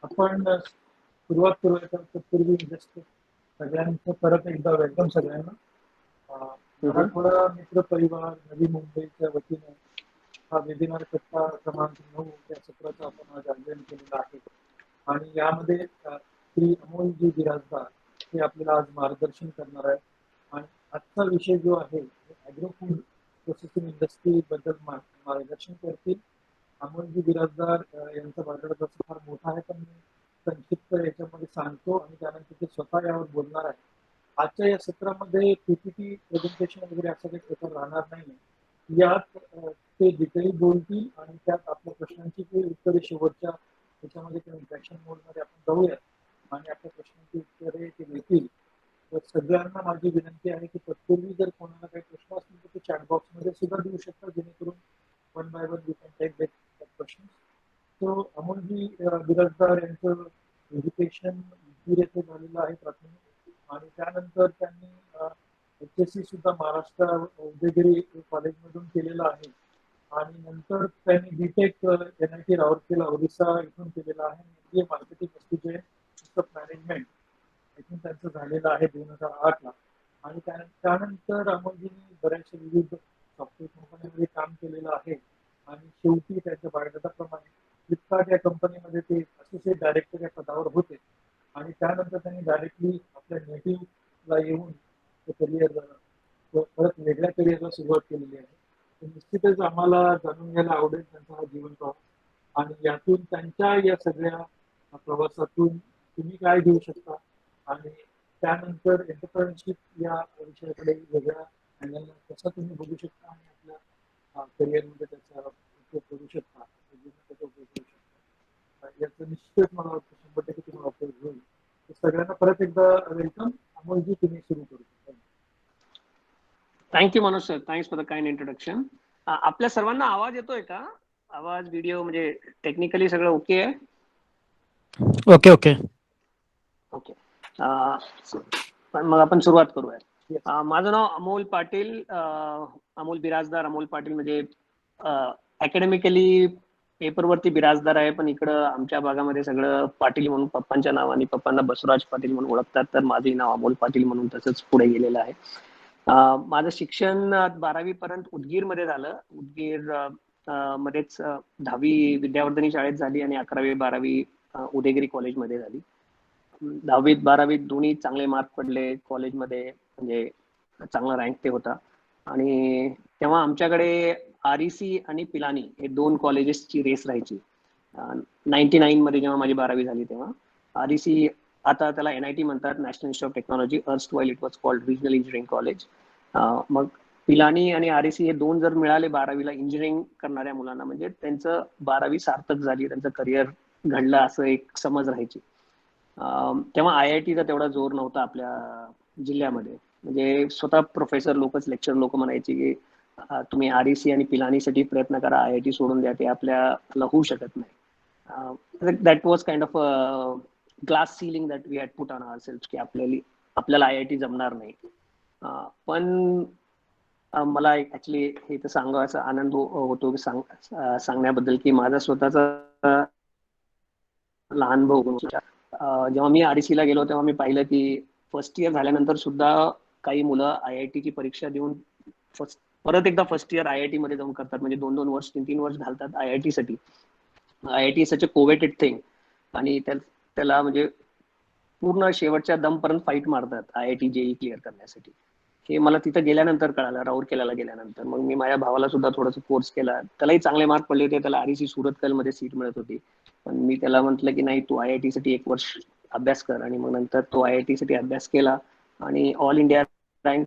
आपण सुरुवात करूया तत्पूर्वी जस्ट सगळ्यांचं परत एकदा वेलकम सगळ्यांना. मराठवाडा मित्र परिवार नवी मुंबईच्या वतीने हा वेबिनार कट्टा क्रमांक 9 या सत्राचा आपण आज आयोजन केलेला आहे आणि यामध्ये श्री अमोलजी बिराजदार हे आपल्याला आज मार्गदर्शन करणार आहे. आणि आजचा विषय जो आहे ॲग्रो फूड प्रोसेसिंग इंडस्ट्री बद्दल मार्गदर्शन करतील. अमोलजी बिराजदार यांचा बायोडाटा फार मोठा आहे, पण मी संक्षिप्त याच्यामध्ये सांगतो आणि त्यानंतर ते स्वतः यावर बोलणार आहे. आजच्या या सत्रामध्ये पीपीटी प्रेझेंटेशन वगैरे असं काही प्रकार राहणार नाही. यात ते डिटेल बोलतील आणि त्यात आपल्या प्रश्नांची ते उत्तरे शेवटच्या त्याच्यामध्ये किंवा इंट्रॅक्शन मोडमध्ये आपण जाऊयात आणि आपल्या प्रश्नांची उत्तरे ते देतील. तर सगळ्यांना माझी विनंती आहे की तत्पूर्वी जर कोणाला काही प्रश्न असतील तर ते चॅटबॉक्समध्ये सुद्धा देऊ शकतात, जेणेकरून one by one you can take that question. So Amolji Birajdar यांचं एज्युकेशन येथे झालेलं आहे प्राथमिक, आणि त्यानंतर त्यांनी HSC सुद्धा महाराष्ट्र उदयगिरी कॉलेजमधून केलेलं आहे आणि नंतर त्यांनी बीटेक NIT राऊरकेला ओरिसा इथून केलेलं आहे. MBA marketing institute of management इथून त्यांचं झालेलं आहे 2008 ला. आणि त्यानंतर अमोलजींनी बऱ्याचशा विविध सॉफ्टवेअर कंपन्यांमध्ये काम केलेलं आहे आणि शेवटी त्यांच्या बायोडाटाप्रमाणे फ्लिपकार्ट या कंपनीमध्ये ते असोसिएट डायरेक्टर या पदावर होते आणि त्यानंतर त्यांनी डायरेक्टली आपल्या नेटिव्हला येऊन करिअर परत वेगळ्या करिअरला सुरुवात केलेली आहे. तर निश्चितच आम्हाला जाणून घ्यायला आवडेल त्यांचा हा जीवन प्रवास आणि यातून त्यांच्या या सगळ्या प्रवासातून तुम्ही काय घेऊ शकता आणि त्यानंतर एंटरप्रेन्योरशिप या विषयाकडे वेगळ्या अँगलला कसा तुम्ही बघू शकता आणि आपल्या करिअरमध्ये त्याचा उपयोग करू शकता, त्याचा उपयोग करू शकता, याचं निश्चित मला वाटतं 100% तुम्हाला उपयोग होईल. सगळ्यांना परत एकदा वेलकम. अमोलजी, तुम्ही सुरू करू शकता. Thank you Manoj sir, thanks for the kind introduction. आपल्या सर्वांना आवाज येतोय का? आवाज, व्हिडिओ, म्हणजे टेक्निकली सगळं ओके आहे? Okay okay okay. मग आपण सुरुवात करूया. माझं नाव अमोल पाटील, अमोल बिराजदार. अमोल पाटील म्हणजे अकॅडमिकली पेपरवरती बिराजदार आहे, पण इकडं आमच्या भागामध्ये सगळं पाटील म्हणून पप्पांच्या नावाने, पप्पांना बसवराज पाटील म्हणून ओळखतात, तर माझंही नाव अमोल पाटील म्हणून तसंच पुढे गेलेलं आहे. माझं शिक्षण 12वी पर्यंत उदगीरमध्ये झालं. उदगीर मध्येच 10वी विद्यावर्धनी शाळेत झाली आणि 11वी 12वी उदयगिरी कॉलेजमध्ये झाली. 10वीत 12वीत दोन्ही चांगले मार्क पडले कॉलेजमध्ये, म्हणजे चांगला रँक ते होता. आणि तेव्हा आमच्याकडे REC आणि पिलानी हे 2 कॉलेजेसची रेस राहायची. 99 मध्ये जेव्हा माझी 12वी झाली तेव्हा REC, आता त्याला NIT म्हणतात, national institute of technology, erstwhile it was called regional engineering college. मग पिलानी आणि REC हे 2 जर मिळाले 12वीला इंजिनिअरिंग करणाऱ्या मुलांना, म्हणजे त्यांचं 12वी सार्थक झाली, त्यांचं करिअर घडलं असं एक समज राहायची. तेव्हा IITचा तेवढा जोर नव्हता आपल्या जिल्ह्यामध्ये. म्हणजे स्वतः प्रोफेसर लोकच, लेक्चर लोक म्हणायचे की तुम्ही REC आणि पिलानीसाठी प्रयत्न करा, IIT सोडून द्या, ते आपल्याला होऊ शकत नाही. That was kind of glass ceiling that we had put on ourselves, की आपल्याला IIT जमणार नाही. पण मला ऍक्च्युली हे तर सांगायचा आनंद होतो सांगण्याबद्दल की माझा स्वतःचा लहान भाऊ, जेव्हा मी REC ला गेलो तेव्हा मी पाहिलं की फर्स्ट इयर झाल्यानंतर सुद्धा काही मुलं IIT ची परीक्षा देऊन परत एकदा फर्स्ट इयर IIT मध्ये जाऊन करतात. म्हणजे 2-2 वर्ष 3-3 वर्ष घालतात IIT साठी. IIT is such a coveted thing आणि त्याला म्हणजे पूर्ण शेवटच्या दमपर्यंत फाईट मारतात IIT JEE क्लिअर करण्यासाठी. हे मला तिथं गेल्यानंतर कळालं, राऊरकेल्याला गेल्यानंतर. मग मी माझ्या भावाला सुद्धा थोडासा कोर्स केला, त्यालाही चांगले मार्क पडले होते, त्याला REC सुरतकलमध्ये सीट मिळत होती. पण मी त्याला म्हटलं की नाही, तू IIT साठी 1 वर्ष अभ्यास कर. आणि मग नंतर तो IIT साठी अभ्यास केला आणि ऑल इंडिया रँक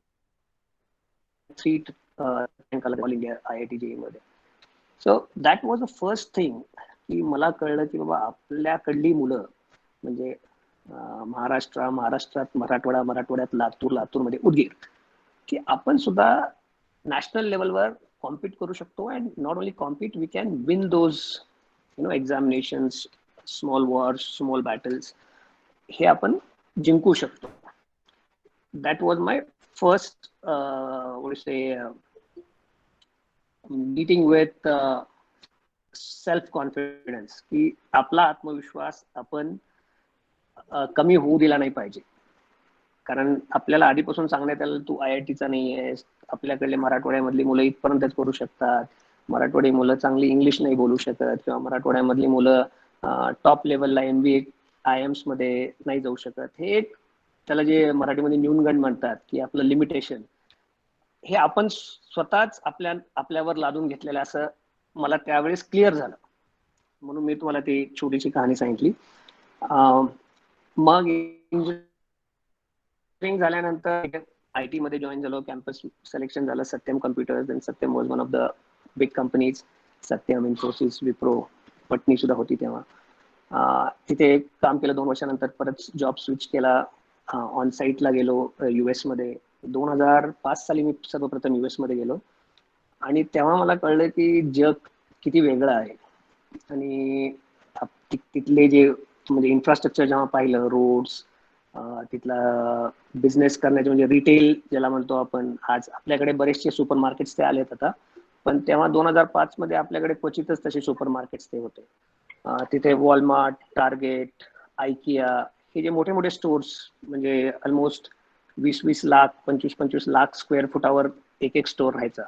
3 रँक आला ऑल इंडिया IIT JEE मध्ये. So that was the first thing की मला कळलं की बाबा आपल्याकडली मुलं, म्हणजे महाराष्ट्रात मराठवाड्यात लातूरमध्ये उदगीर, की आपण सुद्धा नॅशनल लेवलवर कॉम्पीट करू शकतो. And not only compete, we can win those examinations, small wars, small battles, हे आपण जिंकू शकतो. That was my first meeting with self confidence, की आपला आत्मविश्वास आपण कमी होऊ दिला नाही पाहिजे. कारण आपल्याला आधीपासून सांगण्यात आलं तू IITचा नाही आहेस, आपल्याकडले मराठवाड्यामधली मुलं इथपर्यंतच करू शकतात, मराठवाडी मुलं चांगली इंग्लिश नाही बोलू शकत, किंवा मराठवाड्यामधली मुलं टॉप लेवलला MBA IIMs मध्ये नाही जाऊ शकत. हे एक त्याला जे मराठीमध्ये न्यूनगंड म्हणतात, की आपलं लिमिटेशन, हे आपण स्वतःच आपल्यावर लादून घेतलेलं असं मला त्यावेळेस क्लिअर झालं. म्हणून मी तुम्हाला ती छोटीशी कहाणी सांगितली. मग इंजिनिअरिंग झाल्यानंतर IT मध्ये जॉईन झालो, कॅम्पस सिलेक्शन झालं, Satyam computers, and Satyam was one of the big companies. Satyam, Infosys, Wipro, Patni सुद्धा होती तेव्हा. तिथे काम केलं. 2 वर्षानंतर परत जॉब स्विच केला, ऑन साईटला गेलो US मध्ये. 2005 साली मी सर्वप्रथम US मध्ये गेलो, आणि तेव्हा मला कळलं की जग किती वेगळं आहे. आणि तिथले जे म्हणजे इन्फ्रास्ट्रक्चर जेव्हा पाहिलं, रोड्स, तिथला बिझनेस करण्याचे म्हणजे रिटेल ज्याला म्हणतो आपण, आज आपल्याकडे बरेचसे सुपर मार्केट्स ते आलेत आता, पण तेव्हा 2005 मध्ये आपल्याकडे क्वचितच तसे सुपर मार्केट्स ते होते. तिथे वॉलमार्ट, टार्गेट, आयकिया, हे जे मोठे मोठे स्टोर्स, म्हणजे ऑलमोस्ट 20-20 लाख, 25-25 लाख स्क्वेअर फुटावर एक स्टोर राहायचा.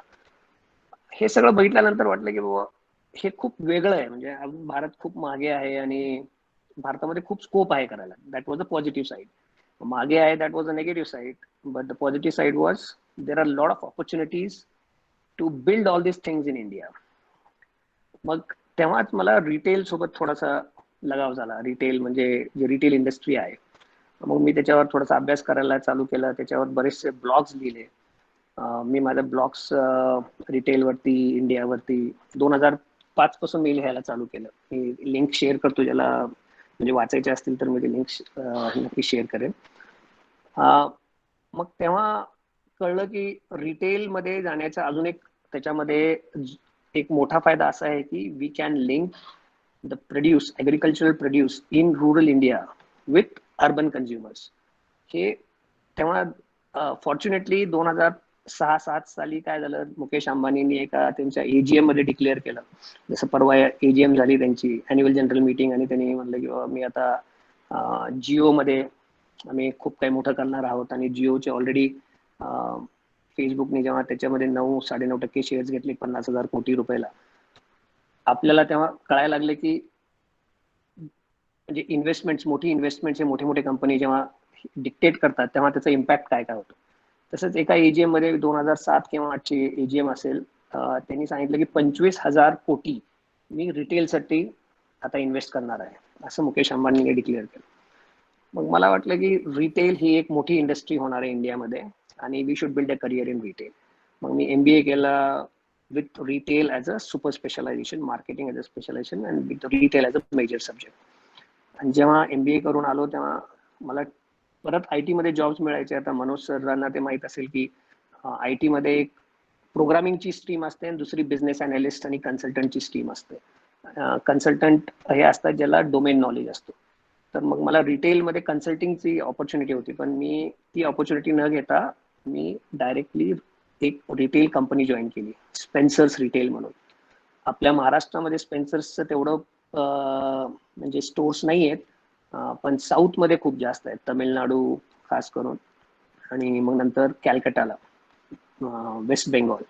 हे सगळं बघितल्यानंतर वाटलं की बाबा हे खूप वेगळं आहे. म्हणजे भारत खूप मागे आहे आणि भारतामध्ये खूप स्कोप आहे करायला. That was a positive side. मागे आहे, that was a negative side. But the positive side was there are lot of opportunities to build all this things in India. मग तेव्हाच मला रिटेल सोबत थोडासा लगाव झाला. रिटेल म्हणजे जे रिटेल इंडस्ट्री आहे, मग मी त्याच्यावर थोडासा अभ्यास करायला चालू केला. त्याच्यावर बरेचसे ब्लॉग्स लिहिले. मी माझे ब्लॉग्स रिटेलवरती, इंडियावरती 2005 पासून मी लिहायला चालू केलं. मी लिंक शेअर करतो, ज्याला म्हणजे वाचायचे असतील तर मी ते लिंक नक्की शेअर करेन. मग तेव्हा कळलं की रिटेलमध्ये जाण्याचा अजून एक त्याच्यामध्ये एक मोठा फायदा असा आहे की we can link the produce, agricultural produce in rural India with urban consumers. हे तेव्हा फॉर्च्युनेटली 2006-07 साली काय झालं, मुकेश अंबानींनी एका त्यांच्या AGM मध्ये डिक्लेअर केलं. जसं परवा AGM झाली त्यांची अॅन्युअल जनरल मीटिंग, आणि त्यांनी म्हणलं की मी आता जिओ मध्ये आम्ही खूप काही मोठं करणार आहोत. आणि जिओचे ऑलरेडी फेसबुकने जेव्हा त्याच्यामध्ये 9-9.5% शेअर्स घेतले 50,000 कोटी रुपयाला, आपल्याला तेव्हा कळायला लागले की म्हणजे इन्व्हेस्टमेंट्स, मोठी इन्व्हेस्टमेंट्स हे मोठे मोठे कंपनी जेव्हा डिक्टेट करतात तेव्हा त्याचा इम्पॅक्ट काय काय होतो. तसंच एका AGM मध्ये 2007 किंवा 2008ची AGM असेल, त्यांनी सांगितलं की 25,000 कोटी मी रिटेलसाठी आता इन्व्हेस्ट करणार आहे, असं मुकेश अंबानीने डिक्लेअर केलं. मग मला वाटलं की रिटेल ही एक मोठी इंडस्ट्री होणार आहे इंडियामध्ये, आणि we should build a career in retail. मग मी MBA केला with retail as a super specialization, marketing as a specialization, and with retail as a major subject. आणि जेव्हा MBA करून आलो तेव्हा मला परत IT मध्ये जॉब्स मिळायचे. आता मनोज सरांना ते माहीत असेल की IT मध्ये एक प्रोग्रामिंगची स्ट्रीम असते आणि दुसरी बिझनेस अनालिस्ट आणि कन्सल्टंटची स्ट्रीम असते. कन्सल्टंट हे असतात ज्याला डोमेन नॉलेज असतो. तर मग मला रिटेलमध्ये कन्सल्टिंगची ऑपॉर्च्युनिटी होती, पण मी ती ऑपॉर्च्युनिटी न घेता मी डायरेक्टली एक रिटेल कंपनी जॉईन केली, स्पेन्सर्स रिटेल म्हणून. आपल्या महाराष्ट्रामध्ये स्पेन्सर्सचं तेवढं म्हणजे स्टोर्स नाही आहेत, पण साऊथमध्ये खूप जास्त आहेत, तामिळनाडू खास करून, आणि मग नंतर कॅलकटाला, वेस्ट बेंगॉल.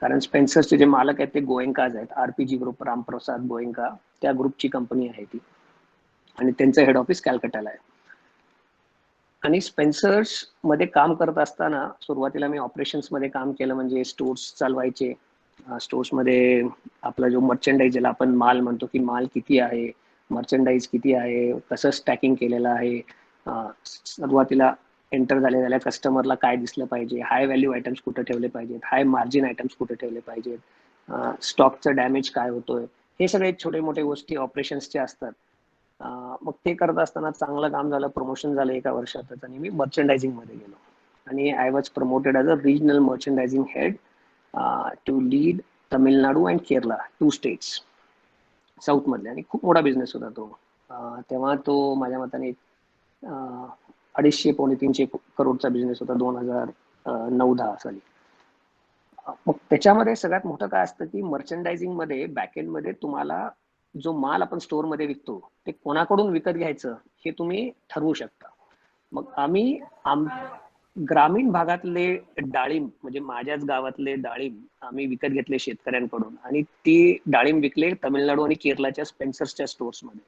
कारण स्पेन्सर्सचे जे मालक आहेत ते गोएंकाज आहेत. RPG ग्रुप, रामप्रसाद गोएंका, त्या ग्रुपची कंपनी आहे ती, आणि त्यांचं हेड ऑफिस कॅलकटाला आहे. आणि स्पेन्सर्स मध्ये काम करत असताना सुरुवातीला मी ऑपरेशन्स मध्ये काम केलं, म्हणजे स्टोर्स चालवायचे. स्टोर्समध्ये आपला जो मर्चंडाईज, ज्याला आपण माल म्हणतो, की माल किती आहे, मर्चंडाईज किती आहे, कसं स्टॅकिंग केलेलं आहे, सुरुवातीला एंटर झालेल्या कस्टमरला काय दिसलं पाहिजे, हाय व्हॅल्यू आयटम्स कुठे ठेवले पाहिजेत, हाय मार्जिन आयटम्स कुठे ठेवले पाहिजेत, स्टॉकचं डॅमेज काय होतोय, हे सगळे छोटे मोठे गोष्टी ऑपरेशन्सचे असतात. मग ते करत असताना चांगलं काम झालं, प्रमोशन झालं एका वर्षातच, आणि मी मर्चंडायझिंग मध्ये गेलो, आणि I was promoted as a regional merchandising head to lead Tamil Nadu and Kerala, 2 states south मधले. आणि खूप मोठा बिझनेस होता तो. तेव्हा तो माझ्या मताने 250-300 करोडचा बिझनेस होता 2009-10 साली. मग त्याच्यामध्ये सगळ्यात मोठं काय असतं की मर्चंडायझिंग मध्ये बॅकएंड मध्ये तुम्हाला जो माल आपण स्टोअर मध्ये विकतो ते कोणाकडून विकत घ्यायचं हे तुम्ही ठरवू शकता. मग आम्ही ग्रामीण भागातले डाळिंब म्हणजे माझ्याच गावातले डाळिंब आम्ही विकत घेतले शेतकऱ्यांकडून आणि ती डाळिंब विकले तामिळनाडू आणि केरळच्या स्पेन्सर्सच्या स्टोर्स मध्ये.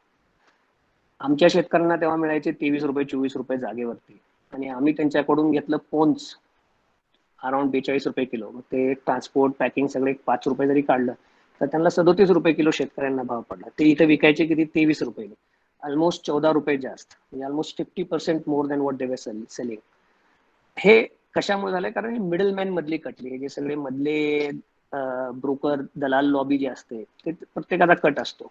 आमच्या शेतकऱ्यांना तेव्हा मिळायचे 23 रुपये 24 रुपये जागेवरती आणि आम्ही त्यांच्याकडून घेतलं पोन्स अराउंड 42 रुपये किलो. मग ते ट्रान्सपोर्ट पॅकिंग सगळे 5 रुपये जरी काढलं तर त्यांना 37 रुपये किलो शेतकऱ्यांना भाव पडला. ते इथे विकायचे किती 23 रुपये, ऑलमोस्ट 14 रुपये जास्त, म्हणजे almost 50% more than what they वर सेलिंग. हे कशामुळे झालंय कारण मिडलमॅन मधली कटली हे जे सगळे मधले ब्रोकर दलाल लॉबी जे असते ते प्रत्येकाचा कट असतो.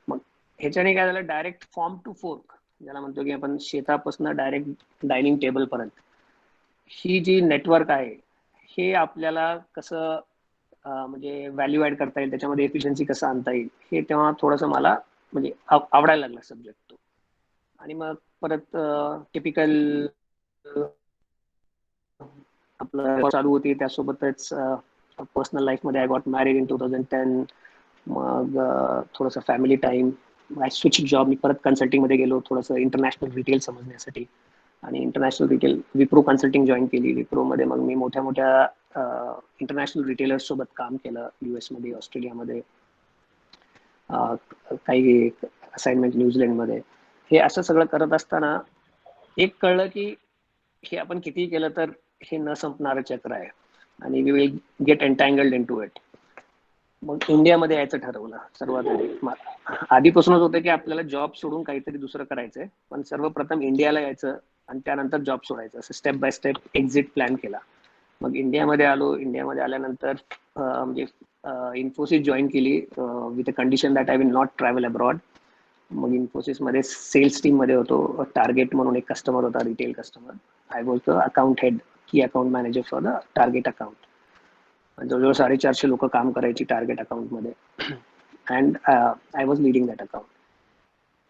मग ह्याच्याने काय झालं डायरेक्ट फॉर्म टू फोर्क ज्याला म्हणतो की आपण शेतापासून डायरेक्ट डायनिंग टेबल पर्यंत ही जी नेटवर्क आहे हे आपल्याला कसं म्हणजे व्हॅल्यू ऍड करता येईल त्याच्यामध्ये एफिशियन्सी कसं आणता येईल हे तेव्हा थोडंसं मला म्हणजे आवडायला लागला सब्जेक्ट तो. आणि मग परत टिपिकल आपलं चालू होती त्यासोबतच पर्सनल लाईफ मध्ये आय गॉट मॅरिड इन 2010. मग थोडंसं family time, I switch job, मी परत कन्सल्टिंग मध्ये गेलो थोडंसं इंटरनॅशनल रिटेल समजण्यासाठी आणि international retail Wipro consulting join केली. विप्रो मध्ये मग मी मोठ्या मोठ्या इंटरनॅशनल रिटेलर्स सोबत काम केलं US मध्ये, ऑस्ट्रेलियामध्ये, काही असाइनमेंट न्यूझीलंडमध्ये. हे असं सगळं करत असताना एक कळलं की हे आपण कितीही केलं तर हे न संपणारं चक्र आहे आणि we will get entangled into it. मग इंडियामध्ये यायचं ठरवलं सर्वात आधीपासूनच होतं की आपल्याला जॉब सोडून काहीतरी दुसरं करायचंय, पण सर्वप्रथम इंडियाला यायचं आणि त्यानंतर जॉब सोडायचं, असं step by step exit plan केला. मग इंडियामध्ये आलो. इंडियामध्ये आल्यानंतर म्हणजे इन्फोसिस जॉईन केली with a condition that I will not travel abroad. मग इन्फोसिसमध्ये सेल्स टीम मध्ये होतो. टार्गेट म्हणून एक कस्टमर होता, retail customer. I was the account head, की account manager for the target account. जवळजवळ 450 लोक काम करायची टार्गेट अकाउंटमध्ये and I was leading that account.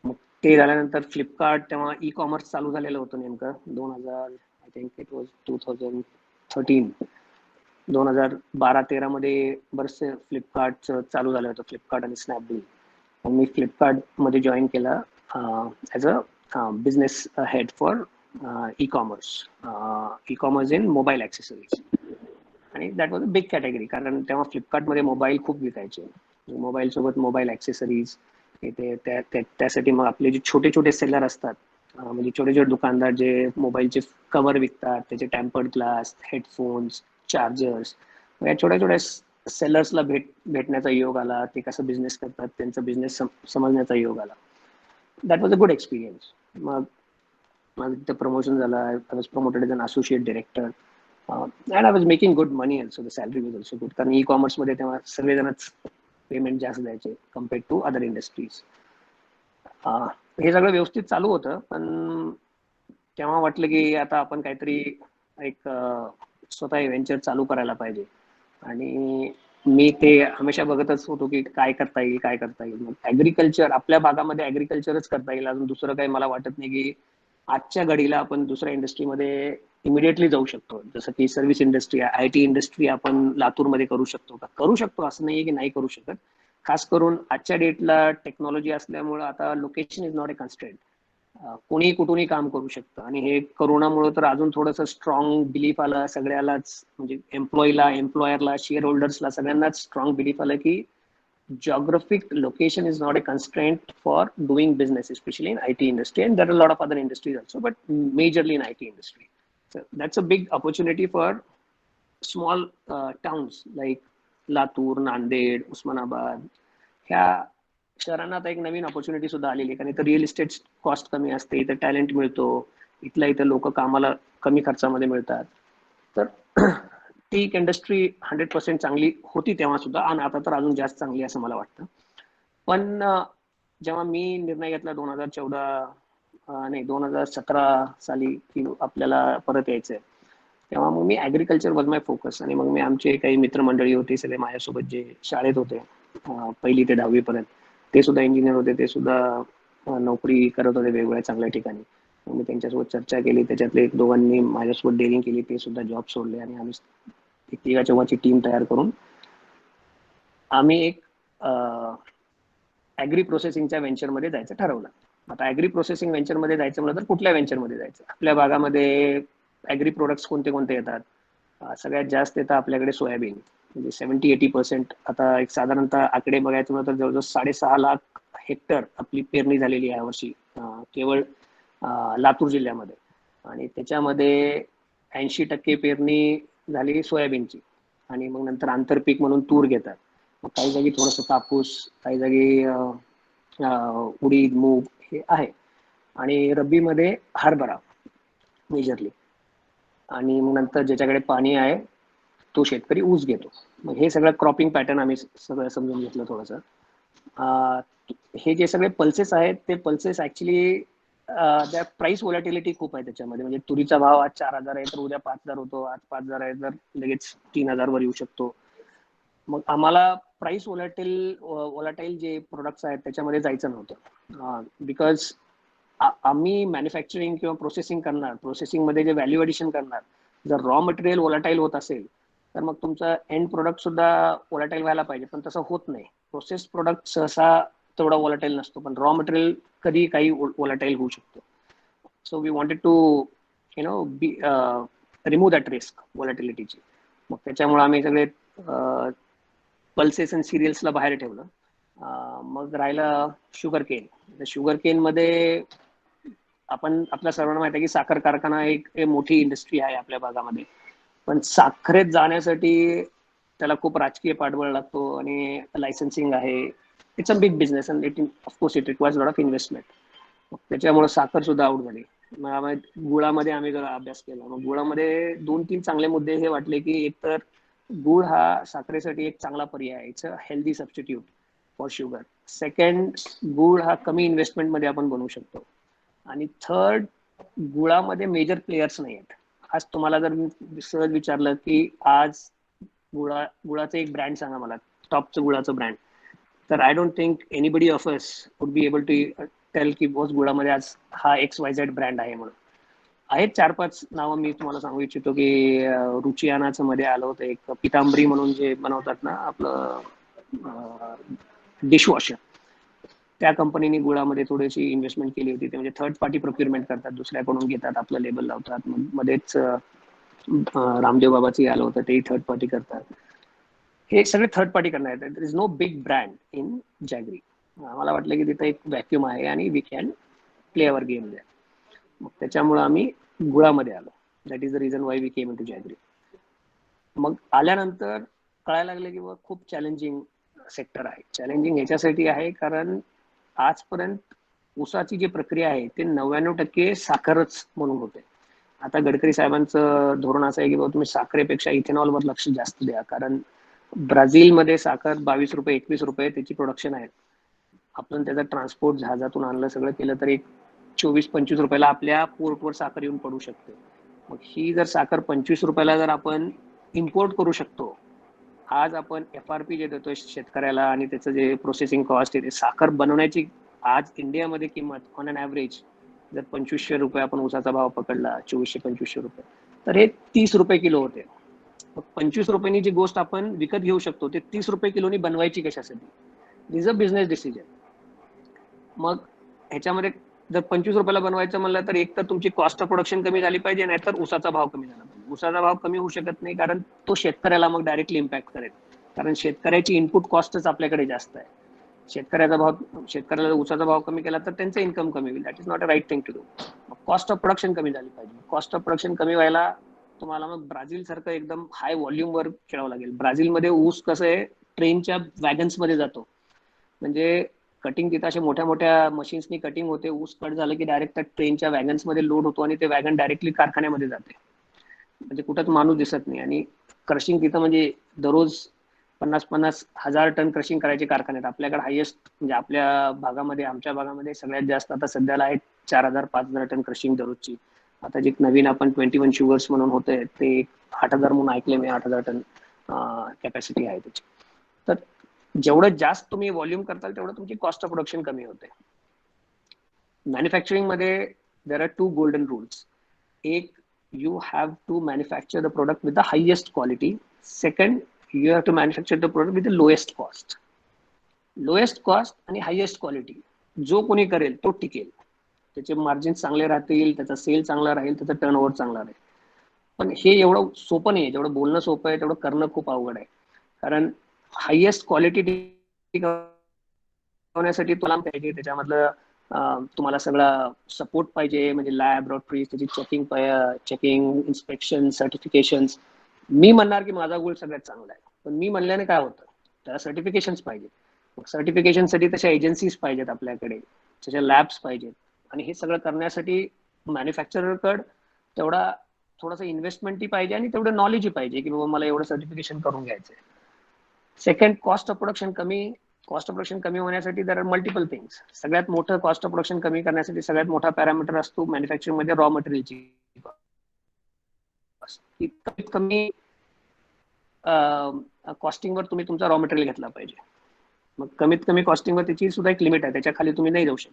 मग ते झाल्यानंतर फ्लिपकार्ट तेव्हा ई कॉमर्स चालू झालेलं होतं नेमकं 2000, आय थिंक इट वॉज 2013. 2012-13 मध्ये बरेचसे फ्लिपकार्टचं चालू झालं होतं, फ्लिपकार्ट आणि स्नॅपडील. मग मी फ्लिपकार्ट मध्ये जॉईन केला as a business head for e commerce in mobile accessories. आणि that was a big category कारण तेव्हा फ्लिपकार्टमध्ये मोबाईल खूप विकायचे. मोबाईल सोबत मोबाईल ॲक्सेसरीज त्यासाठी मग आपले जे छोटे छोटे सेलर असतात म्हणजे छोटे छोटे दुकानदार जे मोबाईलचे कव्हर विकतात, त्याचे टेम्पर्ड ग्लास, हेडफोन्स, चार्जर्स, या छोट्या छोट्या सेलर्सला भेटण्याचा योग आला. ते कसं बिझनेस करतात त्यांचा बिझनेस समजण्याचा योग आला. That was a good experience. मग माझं तिथं प्रमोशन झालं. I was promoted as an associate director and I was making good money also. The salary was also good कारण ई कॉमर्समध्ये तेव्हा सगळेजणच पेमेंट जास्त द्यायचे कम्पेअर्ड टू अदर इंडस्ट्रीज. हे सगळं व्यवस्थित चालू होतं, पण तेव्हा वाटलं की आता आपण काहीतरी एक स्वतः व्हेंचर चालू करायला पाहिजे. आणि मी ते हमेशा बघतच होतो की काय करता येईल काय करता येईल. मग ऍग्रिकल्चर, आपल्या भागामध्ये ऍग्रिकल्चरच करता येईल, अजून दुसरं काही मला वाटत नाही की आजच्या घडीला आपण दुसऱ्या इंडस्ट्रीमध्ये इमिडिएटली जाऊ शकतो. जसं की सर्व्हिस इंडस्ट्री, IT इंडस्ट्री आपण लातूरमध्ये करू शकतो का? करू शकतो, असं नाहीये की नाही करू शकत. खास करून आजच्या डेटला टेक्नॉलॉजी असल्यामुळे आता location is not a constraint. कोणीही कुठूनही काम करू शकतं आणि हे कोरोनामुळे तर अजून थोडंसं स्ट्रॉंग बिलीफ आलं सगळ्यालाच, म्हणजे एम्प्लॉईला, एम्प्लॉयरला, शेअर होल्डर्सला, सगळ्यांनाच स्ट्रॉंग बिलीफ आलं की geographic location is not a constraint for doing business, especially in IT industry, and there are a lot of other industries also, but majorly in IT industry. So that's a big opportunity for small towns like Latur, Nanded, Usmanabad. ह्या शहरांना आता एक नवीन opportunity सुद्धा आलेली आहे कारण इथं real estate cost कमी असते, इथं टॅलेंट मिळतो, इथं लोक कामाला कमी खर्चामध्ये मिळतात. तर ती एक इंडस्ट्री 100% चांगली होती तेव्हा सुद्धा आणि आता तर अजून जास्त चांगली असं मला वाटतं. पण जेव्हा मी निर्णय घेतला 2017 साली की आपल्याला परत यायचंय, तेव्हा मग मी ऍग्रिकल्चर वॉज माय फोकस. आणि मग मी आमचे काही मित्रमंडळी होते सगळे माझ्यासोबत जे शाळेत होते 1ली ते 10वी पर्यंत, ते सुद्धा इंजिनियर होते, ते सुद्धा नोकरी करत होते वेगवेगळ्या चांगल्या ठिकाणी. मग मी त्यांच्यासोबत चर्चा केली, त्याच्यातले एक दोघांनी माझ्यासोबत डेअरिंग केली, ते सुद्धा जॉब सोडले आणि आम्ही एक तिघा चौघाची टीम तयार करून आम्ही एक ॲग्री प्रोसेसिंगच्या व्हेंचरमध्ये जायचं ठरवलं. आता ॲग्री प्रोसेसिंग व्हेंचरमध्ये जायचं म्हणलं तर कुठल्या व्हेंचरमध्ये जायचं? आपल्या भागामध्ये ॲग्री प्रोडक्ट्स कोणते कोणते येतात? सगळ्यात जास्त येतं आपल्याकडे सोयाबीन, म्हणजे 70-80%. आता एक साधारणतः आकडे बघायचं म्हणलं तर जवळजवळ 6.5 लाख हेक्टर आपली पेरणी झालेली आहे यावर्षी केवळ लातूर जिल्ह्यामध्ये. आणि त्याच्यामध्ये 80% पेरणी झाली सोयाबीनची. आणि मग नंतर आंतरपीक म्हणून तूर घेतात. मग काही जागी थोडंसं कापूस, काही जागी उडीद, मूग हे आहे. आणि रब्बीमध्ये हरभरा मेजरली. आणि मग नंतर ज्याच्याकडे पाणी आहे तो शेतकरी ऊस घेतो. मग हे सगळं क्रॉपिंग पॅटर्न आम्ही सगळं समजून घेतलं थोडंसं. हे जे सगळे पल्सेस आहेत ते पल्सेस ऍक्च्युली त्या प्राइस व्हॉलॅटिलिटी खूप आहे त्याच्यामध्ये. म्हणजे तुरीचा भाव आज 4,000 आहे तर उद्या 5,000 होतो, आज 5,000 आहे तर लगेच 3,000 वर येऊ शकतो. मग आम्हाला प्राइस व्हॉलॅटाईल जे प्रोडक्ट्स आहेत त्याच्यामध्ये जायचं नव्हतं. बिकॉज आम्ही मॅन्युफॅक्चरिंग किंवा प्रोसेसिंग करणार, प्रोसेसिंगमध्ये जे व्हॅल्यू ॲडिशन करणार, जर रॉ मटेरियल व्हॉलॅटाईल होत असेल तर मग तुमचा एंड प्रोडक्ट सुद्धा व्हॉलॅटाईल व्हायला पाहिजे, पण तसं होत नाही. प्रोसेस प्रोडक्ट सहसा तेवढा व्हॉलॅटाईल नसतो, पण रॉ मटेरियल कधी काही व्हॉलॅटाईल होऊ शकतो. So we wanted to be remove that risk व्हॉलॅटिलिटीची. मग त्याच्यामुळे आम्ही सगळे पल्सेस आणि सिरियल्सला बाहेर ठेवलं. मग राहिलं शुगर केन. शुगर केनमध्ये आपल्या सर्वांना माहिती आहे की साखर कारखाना एक मोठी इंडस्ट्री आहे आपल्या भागामध्ये. पण साखरेत जाण्यासाठी त्याला खूप राजकीय पाठबळ लागतो आणि लायसन्सिंग आहे. It's a big business and of course it requires lot of investment. त्याच्यामुळे साखर सुद्धा आउट झाली. मग गुळामध्ये आम्ही जरा अभ्यास केला. मग गुळामध्ये 2-3 चांगले मुद्दे हे वाटले की एकतर गुळ हा साखरेसाठी एक चांगला पर्याय आहे. It's a healthy substitute for sugar. Second, गुळ हा कमी इन्व्हेस्टमेंटमध्ये आपण बनवू शकतो. आणि थर्ड, गुळामध्ये मेजर प्लेयर्स नाही आहेत. आज तुम्हाला जर मी सहज विचारलं की आज गुळाचं एक ब्रँड सांगा मला, टॉपचं गुळाचं ब्रँड, तर I don't think anybody of us would be able to tell की बॉस गुळामध्ये आज हा XYZ ब्रँड आहे म्हणून. आहेत 4-5 नावं मी तुम्हाला सांगू इच्छितो की रुचियानाचं मध्ये आलं होतं एक पितांबरी म्हणून जे बनवतात ना आपलं डिशवॉशर, त्या कंपनीने गुळामध्ये थोडीशी इन्व्हेस्टमेंट केली होती. ते म्हणजे थर्ड पार्टी प्रोक्युरमेंट करतात, दुसऱ्याकडून घेतात, आपलं लेबल लावतात. मध्येच रामदेव बाबाचं आलं होतं, तेही थर्ड पार्टी करतात. हे सगळे थर्ड पार्टी करणार आहेत. There is no big brand in jaggery. आम्हाला वाटलं की तिथे एक व्हॅक्युम आहे आणि we can play our game there. मग त्याच्यामुळे आम्ही गुळामध्ये आलो. That is the reason why we came into jaggery. मग आल्यानंतर कळायला लागलं की खूप चॅलेंजिंग सेक्टर आहे. चॅलेंजिंग याच्यासाठी आहे कारण आजपर्यंत ऊसाची जी प्रक्रिया आहे ते 99% साखरच म्हणून होते. आता गडकरी साहेबांचं धोरण असं आहे की तुम्ही साखरेपेक्षा इथेनॉलवर लक्ष जास्त द्या, कारण ब्राझीलमध्ये साखर 22 रुपये 21 रुपये त्याची प्रोडक्शन आहे. आपण त्याचा ट्रान्सपोर्ट जहाजातून आणलं सगळं केलं तर एक 24-25 रुपयाला आपल्या पोर्टवर साखर येऊन पडू शकते. मग ही जर साखर 25 रुपयाला जर आपण इम्पोर्ट करू शकतो, आज आपण FRP जे देतोय शेतकऱ्याला आणि त्याचं जे प्रोसेसिंग कॉस्ट आहे, साखर बनवण्याची आज इंडियामध्ये किंमत ऑन अन ॲव्हरेज जर 2500 रुपये आपण ऊसाचा भाव पकडला, 2400-2500 रुपये, तर हे 30 रुपये किलो होते. मग 25 रुपयांनी जी गोष्ट आपण विकत घेऊ शकतो ते 30 रुपये किलोनी बनवायची कशासाठी? This a business decision. मग ह्याच्यामध्ये जर 25 रुपयाला बनवायचं म्हणलं तर एक तर तुमची कॉस्ट ऑफ प्रोडक्शन कमी झाली पाहिजे, नाहीतर ऊसाचा भाव कमी झाला पाहिजे. ऊसाचा भाव कमी होऊ शकत नाही कारण तो शेतकऱ्याला मग डायरेक्टली इम्पॅक्ट करेल, कारण शेतकऱ्याची इनपुट कॉस्टच आपल्याकडे जास्त आहे. शेतकऱ्याला ऊसाचा भाव कमी केला तर त्यांचं इन्कम कमी होईल. That is not a right thing to do. Cost of production कमी झाली पाहिजे. कॉस्ट ऑफ प्रोडक्शन कमी व्हायला तुम्हाला मग ब्राझील सारखं एकदम हाय व्हॉल्यूमवर खेळावं लागेल. ब्राझीलमध्ये ऊस कसं आहे, ट्रेनच्या वॅगन्समध्ये जातो. म्हणजे कटिंग तिथं अशा मोठ्या मोठ्या मशीन्सनी कटिंग होते. ऊस कट झालं की डायरेक्ट त्या ट्रेनच्या वॅगन्समध्ये लोड होतो आणि ते वॅगन डायरेक्टली कारखान्यामध्ये जाते. म्हणजे कुठंच माणूस दिसत नाही. आणि क्रशिंग तिथं म्हणजे दररोज 50-50 हजार टन क्रशिंग करायचे कारखाने आहेत. आपल्याकडे हायेस्ट म्हणजे आमच्या भागामध्ये सगळ्यात जास्त आता सध्याला आहे 4,000-5,000 टन क्रशिंग दररोजची. आता जे नवीन आपण 21 शुगर्स म्हणून होते ते 8,000 म्हणून ऐकले मी, 8,000 टन कॅपॅसिटी आहे त्याची. तर जेवढं जास्त तुम्ही व्हॉल्यूम करताल तेवढं तुमची कॉस्ट ऑफ प्रोडक्शन कमी होते. मॅन्युफॅक्चरिंग मध्ये देर आर 2 गोल्डन रूल्स. एक, you have to manufacture the product with the highest quality, second, you have to manufacture the product with the lowest cost आणि हायेस्ट क्वालिटी. जो कोणी करेल तो टिकेल, त्याचे मार्जिन चांगले राहतील, त्याचा सेल चांगला राहील, त्याचा टर्नओव्हर चांगला राहील. पण हे एवढं सोपं नाही आहे. जेवढं बोलणं सोपं आहे तेवढं करणं खूप अवघड आहे. कारण हायेस्ट क्वालिटी टिकवण्यासाठी तुला पाहिजे त्याच्यामधलं तुम्हाला सगळा सपोर्ट पाहिजे, म्हणजे लॅब, लॅबोरेटरी, त्याची चेकिंग, इन्स्पेक्शन, सर्टिफिकेशन. मी म्हणणार की माझा गोल सगळ्यात चांगला आहे, पण मी म्हणल्याने काय होतं, त्याला सर्टिफिकेशन पाहिजे. सर्टिफिकेशनसाठी तशा एजन्सीज पाहिजेत आपल्याकडे, तशा लॅब्स पाहिजेत. आणि हे सगळं करण्यासाठी मॅन्युफॅक्चररकडे तेवढा थोडासा इन्व्हेस्टमेंटही पाहिजे आणि तेवढं नॉलेजही पाहिजे की बाबा मला एवढं सर्टिफिकेशन करून घ्यायचंय. सेकंड, कॉस्ट ऑफ प्रोडक्शन कमी होण्यासाठी दर आर मल्टिपल थिंग्स. सगळ्यात मोठं कॉस्ट ऑफ प्रोडक्शन कमी करण्यासाठी सगळ्यात मोठा पॅरामीटर असतो मॅन्युफॅक्चरिंग मध्ये रॉ मटेरियलची कमीत कमी कॉस्टिंगवर तुम्ही तुमचा रॉ मटेरियल घेतला पाहिजे. मग कमीत कमी कॉस्टिंगवर त्याची सुद्धा एक लिमिट आहे, त्याच्या खाली तुम्ही नाही जाऊ शकत.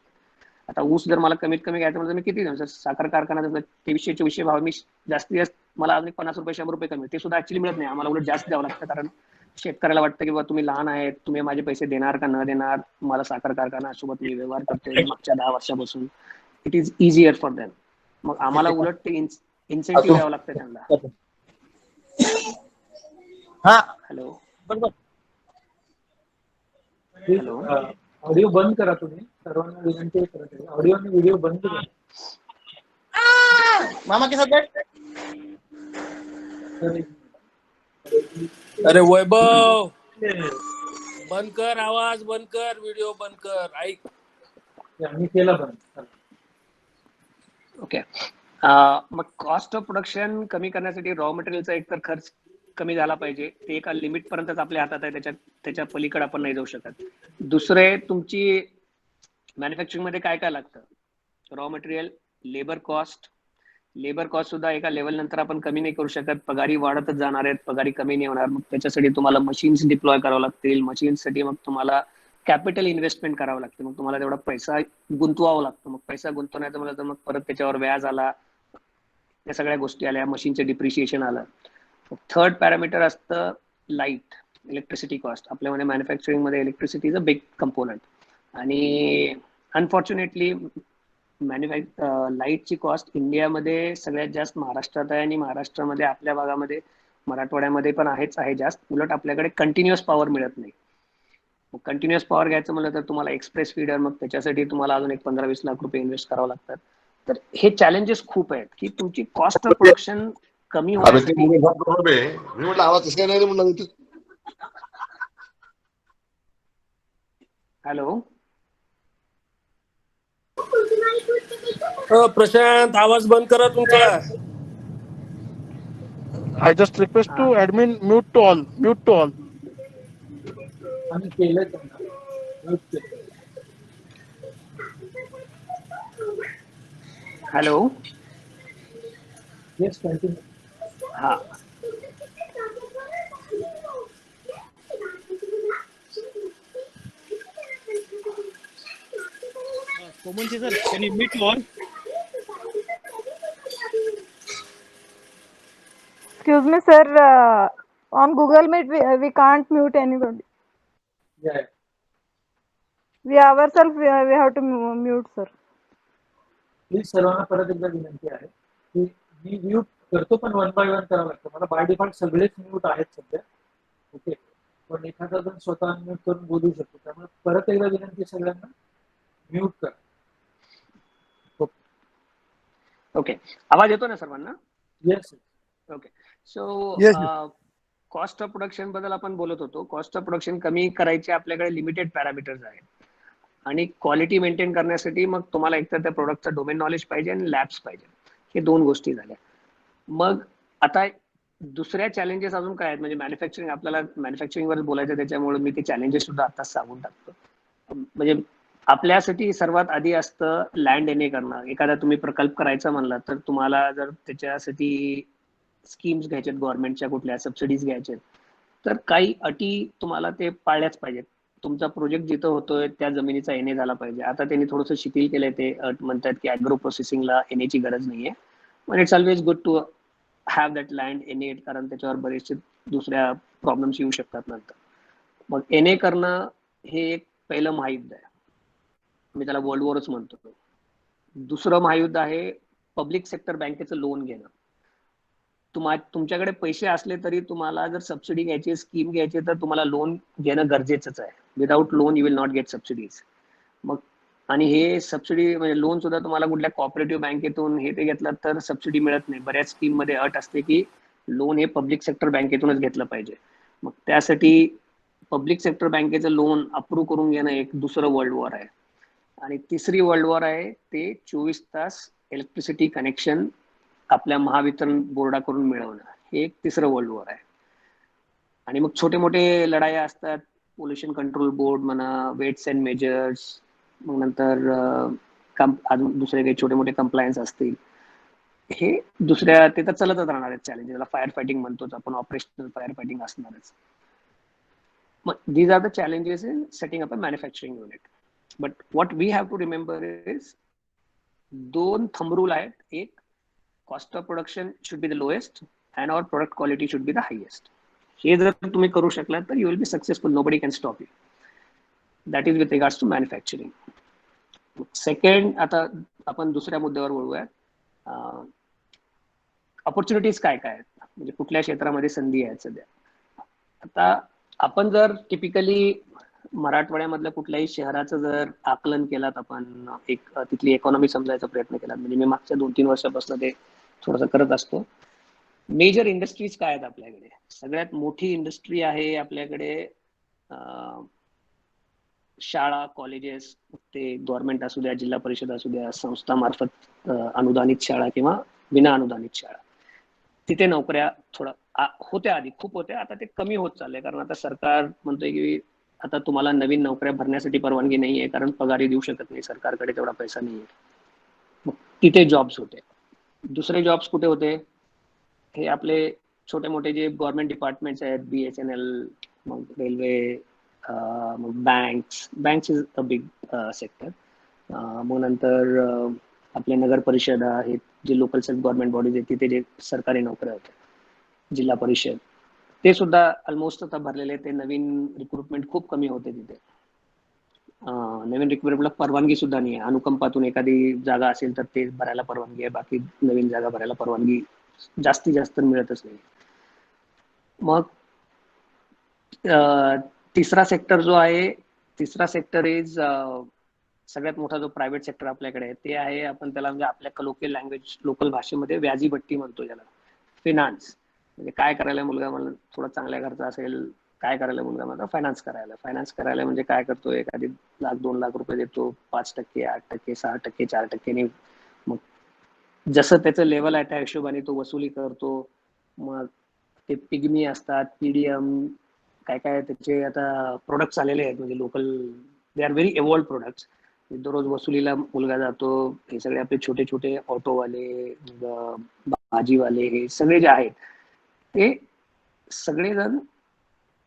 आता ऊस जर मला कमीत कमी घ्यायचं म्हणजे मी किती देऊ? साखर कारखाना 2300-2400 भाव, मी जास्तीत जास्त मला अजून 50 रुपये 100 रुपये कमी, ते सुद्धा ऍक्च्युली मिळत नाही. आम्हाला उलट जास्त द्यावं लागतं, कारण शेतकऱ्याला वाटतं की बाबा तुम्ही लहान आहेत, तुम्ही माझे पैसे देणार का न देणार, मला साखर कारखाना सोबत मी व्यवहार करतोय मागच्या 10 वर्षापासून, it is easier for them. मग आम्हाला उलट ते इन्सेंटिव्ह द्यावं लागतं त्यांना. हॅलो हॅलो ऑडिओ बंद करा, तुम्ही सर्वांना विनंती करत आहे, ऑडिओ आणि व्हिडिओ बंद करा. मामा के साथ बैठ. तर अरे वैभव, बंद कर, आवाज बंद कर, व्हिडिओ बंद कर, ऐक. आम्ही केला बंद. ओके. मग कॉस्ट ऑफ प्रोडक्शन कमी करण्यासाठी रॉ मटेरियलचा एकतर खर्च कमी झाला पाहिजे, ते एका लिमिट पर्यंतच आपल्या हातात आहे, त्याच्या पलीकडे आपण नाही जाऊ शकत. दुसरे, तुमची मॅन्युफॅक्चरिंग मध्ये काय काय लागतं, रॉ मटेरियल, लेबर कॉस्ट सुद्धा एका लेवल नंतर आपण कमी नाही करू शकत. पगारी वाढतच जाणार आहेत, पगारी कमी नाही होणार. मग त्याच्यासाठी तुम्हाला मशीन्स डिप्लॉय करावं लागतील, मशीन्ससाठी मग तुम्हाला कॅपिटल इन्व्हेस्टमेंट करावं लागतं, मग तुम्हाला तेवढा पैसा गुंतवावा लागतो. मग पैसा गुंतवण्याचं म्हणलं तर मग परत त्याच्यावर व्याज आला, या सगळ्या गोष्टी आल्या, मशीनचं डिप्रिशिएशन आलं. थर्ड पॅरामीटर असतं लाईट, इलेक्ट्रिसिटी कॉस्ट. आपल्यामध्ये मॅन्युफॅक्चरिंग मध्ये electricity is a big component, आणि अनफॉर्च्युनेटली लाईटची कॉस्ट इंडियामध्ये सगळ्यात जास्त महाराष्ट्रात आहे, आणि महाराष्ट्रामध्ये आपल्या भागामध्ये मराठवाड्यामध्ये पण आहे जास्त. उलट आपल्याकडे कंटिन्युअस पॉवर मिळत नाही. कंटिन्युअस पॉवर घ्यायचं म्हणलं तर तुम्हाला एक्सप्रेस फीडर, मग त्याच्यासाठी तुम्हाला अजून एक 15-20 लाख रुपये इन्व्हेस्ट करावं लागतात. तर हे चॅलेंजेस खूप आहेत की तुमची कॉस्ट ऑफ प्रोडक्शन कमी होण्यासाठी. मी म्हटलं आवाज कसं नाही म्हणलं. हॅलो प्रशांत, आवाज बंद करा तुमचा. I just request to admin mute to all. आम्ही केलंय त्यांना म्यूट केलं. Hello yes, continue. हा, Komunchi sir, can you mute all? Excuse me, sir. On Google Meet, we can't mute anybody. Yeah. We ourselves we have to mute, sir. Please सर्वांना परत एकदा विनंती आहे की मी म्यूट करतो, पण 1 by 1 करावं लागतं. मला बाय डिफॉल्ट सगळेच म्यूट आहेत सध्या. ओके, पण एखादा जण स्वतः म्यूट करून बोलू शकतो. त्यामुळे परत एकदा विनंती सगळ्यांना म्यूट करा. ओके. आवाज येतो ना सर्वांना? Yes. Okay. So Yes. Cost of production बद्दल आपण बोलत होतो. कॉस्ट ऑफ प्रोडक्शन कमी करायचे आपल्याकडे लिमिटेड पॅरामीटर्स आहेत, आणि क्वालिटी मेंटेन करण्यासाठी मग तुम्हाला एकतर त्या प्रोडक्टचं डोमेन नॉलेज पाहिजे आणि लॅब्स पाहिजे. हे 2 गोष्टी झाल्या. मग आता दुसऱ्या चॅलेंजेस अजून काय आहेत, म्हणजे मॅन्युफॅक्चरिंग, आपल्याला मॅन्युफॅक्चरिंगवर बोलायचं, त्याच्यामुळे मी ते चॅलेंजेस सुद्धा आताच सांगून टाकतो. म्हणजे आपल्यासाठी सर्वात आधी असतं लँड एने करणं. एखादा तुम्ही प्रकल्प करायचा म्हणला तर तुम्हाला जर त्याच्यासाठी स्कीम्स घ्यायच्यात, गव्हर्नमेंटच्या कुठल्या सबसिडीज घ्यायच्यात, तर काही अटी तुम्हाला ते पाळल्याच पाहिजेत. तुमचा प्रोजेक्ट जिथं होतोय त्या जमिनीचा एनए झाला पाहिजे. आता त्यांनी थोडंसं शिथिल केलंय, ते म्हणतात की ऍग्रो प्रोसेसिंगला एनएची गरज नाहीये, पण it's always good to have that land NA, कारण त्याच्यावर बरेचसे दुसऱ्या प्रॉब्लेम्स येऊ शकतात नंतर. मग NA करणं हे एक पहिलं महायुद्ध आहे, मी त्याला वर्ल्ड वॉरच म्हणतो. दुसरं महायुद्ध आहे पब्लिक सेक्टर बँकेचं लोन घेणं. तुमच्याकडे पैसे असले तरी तुम्हाला जर सबसिडी घ्यायची, स्कीम घ्यायची, तर तुम्हाला लोन घेणं गरजेचंच आहे. Without loan you will not gate subsidies. मग आणि हे सबसिडी म्हणजे लोन सुद्धा तुम्हाला कुठल्या कॉपरेटिव्ह बँकेतून हे ते घेतलं तर सबसिडी मिळत नाही. बऱ्याच स्कीम मध्ये अट असते की लोन हे पब्लिक सेक्टर बँकेतूनच घेतलं पाहिजे. मग त्यासाठी पब्लिक सेक्टर बँकेचं लोन अप्रूव्ह करून घेणं एक दुसरं वर्ल्ड वॉर आहे. आणि तिसरी वर्ल्ड वॉर आहे ते 24 तास इलेक्ट्रिसिटी कनेक्शन आपल्या महावितरण बोर्डाकडून मिळवणं, हे एक तिसरं वर्ल्ड वॉर आहे. आणि मग छोटे मोठे लढाया असतात, पोल्युशन कंट्रोल बोर्ड म्हणा, वेट्स अँड मेजर्स, मग नंतर अजून दुसरे काही छोटे मोठे कंप्लायन्स असतील. हे दुसऱ्या ते तर चालतच राहणार आहेत चॅलेंजेस. त्याला फायर फायटिंग म्हणतोच आपण, ऑपरेशनल फायर फायटिंग असणारच. मग these are the challenges in setting up a manufacturing unit. But what we have to remember is 2 thumb rule आहेत. एक, cost of production should be the lowest and our product quality should be the highest. हे जर तुम्ही करू शकलात तर you will be successful. Nobody can stop you. That is with regards to manufacturing. Second, आता आपण दुसऱ्या मुद्द्यावर वळूयात. ऑपॉर्च्युनिटीज काय काय आहेत, म्हणजे कुठल्या क्षेत्रामध्ये संधी आहेत सध्या. आता आपण जर टिपिकली मराठवाड्यामधल्या कुठल्याही शहराचं जर आकलन केलात, आपण एक तिथली इकॉनॉमी समजायचा प्रयत्न केला, म्हणजे मी मागच्या 2-3 वर्षापासून ते थोडंसं करत असतो. मेजर इंडस्ट्रीज काय आहेत आपल्याकडे. सगळ्यात मोठी इंडस्ट्री आहे आपल्याकडे शाळा, कॉलेजेस, ते गव्हर्नमेंट असू द्या, जिल्हा परिषद असू द्या, संस्थामार्फत अनुदानित शाळा किंवा विना अनुदानित शाळा. तिथे नोकऱ्या थोडं होत्या, आधी खूप होत्या, आता ते कमी होत चाललंय. कारण आता सरकार म्हणतोय की आता तुम्हाला नवीन नोकऱ्या भरण्यासाठी परवानगी नाहीये, कारण पगारी देऊ शकत नाही, सरकारकडे तेवढा पैसा नाहीये. मग तिथे जॉब्स होते. दुसरे जॉब्स कुठे होते, हे आपले छोटे मोठे जे गव्हर्नमेंट डिपार्टमेंट्स आहेत, BSNL, मग रेल्वे, मग banks is a big sector. मग नंतर आपले नगर परिषद आहेत, जे लोकल सेल्फ गव्हर्नमेंट बॉडीज आहेत, तिथे जे सरकारी नोकऱ्या होत्या, जिल्हा परिषद, ते सुद्धा ऑलमोस्ट आता भरलेले. ते नवीन रिक्रुटमेंट खूप कमी होते तिथे. नवीन रिक्रुटमेंटला परवानगी सुद्धा नाही आहे. अनुकंपातून एखादी जागा असेल तर ते भरायला परवानगी आहे, बाकी नवीन जागा भरायला परवानगी जास्तीत जास्त मिळतच नाही. मग तिसरा सेक्टर जो आहे, तिसरा सेक्टर इज सगळ्यात मोठा जो प्रायव्हेट सेक्टर आपल्याकडे आहे, ते आहे आपण त्याला म्हणजे आपल्या लोकल लँग्वेज, लोकल भाषेमध्ये व्याजीभट्टी म्हणतो ज्याला. फिनान्स म्हणजे काय करायला मुलगा, मला थोडा चांगल्या घरचा असेल, काय करायला मुलगा माझा, फायनान्स करायला म्हणजे काय करतो, एखादी 1,00,000-2 लाख रुपये देतो, 5%, 8%, 6%, 4%. मग जसं त्याचं लेवल आहे त्या हिशोबाने तो वसुली करतो. मग ते पिग्मी असतात, PDM, काय काय त्याचे आता प्रोडक्ट्स आलेले आहेत, म्हणजे local, they are very evolved products. दररोज वसुलीला मुलगा जातो. हे सगळे आपले छोटे छोटे ऑटोवाले, भाजीवाले, हे सगळे जे आहेत ते सगळेजण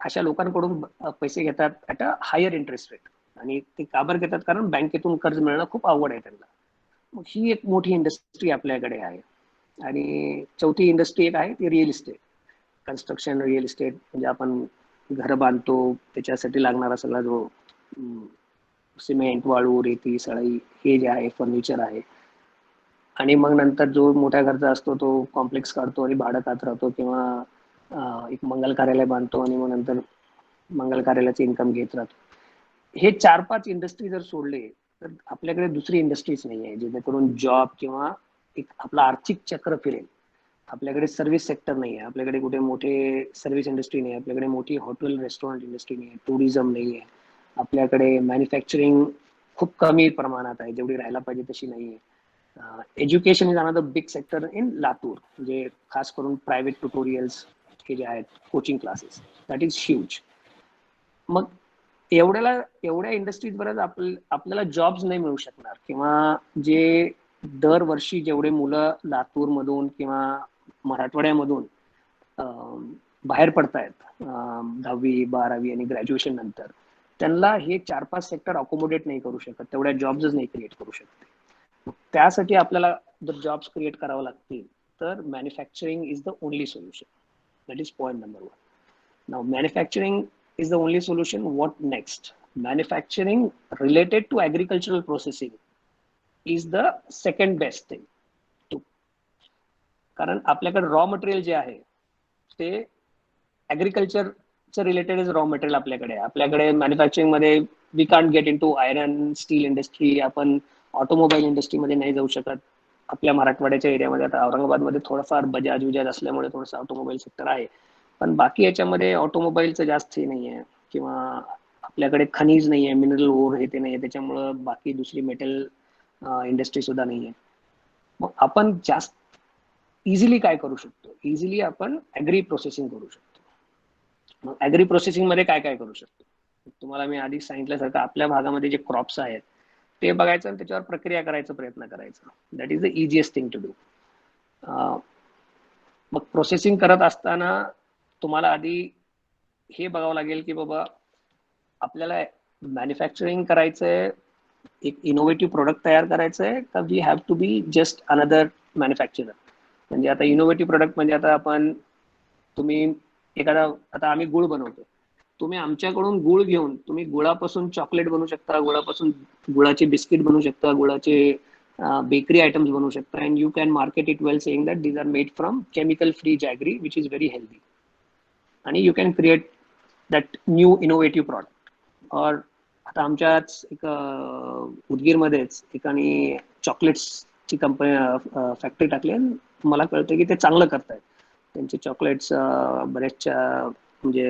अशा लोकांकडून पैसे घेतात at a higher interest rate. आणि ते का बरं घेतात, कारण बँकेतून कर्ज मिळणं खूप अवघड आहे त्यांना. मग ही एक मोठी इंडस्ट्री आपल्याकडे आहे. आणि चौथी इंडस्ट्री एक आहे ती real estate, construction, real estate. म्हणजे आपण घर बांधतो, त्याच्यासाठी लागणारा सगळा जो सिमेंट, वाळू, रेती, सळई, हे जे आहे फर्निचर आहे. आणि मग नंतर जो मोठ्या घरचा असतो तो कॉम्प्लेक्स काढतो आणि भाडं खात राहतो, किंवा एक मंगल कार्यालय बांधतो आणि मग नंतर मंगल कार्यालयाचे इन्कम घेत राहतो. हे 4-5 इंडस्ट्री जर सोडले तर आपल्याकडे दुसरी इंडस्ट्रीज नाही आहे जेणेकरून जॉब किंवा एक आपलं आर्थिक चक्र फिरेल. आपल्याकडे सर्व्हिस सेक्टर नाही आहे, आपल्याकडे कुठे मोठे सर्व्हिस इंडस्ट्री नाही आहे, आपल्याकडे मोठी हॉटेल रेस्टॉरंट इंडस्ट्री नाही आहे, टुरिझम नाही आहे, आपल्याकडे मॅन्युफॅक्चरिंग खूप कमी प्रमाणात आहे, जेवढी राहायला पाहिजे तशी नाही आहे. Education is another big sector in Latur, म्हणजे खास करून प्रायव्हेट ट्युटोरियल्स हे जे आहेत, coaching classes, that is huge. मग एवढ्या इंडस्ट्रीज बरंच आपल्याला जॉब्स नाही मिळू शकणार, किंवा जे दरवर्षी जेवढे मुलं लातूरमधून किंवा मराठवाड्यामधून बाहेर पडतायत 10वी, 12वी आणि ग्रॅज्युएशन नंतर, त्यांना हे 4-5 सेक्टर अकोमोडेट नाही करू शकत, तेवढ्या जॉब्सच नाही क्रिएट करू शकते. त्यासाठी आपल्याला जर जॉब्स क्रिएट करावं लागतील तर manufacturing is the only solution. That is point number 1. Now, manufacturing is the only solution. What next? Manufacturing related to agricultural processing is the second best thing. कारण आपल्याकडे रॉ मटेरियल जे आहे ते ॲग्रिकल्चरचं related is raw material आपल्याकडे manufacturing मध्ये we can't get in to iron steel industry, आपण automobile इंडस्ट्रीमध्ये नाही जाऊ शकत. आपल्या मराठवाड्याच्या एरियामध्ये आता औरंगाबादमध्ये थोडंफार बजाज असल्यामुळे थोडंसं ऑटोमोबाईल सेक्टर आहे, पण बाकी याच्यामध्ये ऑटोमोबाईलचं जास्त हे नाही आहे, किंवा आपल्याकडे खनिज नाही आहे, मिनरल ओर हे ते नाही आहे, त्याच्यामुळं बाकी दुसरी मेटल इंडस्ट्री सुद्धा नाही आहे. मग आपण जास्त इझिली काय करू शकतो? इझिली आपण ऍग्री प्रोसेसिंग करू शकतो. मग ऍग्री प्रोसेसिंग मध्ये काय काय करू शकतो? तुम्हाला मी आधी सांगितल्यासारखं आपल्या भागामध्ये जे क्रॉप्स आहेत ते बघायचं आणि त्याच्यावर प्रक्रिया करायचा प्रयत्न करायचा. That is the easiest thing to do. मग प्रोसेसिंग करत असताना तुम्हाला आधी हे बघावं लागेल की बाबा आपल्याला मॅन्युफॅक्चरिंग करायचंय, एक इनोव्हेटिव्ह प्रोडक्ट तयार करायचंय का we have to be just another manufacturer. म्हणजे आता इनोव्हेटिव्ह प्रोडक्ट म्हणजे आता तुम्ही एखादा, आता आम्ही गुळ बनवतो, तुम्ही आमच्याकडून गुळ घेऊन तुम्ही गुळापासून चॉकलेट बनवू शकता, गुळापासून गुळाचे बिस्किट बनवू शकता, गुळाचे बेकरी आयटम्स बनवू शकता, and you can market it well saying that these are made from chemical free jaggery which is very healthy, आणि you can create that new innovative product. और आता आमच्याच एक उदगीरमध्येच ठिकाणी चॉकलेट्सची कंपनी फॅक्टरी टाकली आणि मला कळतं की ते चांगलं करतायत. त्यांचे चॉकलेट्स बऱ्याचशा म्हणजे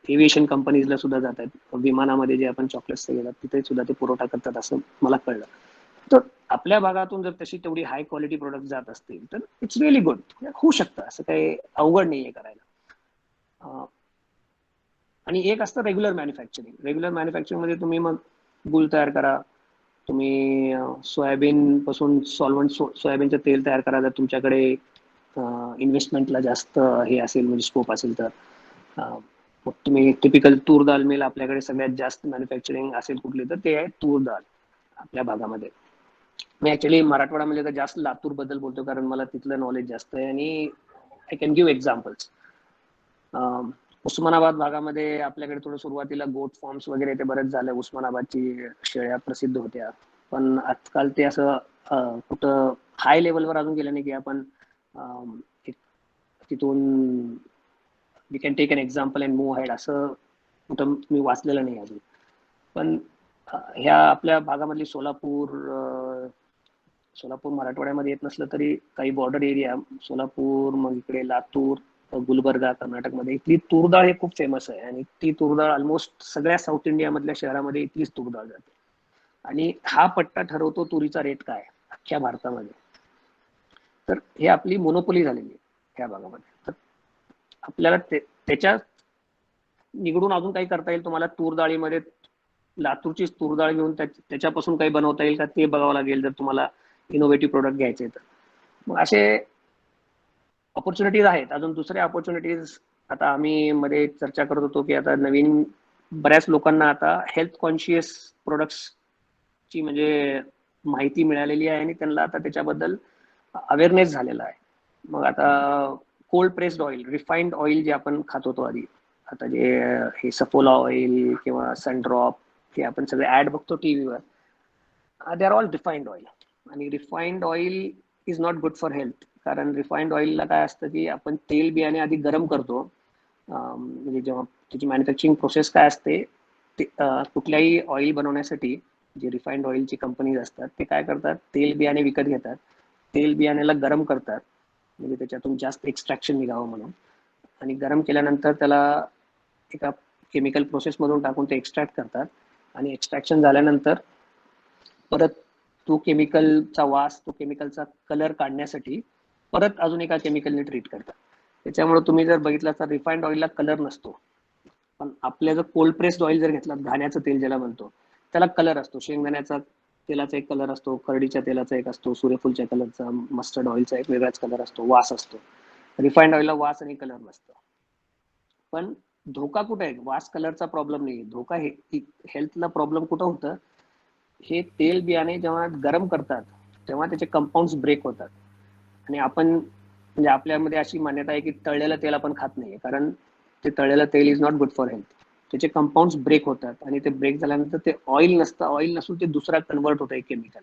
एव्हिएशन कंपनीजला सुद्धा जात आहेत. विमानामध्ये जे आपण चॉकलेट्स घेतात तिथे सुद्धा ते पुरवठा करतात असं मला कळलं. तर आपल्या भागातून जर तशी तेवढी हाय क्वालिटी प्रोडक्ट जात असतील तर इट्स रिअली गुड, होऊ शकतं, असं काही अवघड नाही आहे करायला. आणि एक असतं रेग्युलर मॅन्युफॅक्चरिंग. रेग्युलर मॅन्युफॅक्चरिंग मध्ये तुम्ही मग गुळ तयार करा, तुम्ही सोयाबीन पासून सॉल्वंट सोयाबीनचं तेल तयार करा जर तुमच्याकडे इन्व्हेस्टमेंटला जास्त हे असेल, म्हणजे स्कोप असेल तर. मग तुम्ही टिपिकल तूर दाल मिल, आपल्याकडे सगळ्यात जास्त मॅन्युफॅक्चरिंग असेल कुठली तर ते आहे तूर दाल आपल्या भागामध्ये. मी ऍक्च्युली मराठवाड्यामध्ये तर जास्त लातूर बद्दल बोलतो कारण मला तिथलं नॉलेज जास्त आहे आणि I can give examples. Osmanabad भागामध्ये आपल्याकडे थोडं सुरुवातीला गोट फॉर्म्स वगैरे ते बरेच झालं, उस्मानाबादची शेळ्या प्रसिद्ध होत्या, पण आजकाल ते असं कुठं हाय लेवलवर अजून गेलं नाही की आपण तिथून we can take an example and move ahead, असं कुठं मी वाचलेलं नाही अजून. पण ह्या आपल्या भागामधली सोलापूर मराठवाड्यामध्ये येत नसलं तरी काही बॉर्डर एरिया, सोलापूर, मग इकडे लातूर, गुलबर्गा कर्नाटकमध्ये इथली तूर डाळ हे खूप फेमस आहे, आणि ती तूर डाळ ऑलमोस्ट सगळ्या साऊथ इंडिया मधल्या शहरामध्ये इथलीच तूर डाळ जाते. आणि हा पट्टा ठरवतो तुरीचा रेट काय अख्ख्या भारतामध्ये. तर हे आपली मोनोपोली झालेली आहे त्या भागामध्ये. तर आपल्याला त्याच्या निगडून अजून काही करता येईल तुम्हाला? तूर डाळीमध्ये लातूरची तूर डाळ घेऊन त्याच्यापासून काही बनवता येईल का ते बघावं लागेल जर तुम्हाला इनोव्हेटिव्ह प्रोडक्ट घ्यायचे तर. मग असे ऑपॉर्च्युनिटीज आहेत. अजून दुसऱ्या ऑपॉर्च्युनिटीज आता आम्ही मध्ये चर्चा करत होतो की आता नवीन बऱ्याच लोकांना आता हेल्थ कॉन्शियस प्रोडक्ट्सची म्हणजे माहिती मिळालेली आहे आणि त्यांना आता त्याच्याबद्दल अवेअरनेस झालेला आहे. मग आता cold pressed oil, refined oil जे आपण खात होतो आधी, आता जे हे सफोला ऑइल किंवा सनड्रॉप हे आपण सगळे ऍड बघतो टीव्हीवर, they are all refined oil. आणि refined oil is not good for health, कारण रिफाईंड ऑइलला काय असतं की आपण तेल बियाणे आधी गरम करतो, म्हणजे जेव्हा त्याची मॅन्युफॅक्चरिंग प्रोसेस काय असते, कुठल्याही ऑइल बनवण्यासाठी जे रिफाईंड ऑइलची कंपनीज असतात ते काय करतात, तेल बियाणे विकत घेतात, तेल बियाण्याला गरम करतात म्हणजे त्याच्यातून जास्त एक्स्ट्रॅक्शन निघावं म्हणून, आणि गरम केल्यानंतर त्याला एका केमिकल प्रोसेसमधून टाकून ते एक्स्ट्रॅक्ट करतात, आणि एक्स्ट्रॅक्शन झाल्यानंतर परत तो केमिकलचा वास, तो केमिकलचा कलर काढण्यासाठी परत अजून एका केमिकलने ट्रीट करतात. त्याच्यामुळे तुम्ही जर बघितलं तर रिफाईंड ऑइलला कलर नसतो, पण आपल्या जर कोल्ड प्रेस्ड ऑइल जर घेतलं, घाण्याचं तेल ज्याला म्हणतो, त्याला कलर असतो. शेंगदाण्याचा तेलाचा एक कलर असतो, करडीच्या तेलाचा एक असतो, सूर्यफूलच्या कलरचा, मस्टर्ड ऑइलचा एक वेगळाच कलर असतो, वास असतो. रिफाईंड ऑइलला वास आणि कलर नसतो. पण धोका कुठे आहे? वास कलरचा प्रॉब्लेम नाही, धोका हेल्थला प्रॉब्लेम कुठं होतं, हे तेल बियाणे जेव्हा गरम करतात तेव्हा त्याचे कंपाऊंड्स ब्रेक होतात, आणि आपण म्हणजे आपल्यामध्ये अशी मान्यता आहे की तळलेलं तेल आपण खात नाही, कारण ते तळलेलं तेल is not good for health. त्याचे कंपाऊंड ब्रेक होतात आणि ते ब्रेक झाल्यानंतर ते ऑइल नसतं, ऑइल नसून ते दुसरा कन्वर्ट होतं एक chemical.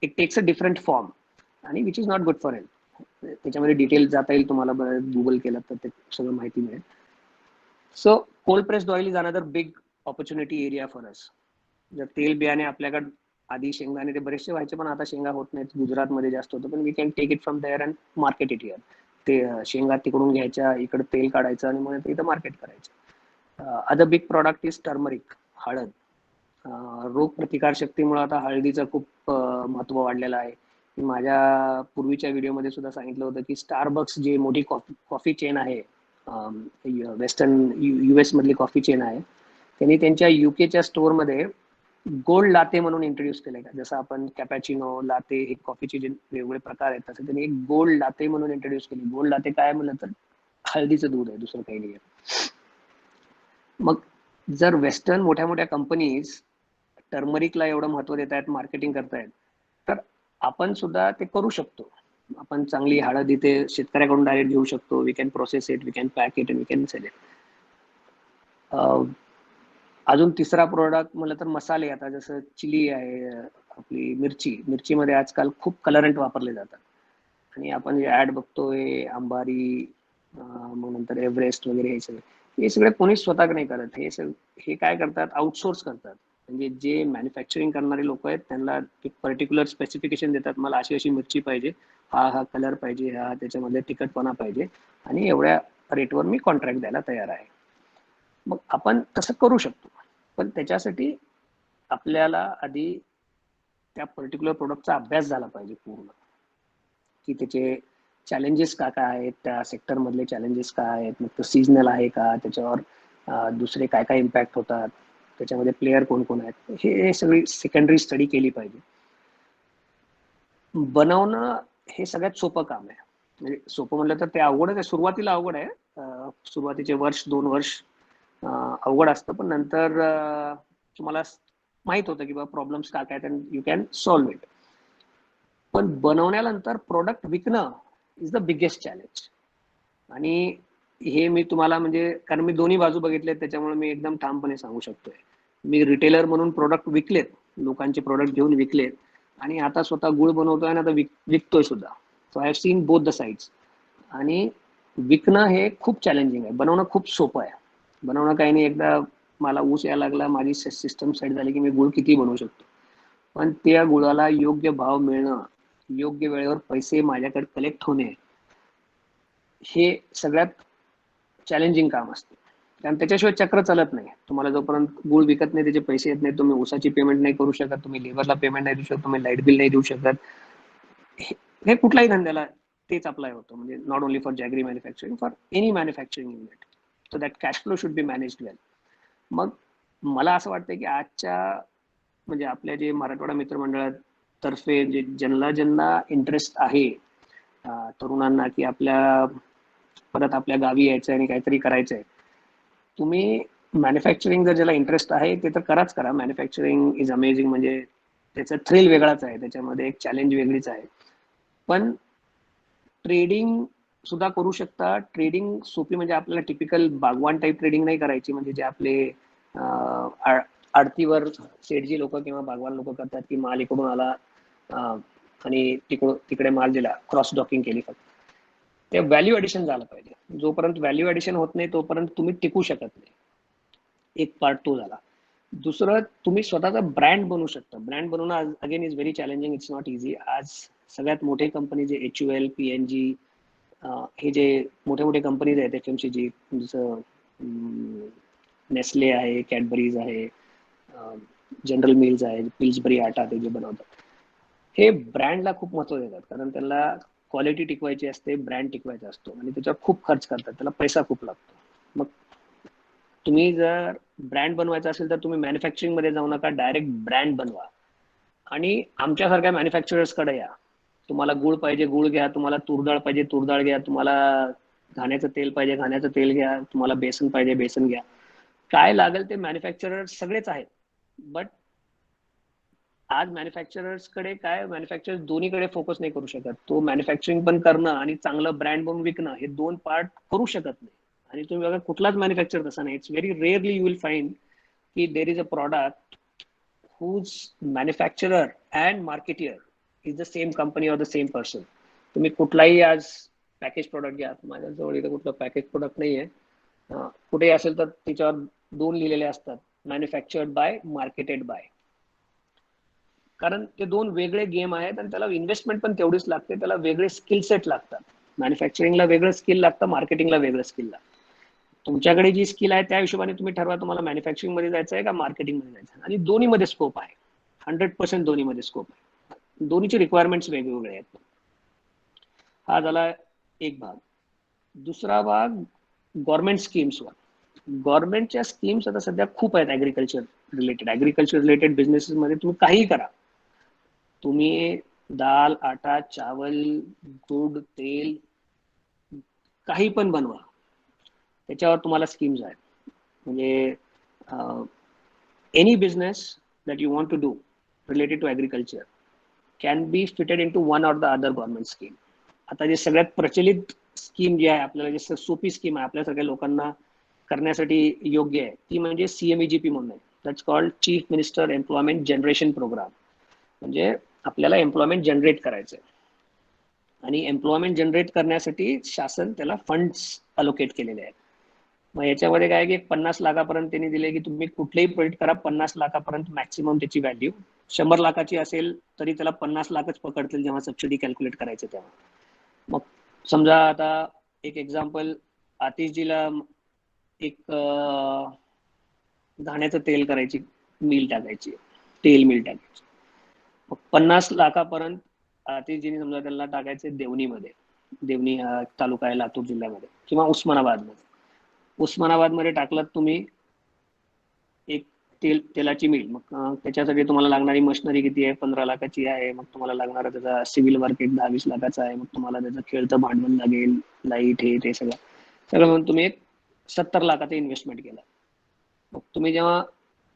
It takes a different form आणि which is not good for health. त्याच्यामध्ये डिटेल जाता येईल तुम्हाला, गुगल केलं तर ते सगळं माहिती मिळेल. So cold pressed oil is another big opportunity area for us. जर तेल बियाणे आपल्याकडे आधी शेंगदाणे ते बरेचसे व्हायचे, पण आता शेंगा होत नाहीत. गुजरातमध्ये जास्त होतं, पण we can take it from there and market it here. ते शेंगा तिकडून घ्यायच्या, इकडे तेल काढायचं आणि मग इथं मार्केट करायचं. Other big product is turmeric, हळद. रोग प्रतिकार शक्तीमुळे आता हळदीचं खूप महत्व वाढलेलं आहे. मी माझ्या पूर्वीच्या व्हिडिओमध्ये सुद्धा सांगितलं होतं की स्टारबक्स जे मोठी कॉफी चेन आहे, वेस्टर्न US मधली कॉफी चेन आहे, त्यांनी त्यांच्या UKच्या स्टोअरमध्ये गोल्ड लाते म्हणून इंट्रोड्यूस केले. का जसं आपण कॅपॅचिनो, लाते हे कॉफीचे जे वेगवेगळे प्रकार आहेत, तसं त्यांनी एक गोल्ड लाते म्हणून इंट्रोड्यूस केली. गोल्ड लाते काय म्हणलं तर हळदीचं दूध आहे, दुसरं काही नाही आहे. मग जर वेस्टर्न मोठ्या मोठ्या कंपनीज टर्मरिकला एवढं महत्व देत आहेत, मार्केटिंग करतायत, तर आपण सुद्धा ते करू शकतो. आपण चांगली हळद इथे शेतकऱ्याकडून डायरेक्ट घेऊ शकतो. We can process it, we can pack it, we can sell it. अजून तिसरा प्रोडक्ट म्हणलं तर मसाले. आता जसं चिली आहे, आपली मिरचीमध्ये आजकाल खूप कलरंट वापरले जातात आणि आपण जे ऍड बघतोय अंबारी, मग नंतर एव्हरेस्ट वगैरे, हे सगळे कोणीच स्वतः नाही करत. हे काय करतात, आउटसोर्स करतात. म्हणजे जे मॅन्युफॅक्चरिंग करणारे लोक आहेत त्यांना एक पर्टिक्युलर स्पेसिफिकेशन देतात, मला अशी अशी मिरची पाहिजे, हा कलर पाहिजे, हा त्याच्यामध्ये तिखटपणा पाहिजे आणि एवढ्या रेटवर मी कॉन्ट्रॅक्ट द्यायला तयार आहे. मग आपण तसं करू शकतो, पण त्याच्यासाठी आपल्याला आधी त्या पर्टिक्युलर प्रोडक्टचा अभ्यास झाला पाहिजे पूर्ण, की त्याचे चॅलेंजेस काय आहेत, त्या सेक्टर मधले चॅलेंजेस काय आहेत, मग तो सीजनल आहे का, त्याच्यावर दुसरे काय काय इम्पॅक्ट होतात, त्याच्यामध्ये प्लेयर कोण कोण आहेत, हे सगळी सेकंडरी स्टडी केली पाहिजे. बनवणं हे सगळ्यात सोपं काम आहे. म्हणजे सोपं म्हणलं तर ते अवघडच आहे, सुरुवातीला अवघड आहे. सुरुवातीचे 1-2 वर्ष अवघड असतं, पण नंतर तुम्हाला माहित होतं की बाबा प्रॉब्लेम्स काय काय, यू कॅन सॉल्व्ह इट. पण बनवण्यानंतर प्रोडक्ट विकणं इज द बिगेस्ट चॅलेंज. आणि हे मी तुम्हाला, म्हणजे कारण मी दोन्ही बाजू बघितले, त्याच्यामुळे मी एकदम ठामपणे सांगू शकतोय. मी रिटेलर म्हणून प्रोडक्ट विकलेत, लोकांचे प्रोडक्ट घेऊन विकलेत, आणि आता स्वतः गुळ बनवतोय ना, तर विकतोय सुद्धा. So I have seen both the sides. आणि विकणं हे खूप चॅलेंजिंग आहे, बनवणं खूप सोपं आहे. बनवणं काही नाही, एकदा मला ऊस यायला लागला, माझी सिस्टम सेट झाली की मी गुळ किती बनवू शकतो. पण त्या गुळाला योग्य भाव मिळणं, योग्य वेळेवर पैसे माझ्याकडे कलेक्ट होणे, हे सगळ्यात चॅलेंजिंग काम असतं. कारण त्याच्याशिवाय चक्र चालत नाही. तुम्हाला जोपर्यंत गुळ विकत नाही, त्याचे पैसे येत नाही, तुम्ही ऊसाची पेमेंट नाही करू शकत, तुम्ही लेबरला पेमेंट नाही देऊ शकत, तुम्ही लाईट बिल नाही देऊ शकत. हे कुठल्याही धंद्याला तेच अप्लाय होतं, म्हणजे not only for jaggery manufacturing, for any manufacturing unit. So that cash flow should be managed well. मग मला असं वाटतं की आजच्या, म्हणजे आपल्या जे मराठवाडा मित्रमंडळातर्फे जे ज्यांना इंटरेस्ट आहे, तरुणांना, की परत आपल्या गावी यायचं आणि काहीतरी करायचंय, तुम्ही मॅन्युफॅक्चरिंग जर ज्याला इंटरेस्ट आहे ते तर करा. Manufacturing is amazing. म्हणजे त्याचा थ्रिल वेगळाच आहे, त्याच्यामध्ये एक चॅलेंज वेगळीच आहे. पण ट्रेडिंग सुद्धा करू शकता. ट्रेडिंग सोपी, म्हणजे आपल्याला टिपिकल बागवान टाईप ट्रेडिंग नाही करायची, म्हणजे जे आपले आडतीवर सेठजी लोक किंवा बागवान लोक करतात, की माल इकडून आला आणि तिकडे माल दिला, क्रॉस डॉकिंग केली फक्त. ते व्हॅल्यू ऍडिशन झालं पाहिजे. जोपर्यंत व्हॅल्यू ऍडिशन होत नाही तोपर्यंत तुम्ही टिकू शकत नाही. एक पार्ट तो झाला. दुसरं, तुम्ही स्वतःचा ब्रँड बनवू शकता. ब्रँड बनवणं again is very challenging, it's not easy. आज सगळ्यात मोठे कंपनी जे HUL, PNG, हे जे मोठे कंपनीज आहेत, FMCG, जसं नेस्ले आहे, कॅडबरीज आहे, जनरल मिल्स आहे, पिल्सबरी आटा ते जे बनवतात, हे ब्रँडला खूप महत्व देतात. कारण त्यांना क्वालिटी टिकवायची असते, ब्रँड टिकवायचा असतो, आणि त्याच्यावर खूप खर्च करतात, त्याला पैसा खूप लागतो. मग तुम्ही जर ब्रँड बनवायचा असेल तर तुम्ही मॅन्युफॅक्चरिंग मध्ये जाऊ नका, डायरेक्ट ब्रँड बनवा. आणि आमच्यासारख्या मॅन्युफॅक्चरर्सकडे या. तुम्हाला गुळ पाहिजे, गुळ घ्या. तुम्हाला तूरडाळ पाहिजे, तूरडाळ घ्या. तुम्हाला घाण्याचं तेल पाहिजे, घाण्याचं तेल घ्या. तुम्हाला बेसन पाहिजे, बेसन घ्या. काय लागेल ते मॅन्युफॅक्चरर सगळेच आहेत. बट आज मॅन्युफॅक्चरर्सकडे मॅन्युफॅक्चरर्स दोन्हीकडे फोकस नाही करू शकत. तो मॅन्युफॅक्चरिंग पण करणं आणि चांगलं ब्रँड बनवून विकणं, हे 2 पार्ट करू शकत नाही. आणि तुम्ही बघा कुठलाच मॅन्युफॅक्चर तसा नाही. It's very rarely you will find की there is a product whose manufacturer and marketer is the same company or the same person. तुम्ही कुठलाही आज पॅकेज प्रोडक्ट घ्या, माझ्याजवळ इथं कुठलं पॅकेज प्रोडक्ट नाहीये, कुठेही असेल तर त्याच्यावर 2 लिहिलेले असतात, मॅन्युफॅक्चर्ड बाय, मार्केटेड बाय. कारण ते 2 वेगळे गेम आहेत आणि त्याला इन्व्हेस्टमेंट पण तेवढीच लागते, त्याला वेगळे स्किल सेट लागतात. मॅन्युफॅक्चरिंगला वेगळं स्किल लागतं, मार्केटिंगला वेगळं स्किल लागतं. तुमच्याकडे जी स्किल आहे त्या हिशोबाने तुम्ही ठरवा तुम्हाला मॅन्युफॅक्चरिंग मध्ये जायचं आहे का मार्केटिंग मध्ये जायचं आहे. आणि दोन्हीमध्ये स्कोप आहे, 100% दोन्हीमध्ये स्कोप आहे. दोन्हीचे रिक्वायरमेंट्स वेगवेगळे आहेत. हा झाला एक भाग. दुसरा भाग गव्हर्नमेंट स्कीम्सवर. गव्हर्नमेंटच्या स्कीम्स आता सध्या खूप आहेत ऍग्रिकल्चर रिलेटेड बिझनेसेस मध्ये. तुम्ही काहीही करा, तुम्ही दाल, आटा, चावल, दूध, तेल, काही पण बनवा, त्याच्यावर तुम्हाला स्कीम्स आहेत. म्हणजे any business that you want to do related to agriculture can be fitted into one or the other government scheme. आता जे सगळ्यात प्रचलित स्कीम जी आहे, आपल्याला जे सोपी स्कीम आहे आपल्या सगळ्या लोकांना करण्यासाठी योग्य आहे, ती म्हणजे CMEGP म्हणून आहे. That's called chief minister employment generation programme. म्हणजे आपल्याला एम्प्लॉयमेंट जनरेट करायचं आहे आणि एम्प्लॉयमेंट जनरेट करण्यासाठी शासन त्याला फंड्स अलोकेट केलेले आहेत. मग याच्यामध्ये काय की 50 लाखापर्यंत त्यांनी दिले की तुम्ही कुठलेही प्रोजेक्ट करा, 50 लाखापर्यंत मॅक्सिमम त्याची व्हॅल्यू. 100 लाखाची असेल तरी त्याला 50 लाखच पकडतील जेव्हा सबसिडी कॅल्क्युलेट करायचं तेव्हा. मग समजा आता एक एक्झाम्पल, आतिशजीला एक घाण्याचं तेल करायची मिल टाकायची, तेल मिल टाकायची. मग 50 लाखापर्यंत आतिशजीने समजा त्यांना टाकायचे देवणीमध्ये. देवणी हा तालुका आहे लातूर जिल्ह्यामध्ये, किंवा उस्मानाबादमध्ये टाकलात तुम्ही एक तेलाची मिल. मग त्याच्यासाठी तुम्हाला लागणारी मशिनरी किती आहे, 15 लाखाची आहे. मग तुम्हाला लागणारा त्याचा सिव्हिल वर्क एक 10-20 लाखाचा आहे. मग तुम्हाला त्याचं खेळतं भांडवल लागेल, लाईट, हे ते सगळं म्हणून तुम्ही एक 70 लाखाचं इन्व्हेस्टमेंट केलं. मग तुम्ही जेव्हा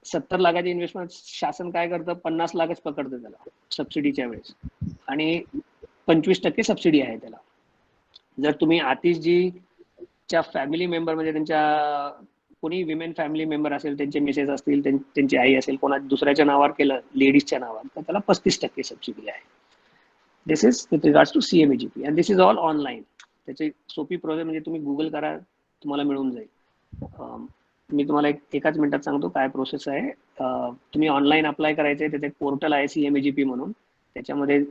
70 लाखाची इन्व्हेस्टमेंट, शासन काय करतं, 50 लाखच पकडतं त्याला सबसिडीच्या वेळेस, आणि 25% सबसिडी आहे त्याला. जर तुम्ही आतिशजीच्या फॅमिली मेंबर, म्हणजे त्यांच्या कोणी विमेन फॅमिली मेंबर असेल, त्यांचे मिसेस असतील, त्यांची आई असेल, कोणा दुसऱ्याच्या नावावर केलं, लेडीजच्या नावावर, तर त्याला 35% सबसिडी आहे. This is with regards to CMEGP and this is all online. त्याची सोपी प्रोसेस म्हणजे तुम्ही गुगल करा, तुम्हाला मिळून जाईल. मी तुम्हाला एकाच मिनिटात सांगतो काय प्रोसेस आहे. तुम्ही ऑनलाईन अप्लाय करायचे, त्याचं एक पोर्टल आहे CMEGP म्हणून. त्याच्यामध्ये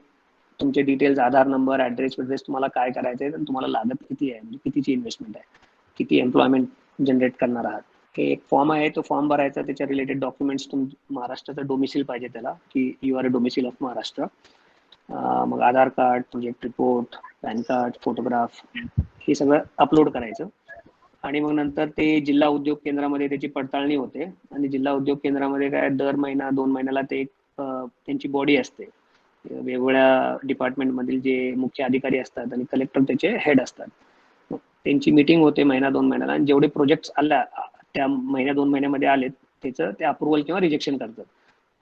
तुमचे डिटेल्स, आधार नंबर, ऍड्रेस, तुम्हाला काय करायचं आहे, तुम्हाला लागत किती आहे, म्हणजे कितीची इन्व्हेस्टमेंट आहे, किती एम्प्लॉयमेंट जनरेट करणार आहात. हे एक फॉर्म आहे, तो फॉर्म भरायचा. त्याच्या रिलेटेड डॉक्युमेंट्स, महाराष्ट्राचं डोमिसिल पाहिजे त्याला, की you are a domicile of Maharashtra. मग Aadhaar card, project report, PAN card, photograph, हे सगळं अपलोड करायचं. आणि मग नंतर ते जिल्हा उद्योग केंद्रामध्ये त्याची पडताळणी होते. आणि जिल्हा उद्योग केंद्रामध्ये काय दर महिना 2 महिन्याला ते त्यांची बॉडी असते, वेगवेगळ्या डिपार्टमेंटमधील जे मुख्य अधिकारी असतात आणि कलेक्टर त्याचे हेड असतात. मग त्यांची मीटिंग होते महिना 2 महिन्याला, आणि जेवढे प्रोजेक्ट्स आल्या त्या महिन्या 2 महिन्यामध्ये आलेत त्याचं ते अप्रुव्हल किंवा रिजेक्शन करतात.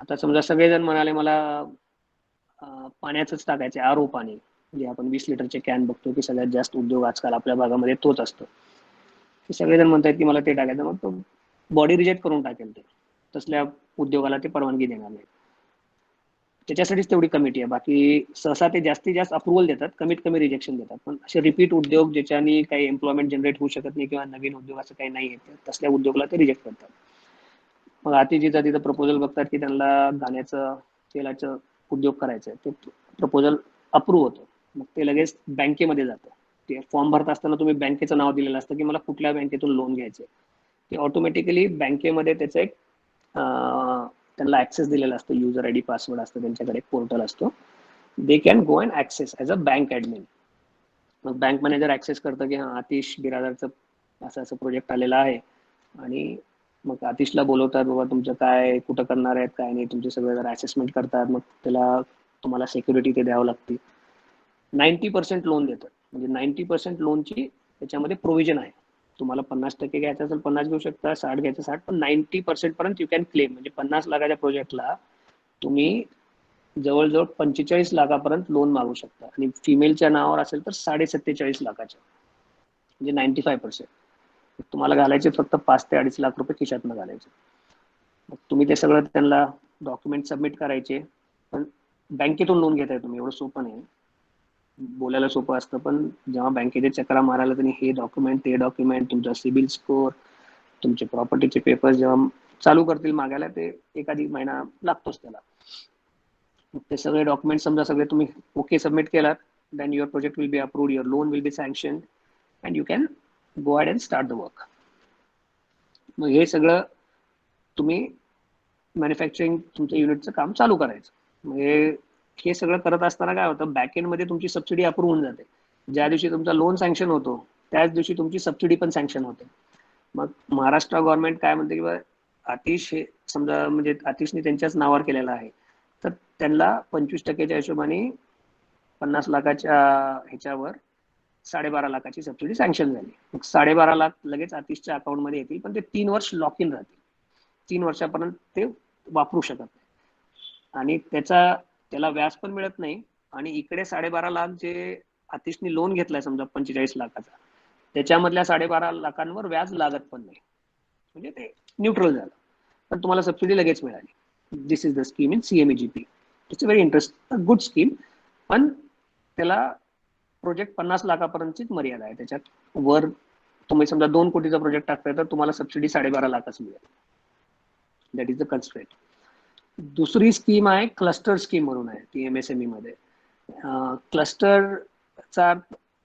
आता समजा सगळेजण म्हणाले मला पाण्याचंच टाकायचं, RO पाणी, जे आपण 20 लिटरचे कॅन बघतो की सगळ्यात जास्त उद्योग आजकाल आपल्या भागामध्ये तोच असतो. ते सगळेजण म्हणतात की मला ते टाकायचं, मग तो बॉडी रिजेक्ट करून टाकेल. ते तसल्या उद्योगाला ते परवानगी देणार नाही. त्याच्यासाठीच तेवढी कमिटी आहे. बाकी सहसा ते जास्तीत जास्त अप्रुव्हल देतात, कमीत कमी रिजेक्शन देतात. पण असे रिपीट उद्योग ज्याच्यानी काही एम्प्लॉयमेंट जनरेट होऊ शकत नाही किंवा नवीन उद्योग असं काही नाही आहे, तसल्या उद्योगाला ते रिजेक्ट करतात. मग आतिशजीचा तिथं प्रपोजल बघतात की त्यांना घाण्याचं तेलाचं उद्योग करायचं आहे, ते प्रपोजल अप्रूव्ह होतं. मग ते लगेच बँकेमध्ये जातं. ते फॉर्म भरत असताना तुम्ही बँकेचं नाव दिलेलं असतं की मला कुठल्या बँकेतून लोन घ्यायचं आहे. ते ऑटोमॅटिकली बँकेमध्ये त्याचं एक त्यांना ऍक्सेस दिलेला असतो, युजर ID, पासवर्ड असतं, त्यांच्याकडे पोर्टल असतो. They can go and access as a bank admin. मग बँक मॅनेजर ऍक्सेस करतं की हा आतिश बिरादरचं असं असं प्रोजेक्ट आलेला आहे. आणि मग आतिशला बोलवतात, बाबा तुमचं काय, कुठं करणार आहेत, काय नाही, तुमचे सगळे जर असेसमेंट करतात. मग त्याला तुम्हाला सिक्युरिटी ते द्यावं लागते. 90% लोन देतात, म्हणजे 90% लोनची त्याच्यामध्ये प्रोव्हिजन आहे. तुम्हाला 50% घ्यायचं असेल 50 घेऊ शकता, 60 घ्यायचं 60, पण 90% पर्यंत यू कॅन क्लेम. म्हणजे 50 लाखाच्या प्रोजेक्टला तुम्ही जवळजवळ 45 लाखापर्यंत लोन मागू शकता. आणि फिमेलच्या नावावर असेल तर 47.5 लाखाच्या, म्हणजे 95%. तुम्हाला घालायचे फक्त 5 ते 2.5 लाख रुपये खिशातनं घालायचे. मग तुम्ही ते सगळं त्यांना डॉक्युमेंट सबमिट करायचे. पण बँकेतून लोन घेताय तुम्ही, एवढं सोपं नाही. बोलायला सोपं असतं, पण जेव्हा बँकेचे चक्रा मारायला त्यांनी हे डॉक्युमेंट ते डॉक्युमेंट, तुमचा सिबिल स्कोअर, तुमचे प्रॉपर्टीचे पेपर जेव्हा चालू करतील मागायला, ते एखादी महिना लागतोच त्याला. ते सगळे डॉक्युमेंट समजा सगळे तुम्ही ओके सबमिट केलात, then your project will be approved, your loan will be sanction and you can go ahead and start the work. मग हे सगळं तुम्ही मॅन्युफॅक्चरिंग तुमच्या युनिटचं काम चालू करायचं. म्हणजे हे सगळं करत असताना काय होतं, बॅकएंड मध्ये तुमची सबसिडी अप्रूव्ह होऊन जाते. ज्या दिवशी तुमचा लोन सँक्शन होतो त्याच दिवशी तुमची सबसिडी पण सँक्शन होते. मग महाराष्ट्र गव्हर्नमेंट काय म्हणते की आतिश हे समजा म्हणजे आतिशने त्यांच्याच नावावर केलेलं आहे, तर त्यांना 25% हिशोबाने 50 लाखाच्या ह्याच्यावर 12.5 लाखाची सबसिडी सँक्शन झाली. मग 12.5 लाख लगेच आतिशच्या अकाउंटमध्ये येतील, पण ते 3 वर्ष लॉक इन राहतील. 3 वर्षापर्यंत ते वापरू शकत नाही आणि त्याला व्याज पण मिळत नाही. आणि इकडे 12.5 लाख जे आतिशने लोन घेतलाय समजा 45 लाखाचा, त्याच्यामधल्या 12.5 लाखांवर व्याज लागत पण नाही. म्हणजे ते न्यूट्रल झालं, पण तुम्हाला सबसिडी लगेच मिळाली. This is the scheme in CMEGP. It's a very interesting good scheme. पण त्याला प्रोजेक्ट 50 लाखापर्यंतचीच मर्यादा आहे. त्याच्यात वर तुम्ही समजा 2 कोटीचा प्रोजेक्ट टाकताय तर तुम्हाला सबसिडी 12.5 लाखच मिळेल. That is the constraint. दुसरी स्कीम आहे क्लस्टर स्कीम म्हणून आहे ती MSME मध्ये. क्लस्टरचा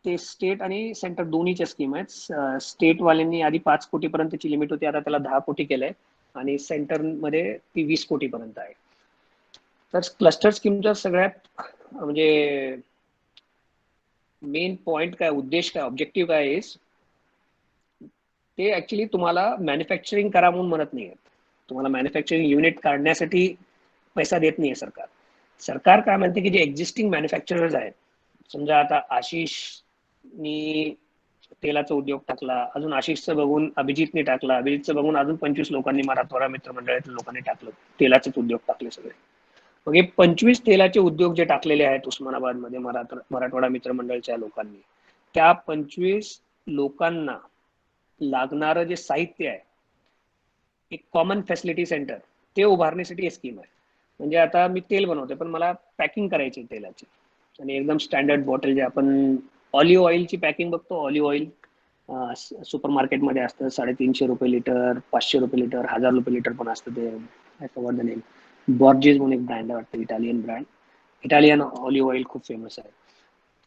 ते स्टेट आणि सेंटर दोन्हीच्या स्कीम आहेत. स्टेटवाल्यांनी आधी 5 कोटीपर्यंतची लिमिट होती, आता त्याला 10 कोटी केलंय आणि सेंटरमध्ये ती 20 कोटीपर्यंत आहे. तर क्लस्टर स्कीमच्या सगळ्यात म्हणजे मेन पॉइंट काय, उद्देश काय, ऑब्जेक्टिव्ह काय आहे, ते ऍक्च्युली तुम्हाला मॅन्युफॅक्चरिंग करा म्हणून म्हणत नाही. तुम्हाला मॅन्युफॅक्चरिंग युनिट काढण्यासाठी पैसा देत नाहीये सरकार. सरकार काय म्हणते की जे एक्झिस्टिंग मॅन्युफॅक्चरर्स आहेत, समजा आता आशिषनी तेलाचा उद्योग टाकला, अजून आशिषचं बघून अभिजितने टाकला, अभिजितचं बघून अजून 25 लोकांनी मराठवाडा मित्रमंडळातील लोकांनी टाकलं, तेलाचेच उद्योग टाकले सगळे. मग हे 25 तेलाचे उद्योग जे टाकलेले आहेत उस्मानाबादमध्ये मराठवाडा मित्रमंडळच्या लोकांनी, त्या 25 लोकांना लागणारं जे साहित्य आहे, एक कॉमन फॅसिलिटी सेंटर, ते उभारण्यासाठी ही स्कीम आहे. म्हणजे आता मी तेल बनवते, पण मला पॅकिंग करायची तेलाची, आणि एकदम स्टँडर्ड बॉटल जे आपण ऑलिव्ह ऑइलची पॅकिंग बघतो, ऑलिव्ह ऑइल सुपर मार्केटमध्ये असतं, 350 रुपये लिटर, 500 रुपये लिटर, 1000 रुपये लिटर पण असतं. ते I forgot the name. Bourgeois म्हणून एक ब्रँड आहे वाटतं, Italian brand. Italian olive oil खूप फेमस आहे.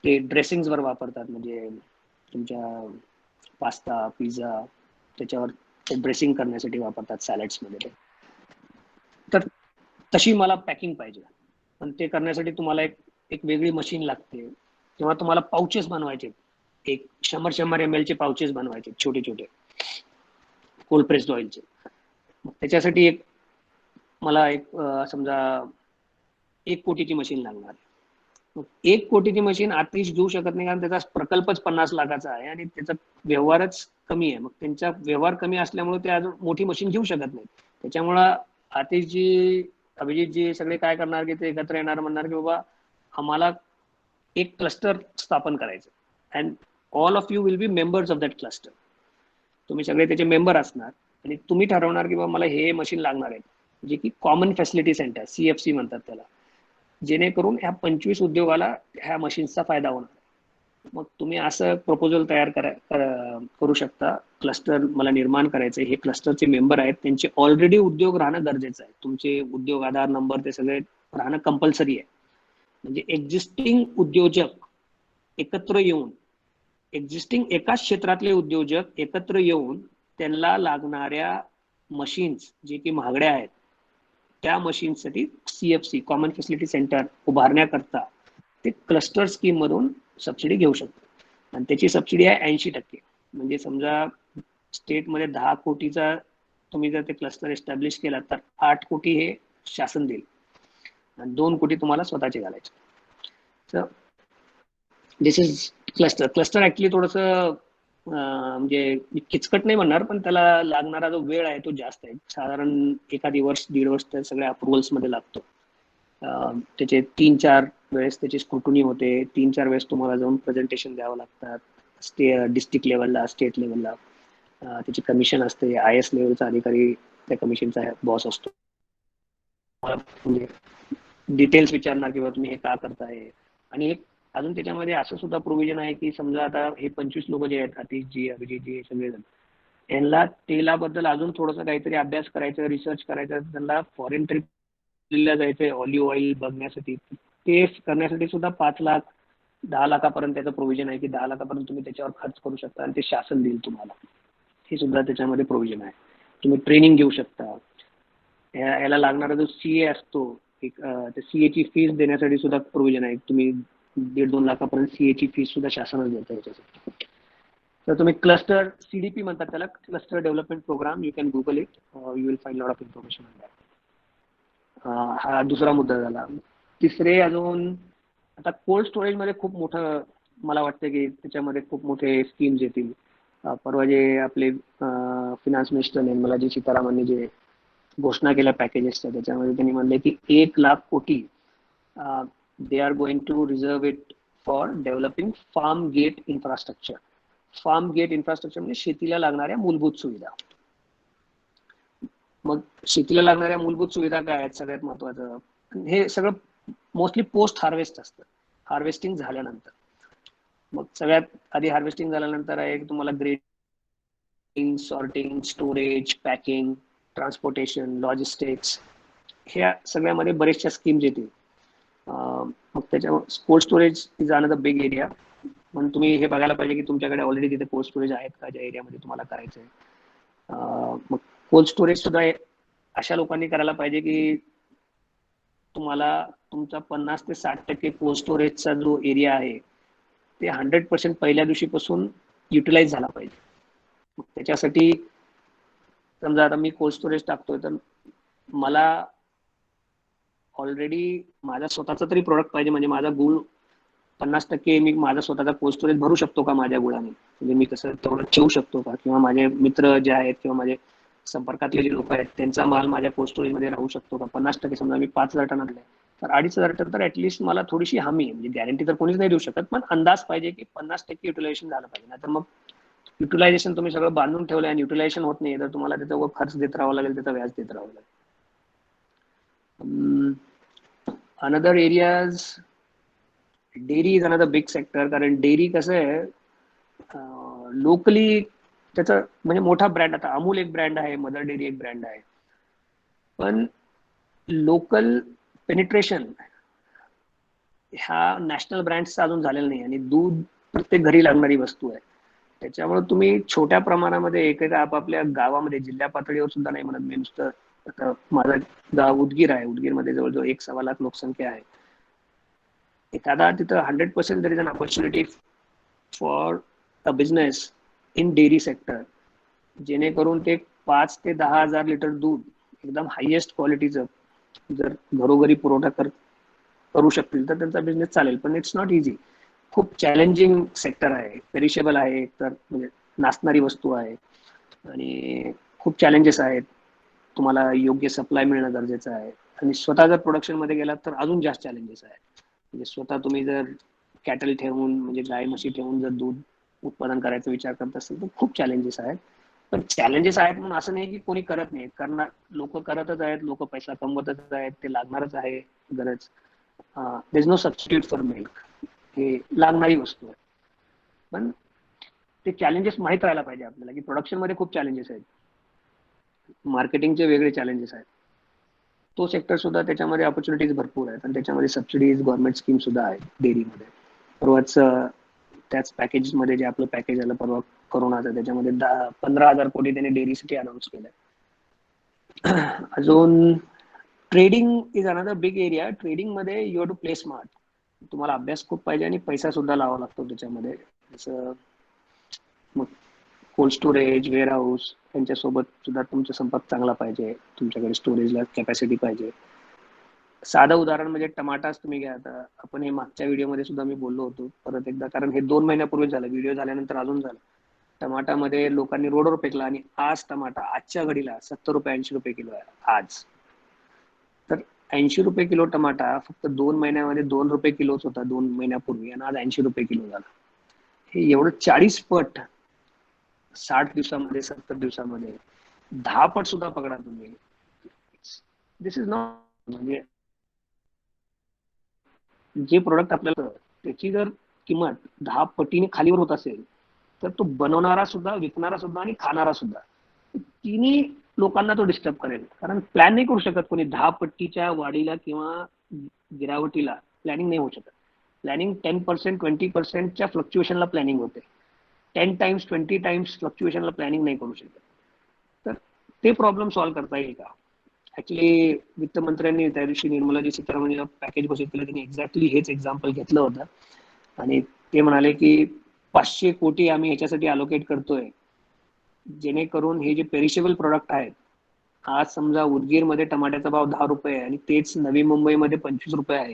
ते ड्रेसिंग्स वर वापरतात, म्हणजे तुमच्या पास्ता पिझ्झा त्याच्यावर ड्रेसिंग करण्यासाठी वापरतात, सॅलड्स मध्ये. तर तशी मला पॅकिंग पाहिजे, पण ते करण्यासाठी तुम्हाला एक वेगळी मशीन लागते, किंवा तुम्हाला पाउचेस बनवायचे, एक 100 ml चे पाउचेस बनवायचे छोटे छोटे कोल्ड प्रेस्ड ऑइलचे. त्याच्यासाठी मला समजा 1 कोटीची मशीन लागणार. 1 कोटीची मशीन आतिश घेऊ शकत नाही, कारण त्याचा प्रकल्पच 50 लाखाचा आहे आणि त्याचा व्यवहारच कमी आहे. मग त्यांचा व्यवहार कमी असल्यामुळे ते अजून मोठी मशीन घेऊ शकत नाही. त्याच्यामुळं आतिशजी, अभिजितजी सगळे काय करणार की ते एकत्र येणार, म्हणणार की बाबा आम्हाला एक क्लस्टर स्थापन करायचं, and all of you will be members of that cluster. तुम्ही सगळे त्याचे मेंबर असणार आणि तुम्ही ठरवणार की बाबा मला हे मशीन लागणार आहे, जे की कॉमन फॅसिलिटी सेंटर, CFC म्हणतात त्याला, जेणेकरून ह्या 25 उद्योगाला ह्या मशीन्सचा फायदा होणार. मग तुम्ही असं प्रपोजल तयार करू शकता, क्लस्टर मला निर्माण करायचं, हे क्लस्टरचे मेंबर आहेत, त्यांचे ऑलरेडी उद्योग राहणं गरजेचं आहे. तुमचे उद्योग आधार नंबर ते सगळे राहणं कंपल्सरी आहे. म्हणजे एक्झिस्टिंग उद्योजक एकत्र येऊन, एक्झिस्टिंग एकाच क्षेत्रातले उद्योजक एकत्र येऊन त्यांना लागणाऱ्या मशीन्स जे की महागड्या आहेत, त्या मशीनसाठी CFC कॉमन फॅसिलिटी सेंटर उभारण्याकरता ते क्लस्टर स्कीम मधून सबसिडी घेऊ शकतो. आणि त्याची सबसिडी आहे 80%. म्हणजे समजा स्टेटमध्ये 10 कोटीचा तुम्ही जर ते क्लस्टर एस्टॅब्लिश केला तर 8 कोटी हे शासन देईल आणि 2 कोटी तुम्हाला स्वतःचे घालायचे. तर दिस इज क्लस्टर. क्लस्टर ऍक्च्युली थोडंसं म्हणजे किचकट नाही म्हणणार, पण त्याला लागणारा जो वेळ आहे तो जास्त आहे. साधारण एखादी वर्ष 1.5 वर्ष त्या सगळ्या अप्रुव्हल्स मध्ये लागतो. त्याचे 3-4 वेळेस त्याची स्क्रुटनी होते, 3-4 वेळेस तुम्हाला जाऊन प्रेझेंटेशन द्यावं लागतात, डिस्ट्रिक्ट लेवलला, स्टेट लेवलला. त्याची कमिशन असते. IS लेवलचा अधिकारी त्या कमिशनचा बॉस असतो. म्हणजे डिटेल्स विचारणार किंवा तुम्ही हे का करताय. आणि एक अजून त्याच्यामध्ये असं सुद्धा प्रोव्हिजन आहे की समजा आता हे 25 लोक जे आहेत, अतिशजी, अभिजितजी, हे सगळेजण, यांना तेलाबद्दल अजून थोडंसं काहीतरी अभ्यास करायचं, रिसर्च करायचं, त्यांना फॉरेन ट्रिप दिल्लीला जायचंय ऑलिव्ह ऑइल बघण्यासाठी, ते करण्यासाठी सुद्धा 5 लाख 10 लाखापर्यंत त्याचं प्रोव्हिजन आहे की 10 लाखापर्यंत तुम्ही त्याच्यावर खर्च करू शकता आणि ते शासन देईल तुम्हाला. हे सुद्धा त्याच्यामध्ये प्रोव्हिजन आहे. तुम्ही ट्रेनिंग घेऊ शकता. याला लागणारा जो CA असतो, एक त्या CA ची फीस देण्यासाठी सुद्धा प्रोव्हिजन आहे. तुम्ही 1.5-2 लाखापर्यंत CA ची फीस सुद्धा शासनाने देतं याच्यासाठी. तर तुम्ही क्लस्टर CDP म्हणतात त्याला, cluster development programme, you can google it, you will find lot of information on that. हा दुसरा मुद्दा झाला. तिसरे अजून आता कोल्ड स्टोरेज मध्ये खूप मोठं मला वाटतं की त्याच्यामध्ये खूप मोठे स्कीम्स येतील. परवा जे आपले फिनान्स मिनिस्टर निर्मलाजी सीतारामनने जे घोषणा केल्या पॅकेजेसच्या, त्याच्यामध्ये त्यांनी म्हणले की 1 लाख कोटी they are going to reserve it for developing farm gate infrastructure. Farm gate infrastructure म्हणजे शेतीला लागणाऱ्या मूलभूत सुविधा. मग शेतीला लागणाऱ्या मूलभूत सुविधा काय आहेत? सगळ्यात महत्वाचं, हे सगळं मोस्टली पोस्ट हार्वेस्ट असतं, हार्वेस्टिंग झाल्यानंतर. मग सगळ्यात आधी हार्वेस्टिंग झाल्यानंतर आहे तुम्हाला grading, sorting, storage, packing, transportation, logistics, ह्या सगळ्यामध्ये बरेचशा स्कीम्स येतील. मग त्याच्या cold storage is another big area. पण तुम्ही हे बघायला पाहिजे की तुमच्याकडे ऑलरेडी तिथे कोल्ड स्टोरेज आहेत का, ज्या एरियामध्ये तुम्हाला करायचं आहे. मग कोल्ड स्टोरेज सुद्धा अशा लोकांनी करायला पाहिजे की तुम्हाला तुमचा 50 ते 60% कोल्ड स्टोरेजचा जो एरिया आहे ते 100% पहिल्या दिवशीपासून युटिलाइज झाला पाहिजे. मग त्याच्यासाठी समजा आता मी कोल्ड स्टोरेज टाकतोय, तर मला ऑलरेडी माझा स्वतःचा तरी प्रोडक्ट पाहिजे. म्हणजे माझा गुळ 50% मी माझा स्वतःचा कोल्ड स्टोरेज भरू शकतो का माझ्या गुळाने, म्हणजे मी कसं तेवढं ठेवू शकतो का, किंवा माझे मित्र जे आहेत किंवा माझे संपर्कातले जे लोक आहेत त्यांचा माल माझ्या कोल्ड स्टोरेज मध्ये राहू शकतो का. 50% समजा मी 5,000 टन आणलाय, तर 2,500 टन तर ऍटलिस्ट मला थोडीशी हमी, म्हणजे गॅरंटी तर कोणीच नाही देऊ शकत, पण अंदाज पाहिजे की 50% युटिलायझेशन झालं पाहिजे. नाहीतर मग युटिलायझेशन तुम्ही सगळं बांधून ठेवलंय आणि युटिलायझेशन होत नाही, तर तुम्हाला त्याचा खर्च देत राहावं लागेल, त्याचा व्याज देत राहावं लागेल. Another areas, dairy is another big sector. कारण डेअरी कसं आहे, लोकली त्याचा म्हणजे मोठा ब्रँड, आता अमूल एक ब्रँड आहे, मदर डेअरी एक ब्रँड आहे, पण लोकल पेनिट्रेशन ह्या नॅशनल ब्रँड्सचा अजून झालेला नाही. आणि दूध प्रत्येक घरी लागणारी वस्तू आहे, त्याच्यामुळे तुम्ही छोट्या प्रमाणामध्ये एकेका आपापल्या गावामध्ये, जिल्हा पातळीवर सुद्धा नाही म्हणत मी, नुसतं आता माझं गाव उदगीर आहे, उदगीरमध्ये जवळजवळ 1.25 लाख लोकसंख्या आहे. एखादा तिथं 100% there is an opportunity for a business in dairy sector, जेणेकरून ते 5 ते 10 हजार लिटर दूध एकदम हायएस्ट क्वालिटीचं जर घरोघरी पुरवठा करू शकतील तर त्यांचा बिझनेस चालेल. पण इट्स नॉट इझी, खूप चॅलेंजिंग सेक्टर आहे, पेरिशेबल आहे, तर म्हणजे नासणारी वस्तू आहे आणि खूप चॅलेंजेस आहेत. तुम्हाला योग्य सप्लाय मिळणं गरजेचं आहे, आणि स्वतः जर प्रोडक्शन मध्ये गेलात तर अजून जास्त चॅलेंजेस आहेत. म्हणजे स्वतः तुम्ही जर कॅटल ठेवून, म्हणजे गाय म्हशी ठेवून जर दूध उत्पादन करायचा विचार करत असेल तर खूप चॅलेंजेस आहेत. पण चॅलेंजेस आहेत म्हणून असं नाही की कोणी करत नाही, करणार लोक करतच आहेत, लोक पैसा कमवतच आहेत, ते लागणारच आहे गरज. There is no substitute for milk, हे लागणारी वस्तू आहे. पण ते चॅलेंजेस माहीत राहायला पाहिजे आपल्याला की प्रोडक्शन मध्ये खूप चॅलेंजेस आहेत, मार्केटिंगचे वेगळे चॅलेंजेस आहेत. तो सेक्टर सुद्धा त्याच्यामध्ये ऑपॉर्च्युनिटीज भरपूर आहेत, आणि त्याच्यामध्ये सबसिडीज, गव्हर्नमेंट स्कीम सुद्धा आहेत डेअरीमध्ये. परवाच त्याच पॅकेज मध्ये जे आपलं पॅकेज आलं परवा कोरोनाचं, त्याच्यामध्ये 15,000 कोटी त्याने डेअरीसाठी अनाऊन्स केलंय. अजून trading is another big area. Trading मध्ये you have to play smart. तुम्हाला अभ्यास खूप पाहिजे आणि पैसा सुद्धा लावावा लागतो त्याच्यामध्ये. जसं मग कोल्ड स्टोरेज, वेअर हाऊस यांच्यासोबत सुद्धा तुमचा संपर्क चांगला पाहिजे, तुमच्याकडे स्टोरेजला कॅपॅसिटी पाहिजे. साधं उदाहरण म्हणजे टमाटाच तुम्ही घ्या. आता आपण हे मागच्या व्हिडिओमध्ये सुद्धा मी बोललो होतो परत एकदा, कारण हे 2 महिन्यापूर्वी झालं, व्हिडिओ झाल्यानंतर अजून झालं. टमाटामध्ये लोकांनी रोडवर फेकला, आणि आज टमाटा आजच्या घडीला 70 रुपये 80 रुपये किलो आहे आज. तर 80 रुपये किलो टमाटा फक्त 2 महिन्यामध्ये 2 रुपये किलोच होता 2 महिन्यापूर्वी, आणि आज 80 रुपये किलो झाला. हे एवढं 40 पट 60 दिवसामध्ये 70 दिवसामध्ये 10 पट सुद्धा पकडा तुम्ही. दिस इज नॉट, म्हणजे जे प्रोडक्ट आपल्याला त्याची जर किंमत 10 पटीने खालीवर होत असेल तर तो बनवणारा सुद्धा, विकणारा सुद्धा आणि खाणारा सुद्धा, तिन्ही लोकांना तो डिस्टर्ब करेल. कारण प्लॅन नाही करू शकत कोणी 10 पट्टीच्या वाढीला किंवा गिरावटीला प्लॅनिंग नाही होऊ शकत. प्लॅनिंग 10%, 20%च्या फ्लक्च्युएशनला प्लॅनिंग होते. 10 टाइम्स 20 टाइम्स फ्लक्च्युएशनला प्लॅनिंग नाही करू शकत. तर ते प्रॉब्लेम सॉल्व्ह करता येईल का? ऍक्च्युली वित्तमंत्र्यांनी त्या दिवशी निर्मलाजी सीतारामन पॅकेज घोषित केलं, त्यांनी एक्झॅक्टली हेच एक्झाम्पल घेतलं होतं आणि ते म्हणाले की 500 कोटी आम्ही ह्याच्यासाठी अलोकेट करतोय जेणेकरून हे जे पेरिशेबल प्रोडक्ट आहेत, आज समजा उदगीरमध्ये टमाट्याचा भाव 10 रुपये आणि तेच नवी मुंबईमध्ये 25 रुपये आहे,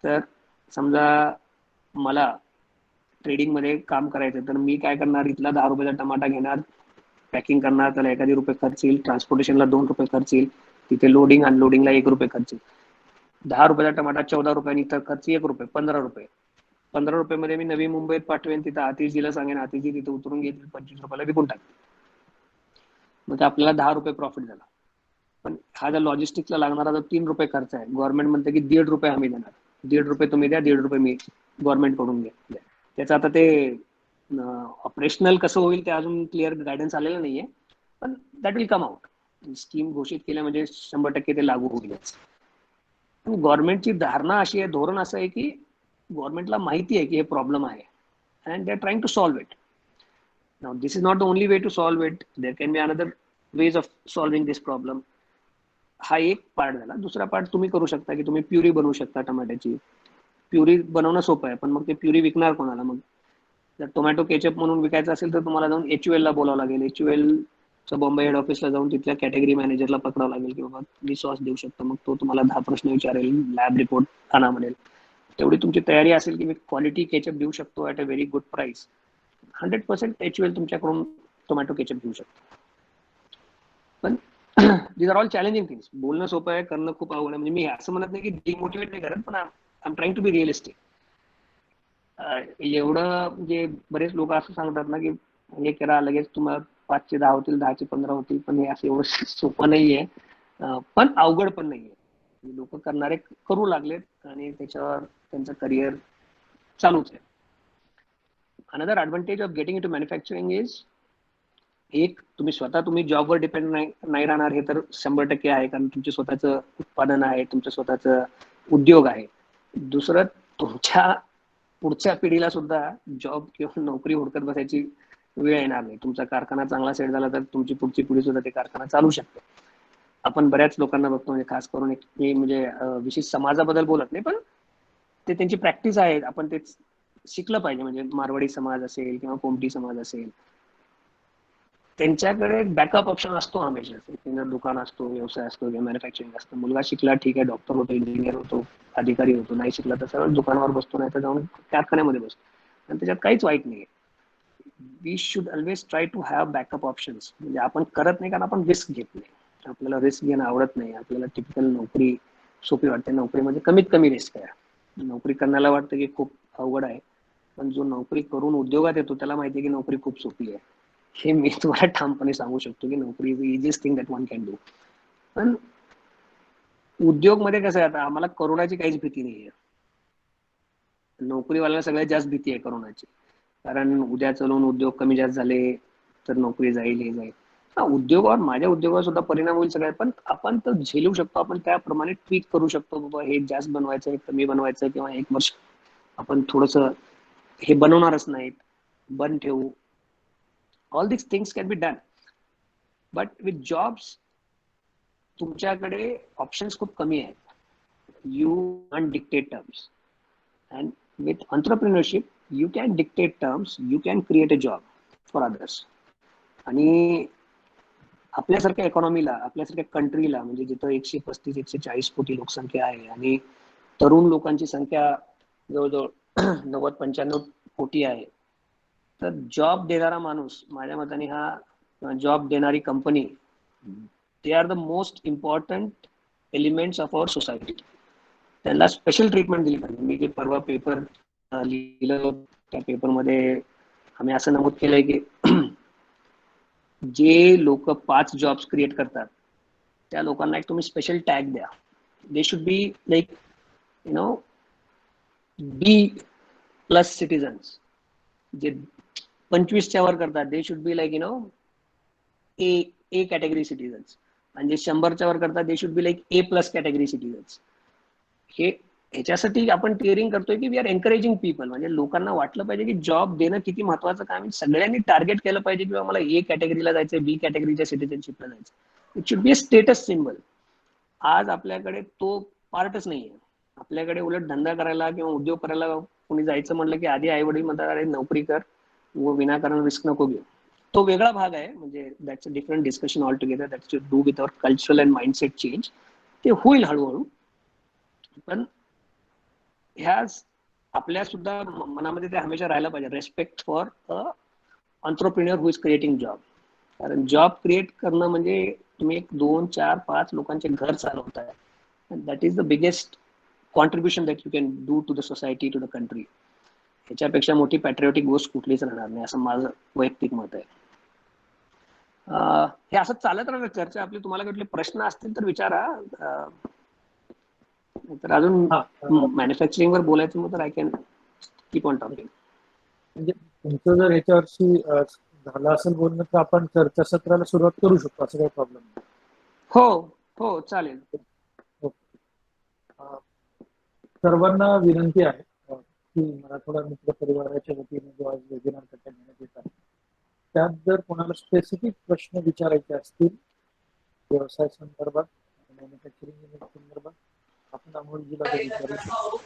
तर समजा मला ट्रेडिंगमध्ये काम करायचं तर मी काय करणार, इथला 10 रुपयाचा टमाटा घेणार, पॅकिंग करणार, त्याला 1 रुपये खर्च येईल, ट्रान्सपोर्टेशनला 2 रुपये खर्च येईल, तिथे लोडिंग अनलोडिंगला 1 रुपये खर्च येईल. 10 रुपयाचा टमाटा 14 रुपये आणि तर खर्च 1 रुपये, 15 रुपये. 15 रुपये मी नवी मुंबईत पाठवेन, तिथं आतिशजीला सांगेन, आतिशजी तिथे उतरून घेतील, 25 रुपयाला विकून टाकतील. मग आपल्याला 10 रुपये प्रॉफिट झाला. पण हा जर लॉजिस्टिक्सला लागणारा जर 3 रुपये खर्च आहे, गव्हर्नमेंट म्हणते की 1.5 रुपये आम्ही देणार, 1.5 रुपये तुम्ही द्या, 1.5 रुपये मी गव्हर्नमेंट कडून घ्या. त्याचं आता ते ऑपरेशनल कसं होईल ते अजून क्लिअर गायडन्स आलेलं नाहीये, पण that will come out. Scheme घोषित केल्या म्हणजे 100% ते लागू होईलच. गव्हर्नमेंटची धारणा अशी आहे, धोरण असं आहे की गव्हर्नमेंटला माहिती आहे की हे प्रॉब्लेम आहे and they are trying to solve it. Now this is not the only way to solve it, there can be another ways of solving this problem. हा एक पार्ट झाला. दुसरा पार्ट तुम्ही करू शकता की तुम्ही प्युरी बनवू शकता टमाट्याची. प्युरी बनवणं सोपं आहे, पण मग ते प्युरी विकणार कोणाला? मग जर टोमॅटो केचप म्हणून विकायचं असेल तर तुम्हाला जाऊन HUL ला बोलावं लागेल. HUL बॉम्बे हेड ऑफिसला जाऊन तिथल्या कॅटेगरी मॅनेजरला पकडावं लागेल की बाबा मी सॉस देऊ शकतो. मग तो तुम्हाला 10 प्रश्न विचारेल, लॅब रिपोर्ट आणा म्हणेल. तेवढी तुमची तयारी असेल की मी क्वालिटी केचप देऊ शकतो at a very good price, 100% HUL तुमच्याकडून टोमॅटो केचप घेऊ शकतो. पण these are all challenging things. बोलणं सोपं आहे, करणं खूप अवघड आहे. म्हणजे मी असं म्हणत नाही की डिमोटिवेट नाही करत, पण I am trying to be realistic. एवढं म्हणजे बरेच लोक असं सांगतात ना की हे करा लगेच तुम्हाला 5चे 10 होतील, 10चे 15 होतील, पण हे असं एवढं सोपं नाहीये, पण अवघड पण नाहीये. लोक करणारे करू लागलेत आणि त्याच्यावर त्यांचं करिअर चालूच आहे. Another advantage of getting into manufacturing is, एक तुम्ही जॉबवर डिपेंड नाही राहणार, हे तर 100% आहे, कारण तुमचे स्वतःचं उत्पादन आहे, तुमचं स्वतःचं उद्योग आहे. दुसरं, तुमच्या पुढच्या पिढीला सुद्धा जॉब किंवा नोकरी हुडकत बसायची वेळ येणार नाही. तुमचा कारखाना चांगला सेट झाला तर तुमची पुढची पिढी सुद्धा ते कारखाना चालू शकते. आपण बऱ्याच लोकांना बघतो, म्हणजे खास करून म्हणजे विशेष समाजाबद्दल बोलत नाही, पण ते त्यांची प्रॅक्टिस आहे, आपण ते शिकलं पाहिजे. म्हणजे मारवाडी समाज असेल किंवा कोमटी समाज असेल, त्यांच्याकडे बॅकअप ऑप्शन असतो हमेशा. त्यांना दुकान असतो, व्यवसाय असतो किंवा मॅन्युफॅक्चरिंग असतं. मुलगा शिकला ठीक आहे, डॉक्टर होतो, इंजिनियर होतो, अधिकारी होतो. नाही शिकला तर सरळ दुकानावर बसतो, नाही तर जाऊन कारखान्यामध्ये बसतो, आणि त्याच्यात काहीच वाईट नाहीये. We should always try to have backup options. म्हणजे आपण करत नाही कारण आपण रिस्क घेत नाही. आपल्याला रिस्क घेणं आवडत नाही. आपल्याला टिपिकल नोकरी सोपी वाटते. नोकरीमध्ये कमीत कमी रिस्क आहे. नोकरी करण्याला वाटतं की खूप अवघड आहे, पण जो नोकरी करून उद्योगात येतो त्याला माहिती आहे की नोकरी खूप सोपी आहे. हे मी तुम्हाला ठामपणे सांगू शकतो की नोकरी is the easiest thing that one can do. पण उद्योगमध्ये कसं आहे, आता आम्हाला करोनाची काहीच भीती नाहीये. नोकरीवाल्याला सगळ्यात जास्त भीती आहे करोनाची, कारण उद्या चलून उद्योग कमी जास्त झाले तर नोकरी जाईल, हे जाईल. उद्योगावर, माझ्या उद्योगावर सुद्धा परिणाम होईल सगळ्या, पण आपण तर झेलू शकतो. आपण त्याप्रमाणे ट्विक करू शकतो. बाबा हे जास्त बनवायचं, कमी बनवायचं, किंवा 1 वर्ष आपण थोडस हे बनवणारच नाहीत, बंद ठेवू. All this things can be done. But with jobs तुमच्याकडे ऑप्शन्स खूप कमी आहेत. You can dictate terms, and with entrepreneurship you can dictate terms, you can create a job for others. आणि आपल्यासारख्या इकॉनॉमीला, आपल्यासारख्या कंट्रीला, म्हणजे जिथं 135-140 कोटी लोकसंख्या आहे आणि तरुण लोकांची संख्या जवळजवळ 90-95 कोटी आहे, तर जॉब देणारा माणूस, माझ्या मताने हा जॉब देणारी company, they are the most important elements of our society. त्यांना स्पेशल ट्रीटमेंट दिली पाहिजे. मी जे परवा पेपर लिहिलं, त्या पेपरमध्ये आम्ही असं नमूद केलंय की जे लोक 5 जॉब्स क्रिएट करतात त्या लोकांना एक तुम्ही स्पेशल टॅग द्या. They should be like you know B plus citizens. जे 25च्या वर करतात they should be like A category citizens, आणि जे 100च्या वर करतात they should be like A plus category citizens. हे ह्याच्यासाठी आपण टिअरिंग करतोय की वी आर एनकरेजिंग पीपल. म्हणजे लोकांना वाटलं पाहिजे की जॉब देणं किती महत्वाचं काम आहे. सगळ्यांनी टार्गेट केलं पाहिजे किंवा मला ए कॅटेगरीला जायचंय, बी कॅटेगरीच्या सिटीजनशिपला जायचं. It should be a status symbol. आज आपल्याकडे तो पार्टच नाहीये. आपल्याकडे उलट धंदा करायला किंवा उद्योग करायला कोणी जायचं म्हटलं की आधी आई वडील म्हणतात अरे नोकरी कर व विनाकारण रिस्क नको घेऊ. तो वेगळा भाग आहे. म्हणजे that's a different discussion all together. That's to do with our cultural and mindset change. ते होईल हळूहळू. पण ह्या आपल्या सुद्धा मनामध्ये ते हमेशा राहायला पाहिजे, respect for a entrepreneur who is creating job. कारण जॉब क्रिएट करणं म्हणजे तुम्ही 1, 2, 4, 5 लोकांचे घर चालवताय. That is the biggest contribution that you can do to the society, to the country. ह्याच्यापेक्षा मोठी पॅट्रिओटिक गोष्ट कुठलीच राहणार नाही, असं माझं वैयक्तिक मत आहे. हे असं चालत राहणार चर्चा आपली. तुम्हाला कुठले प्रश्न असतील तर विचारा. तर अजून मॅन्युफॅक्चरिंग वर बोलायचं मग तर I can keep on talking. म्हणजे तुमचं जर ह्याच्यावरशी झालं असेल बोलणं तर आपण चर्चासत्राला सुरुवात करू शकतो, असं काही प्रॉब्लेम नाही. हो चालेल. सर्वांना विनंती आहे की मराठवाडा मित्र परिवाराच्या वतीने जो आज वेबिनार घेण्यात येत आहे त्यात जर कोणाला स्पेसिफिक प्रश्न विचारायचे असतील व्यवसाय संदर्भात, मॅन्युफॅक्चरिंग युनिट संदर्भात, आपण अमोलजीला ते विचारू शकतो.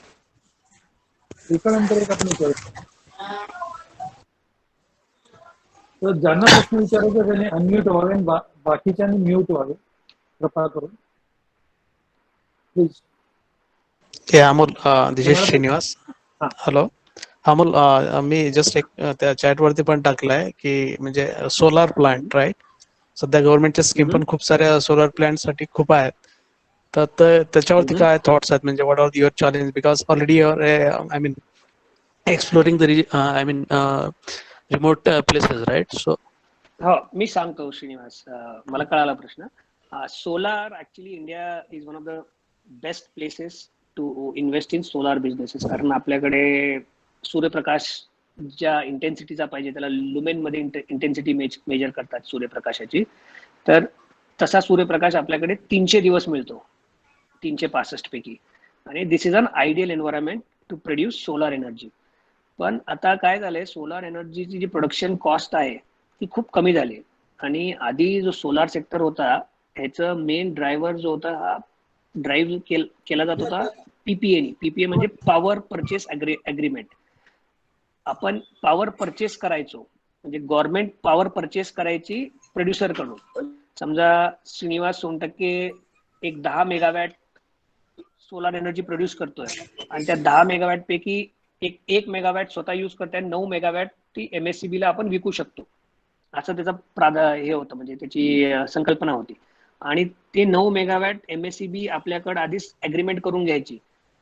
एकानंतर एक आपण विचारू शकतो. तर ज्यांना प्रश्न विचारायचे त्याने अनम्यूट व्हावे आणि बाकीच्यांनी म्यूट व्हावे कृपा करून please. Yeah, Amol, this is Srinivas. Hello Amol, me just एक त्या चॅट वरती पण टाकलाय की म्हणजे सोलार प्लांट राईट. सध्या गव्हर्नमेंटच्या स्कीम पण खूप साऱ्या सोलार प्लांट साठी खूप आहेत. तर त्याच्यावरती काय थॉट्स आहेत, म्हणजे what are your challenge, because already your I mean exploring the I mean remote places right. So हो मी सांगतो श्रीनिवास. मला कळाला प्रश्न. Solar actually India is one of the best places to invest in solar businesses. कारण आपल्याकडे सूर्यप्रकाश ज्या इंटेन्सिटीचा पाहिजे त्याला लुमेन मध्ये इंटेन्सिटी मेजर करतात सूर्यप्रकाशाची. तर तसा सूर्यप्रकाश आपल्याकडे 300 दिवस मिळतो 365 पैकी. आणि this is an ideal environment to produce solar energy. पण आता काय झालंय, सोलार एनर्जीची जी प्रोडक्शन कॉस्ट आहे ती खूप कमी झाली. आणि आधी जो सोलार सेक्टर होता ह्याचं मेन ड्रायव्हर जो होता हा ड्राईव्ह केला जात होता पीपीए. पीपीए म्हणजे पॉवर परचेस अग्रीमेंट. आपण पॉवर परचेस करायचो, म्हणजे गव्हर्नमेंट पॉवर परचेस करायची प्रोड्युसर कडून. समजा श्रीनिवास सोनटक्के एक 10 मेगावॅट सोलार एनर्जी प्रोड्यूस करतोय आणि त्या 10 मेगावॅट पैकी एक मेगावॅट स्वतः युज करताय, 9 मेगावॅट ती एमएससीबी ला आपण विकू शकतो, असं त्याचा हे होतं, म्हणजे त्याची संकल्पना होती. आणि ते 9 मेगावॅट एमएससीबी आपल्याकडे आधीच अग्रीमेंट करून घ्यायची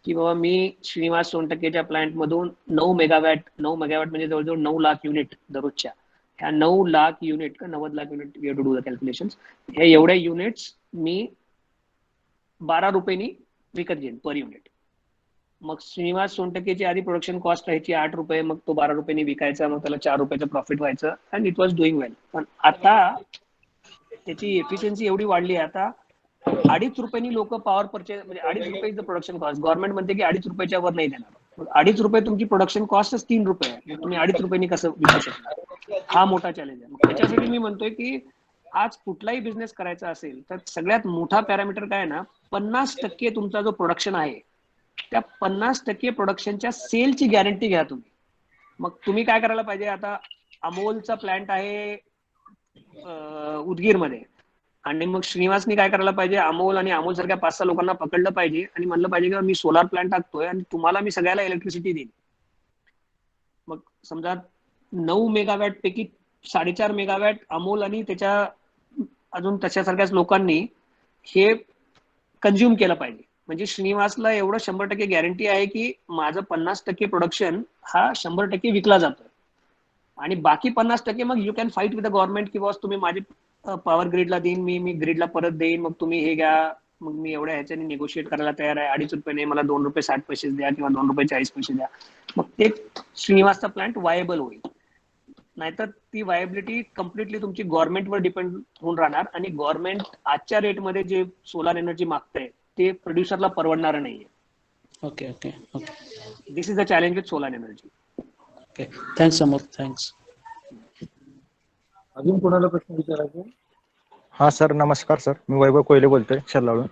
की बाबा मी श्रीनिवास सोनटक्केच्या प्लांट मधून 9 मेगावॅट म्हणजे जवळजवळ 9 लाख युनिट दररोजच्या, ह्या 9 लाख युनिट का 90 lakh unit, we have to do the calculation, हे एवढ्या युनिट्स मी 12 रुपयांनी विकत घेईन पर युनिट. मग श्रीनिवास सोनटक्केची आधी प्रोडक्शन कॉस्ट राहायची 8 रुपये, मग तो 12 रुपयांनी विकायचा, मग त्याला 4 रुपयाचं प्रॉफिट व्हायचं अँड इट वॉज डुईंग वेल. पण आता त्याची एफिशियन्सी एवढी वाढली आहे, आता 2.5 रुपयांनी लोक पॉवर परचेस, म्हणजे 2.5 रुपये प्रोडक्शन कॉस्ट. गव्हर्नमेंट म्हणते की 2.5 रुपयाच्या वर नाही देणार. 2.5 रुपये तुमची प्रोडक्शन कॉस्टच 3 रुपये आहे, मग तुम्ही 2.5 रुपयांनी कसं विकू शकता? हा मोठा चॅलेंज आहे. मग त्याच्यासाठी मी म्हणतोय की आज कुठलाही बिझनेस करायचा असेल तर सगळ्यात मोठा पॅरामीटर काय ना, 50% तुमचा जो प्रोडक्शन आहे त्या 50% प्रोडक्शनच्या सेलची गॅरंटी घ्या तुम्ही. मग तुम्ही काय करायला पाहिजे, आता अमोलचा प्लांट आहे उदगीरमध्ये, आणि मग श्रीनिवासनी काय करायला पाहिजे, अमोल आणि अमोल सारख्या 5-6 लोकांना पकडलं पाहिजे आणि म्हणलं पाहिजे की मी सोलार प्लांट टाकतोय आणि तुम्हाला मी सगळ्याला इलेक्ट्रिसिटी देईन. मग समजा 9 मेगावॅट पैकी 4.5 मेगावॅट अमोल आणि त्याच्या अजून तशासारख्याच लोकांनी हे कंझ्युम केलं पाहिजे. म्हणजे श्रीनिवासला एवढं 100% गॅरंटी आहे की माझं 50% प्रोडक्शन हा 100% विकला जातोय. आणि बाकी 50% मग you can fight with the government की बॉस तुम्ही माझे पॉवर ग्रीडला देईन, मी ग्रीडला परत देईन, मग तुम्ही हे घ्या, मग मी एवढ्या ह्याच्याने निगोशिएट करायला तयार आहे, ₹2.5 नाही मला ₹2.60 द्या किंवा ₹2.40 द्या. मग ते श्रीनिवासचा प्लांट वायबल होईल. नाहीतर ती वायबिलिटी कम्प्लिटली तुमची गव्हर्नमेंटवर डिपेंड होऊन राहणार आणि गव्हर्नमेंट आजच्या रेटमध्ये जे सोलार एनर्जी मागतंय ते प्रोड्युसरला परवडणार नाहीये. Okay, okay, okay. This is the challenge with solar energy. Okay. Thanks, Amol. Thanks. अजून कोणाला प्रश्न विचारायचे? हा सर, नमस्कार सर. मी वैभव कोयले बोलतोय शल्लाळून.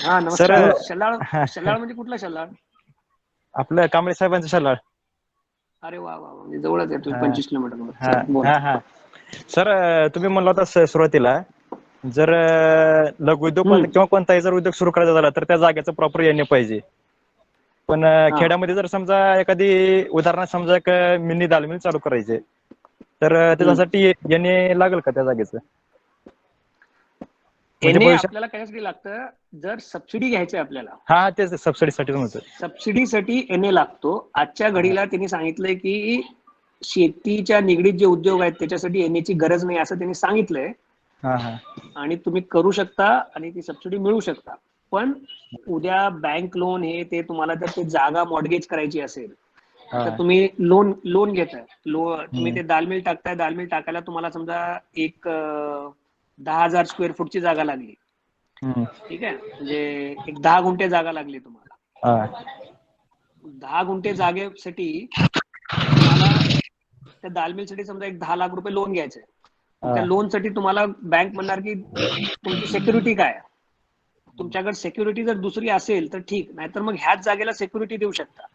हा नमस्कार. सर, शल्लाळ शल्लाळ म्हणजे कुठला शल्लाळ? आपलं कांबळे साहेबांचं शल्लाळ. अरे वा वा, म्हणजे जवळच आहे, हा. 25 किलोमीटर. हा हा सर, तुम्ही म्हणला होता सुरुवातीला जर लघु उद्योग किंवा कोणताही जर उद्योग सुरू करायचा झाला तर त्या जागेचं प्रॉपर येणे पाहिजे. पण खेड्यामध्ये जर समजा एखादी उदाहरणार्थ समजा एक मिनी दाल मिल चालू करायचे तर त्याच्यासाठी येणे लागेल का त्या जागेचं? म्हणजे आपल्याला कशासाठी लागतं? जर सबसिडी घ्यायची आपल्याला, हा तेच सबसिडीसाठी म्हणतो. सबसिडीसाठी एनए लागतो. आजच्या घडीला त्यांनी सांगितलंय की शेतीच्या निगडीत जे उद्योग आहेत त्याच्यासाठी एनएची गरज नाही असं त्यांनी सांगितलंय. आणि तुम्ही करू शकता आणि ती सबसिडी मिळू शकता. पण उद्या बँक लोन हे ते तुम्हाला जर ते जागा मॉर्गेज करायची असेल तर तुम्ही लोन घेताय. तुम्ही ते दालमिल टाकताय, दालमिल टाकायला तुम्हाला समजा एक 10,000 स्क्वेअर फूटची जागा लागली, ठीक आहे, म्हणजे एक 10 गुंठे जागा लागली तुम्हाला. 10 गुंठे जागेसाठी तुम्हाला त्या दालमिलसाठी समजा एक 10 लाख रुपये लोन घ्यायचंय. त्या लोनसाठी तुम्हाला बँक म्हणणार की तुमची सिक्युरिटी काय? तुमच्याकडे सिक्युरिटी जर दुसरी असेल तर ठीक, नाहीतर मग ह्याच जागेला सिक्युरिटी देऊ शकता.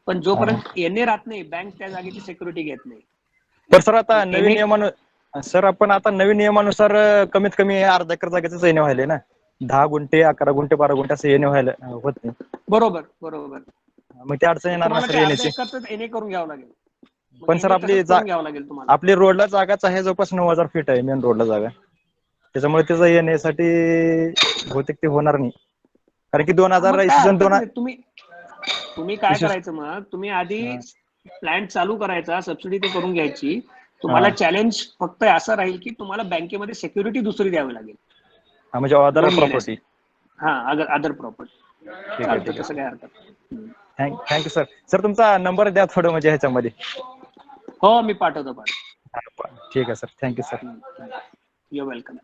पण जोपर्यंत एनए राहत नाही बँक त्या जागेची सिक्युरिटी घेत नाही. तर सर आता नवीन नियमानुसार सर आपण आता नवीन नियमानुसार कमीत कमी अर्धा एकर जागेच येणे व्हायले ना. 10 गुंठे 11 गुंठे 12 गुंठे असं येणे व्हायला होत नाही. बरोबर बरोबर. मग ते अडचण येणार ना सर येण्याची. एनए करून घ्यावं लागेल. पण सर घ्यावं लागेल तुम्हाला. आपली रोडला जागाच आहे जवळपास 9,000 फीट आहे मेन रोडला जागा. त्याच्यामुळे त्याचं येण्यासाठी बहुतेक ते होणार नाही. कारण की 2000 तुम्ही काय करायचं, मग तुम्ही आधी प्लॅन चालू करायचा, सबसिडी ते करून घ्यायची. तुम्हाला चॅलेंज फक्त असं राहील की तुम्हाला बँकेमध्ये सिक्युरिटी दुसरी द्यावी लागेल. म्हणजे अदर प्रॉपर्टी. Other property. तसं काय हरकत नाही. Thank you sir. सर तुमचा नंबर द्या थोडं म्हणजे ह्याच्यामध्ये. हो मी पाठवतो. ठीक आहे sir. Thank you sir. Your welcome.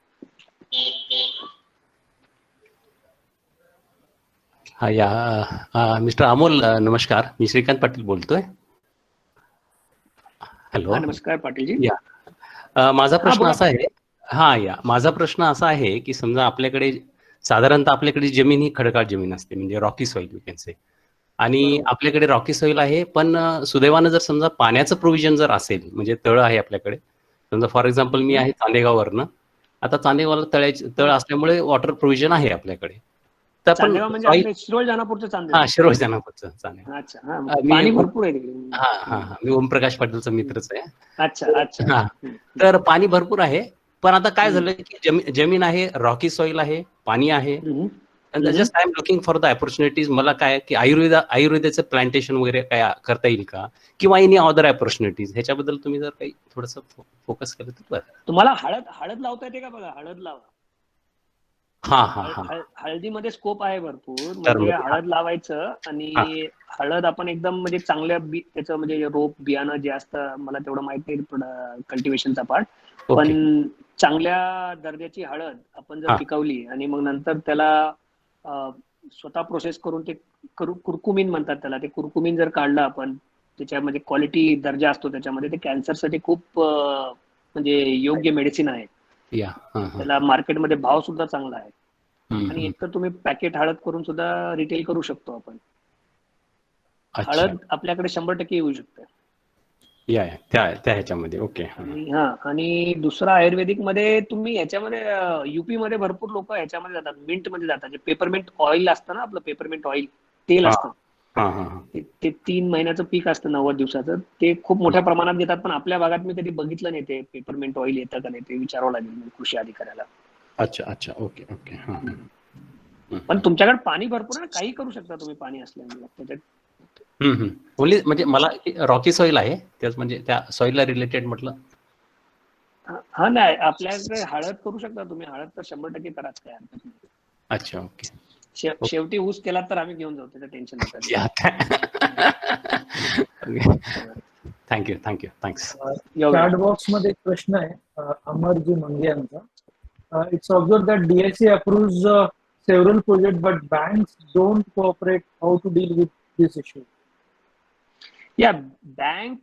Mister Amol नमस्कार. मी श्रीकांत पाटील बोलतोय. हॅलो. नमस्कार पाटीलजी. माझा प्रश्न असा आहे माझा प्रश्न असा आहे की समजा आपल्याकडे साधारणतः आपल्याकडे जमीन ही खडकाळ जमीन असते, म्हणजे Rocky soil you can say. आणि आपल्याकडे रॉकी सॉइल आहे, पण सुदैवानं जर समजा पाण्याचं प्रोव्हिजन जर असेल, म्हणजे तळ आहे आपल्याकडे. समजा फॉर एक्झाम्पल मी आहे चांदेगाववरनं. आता चांदेगावला तळ असल्यामुळे वॉटर प्रोव्हिजन आहे आपल्याकडे. तर आपण शिरोळ जानापूरचं पाणी भरपूर आहे तिकडे. मी ओमप्रकाश पाटीलचा मित्रच आहे. अच्छा. तर पाणी भरपूर आहे, पण आता काय झालं की जमीन आहे, रॉकी सॉइल आहे, पाणी आहे. Just I am looking for the opportunities. मला काय की आयुर्वेदाचं प्लांटेशन वगैरे काय करता येईल का, किंवा एनी अदर ऑपॉर्च्युनिटीज, ह्याच्याबद्दल तुम्ही जर काही थोडस फोकस केलं तर बरं. तुम्हाला हळद लावता येते का? बघा, हळद लावा. हळदीमध्ये स्कोप आहे भरपूर. म्हणजे हळद लावायचं आणि हळद आपण एकदम म्हणजे चांगल्या त्याचं म्हणजे रोप बियाणं जे असतं, मला तेवढं माहित नाही कल्टिवेशनचा पार्ट, पण चांगल्या दर्जाची हळद आपण जर पिकवली आणि मग नंतर त्याला स्वतः प्रोसेस करून ते कुरकुमीन म्हणतात त्याला, ते कुरकुमीन जर काढलं आपण, त्याच्यामध्ये क्वालिटी दर्जा असतो त्याच्यामध्ये, ते कॅन्सरसाठी खूप म्हणजे योग्य मेडिसिन आहे. त्याला मार्केटमध्ये भाव सुद्धा चांगला आहे. आणि एकतर तुम्ही पॅकेट हळद करून सुद्धा रिटेल करू शकतो आपण. हळद आपल्याकडे 100% येऊ शकते त्या ह्याच्यामध्ये. ओके. आणि दुसरा आयुर्वेदिक मध्ये तुम्ही ह्याच्यामध्ये युपी मध्ये भरपूर लोक ह्याच्यामध्ये जातात, मिंट मध्ये जातात. जे पेपरमिंट ऑइल असतं ना, आपलं पेपरमिंट ऑइल तेल असतं, ते 3 महिन्याचं पीक असतं, 90 दिवसाचं. ते खूप मोठ्या प्रमाणात घेतात, पण आपल्या भागात मी कधी बघितलं नाही ते पेपरमिंट ऑइल येतं का नाही, ते विचारावं लागेल कृषी अधिकाऱ्याला. अच्छा. ओके. पण तुमच्याकडे पाणी भरपूर आहे, काही करू शकता तुम्ही पाणी असल्यामुळे. त्याच्यात ओनली म्हणजे मला रॉकी सॉइल आहे त्याच म्हणजे त्या सॉइलला रिलेटेड म्हटलं. हा नाही, आपल्याकडे हळद करू शकता तुम्ही, हळद तर 100% कराच, काय हरकत नाही. अच्छा, ओके. शेवटी ऊस केला तर आम्ही घेऊन जाऊ, त्याचं टेन्शन नका. Thank you thanks. चॅट बॉक्स मध्ये एक प्रश्न आहे अमरजी मंगे यांचा. It's observe that DSE approves several project but banks don't cooperate. How to deal with this issue? या बैंक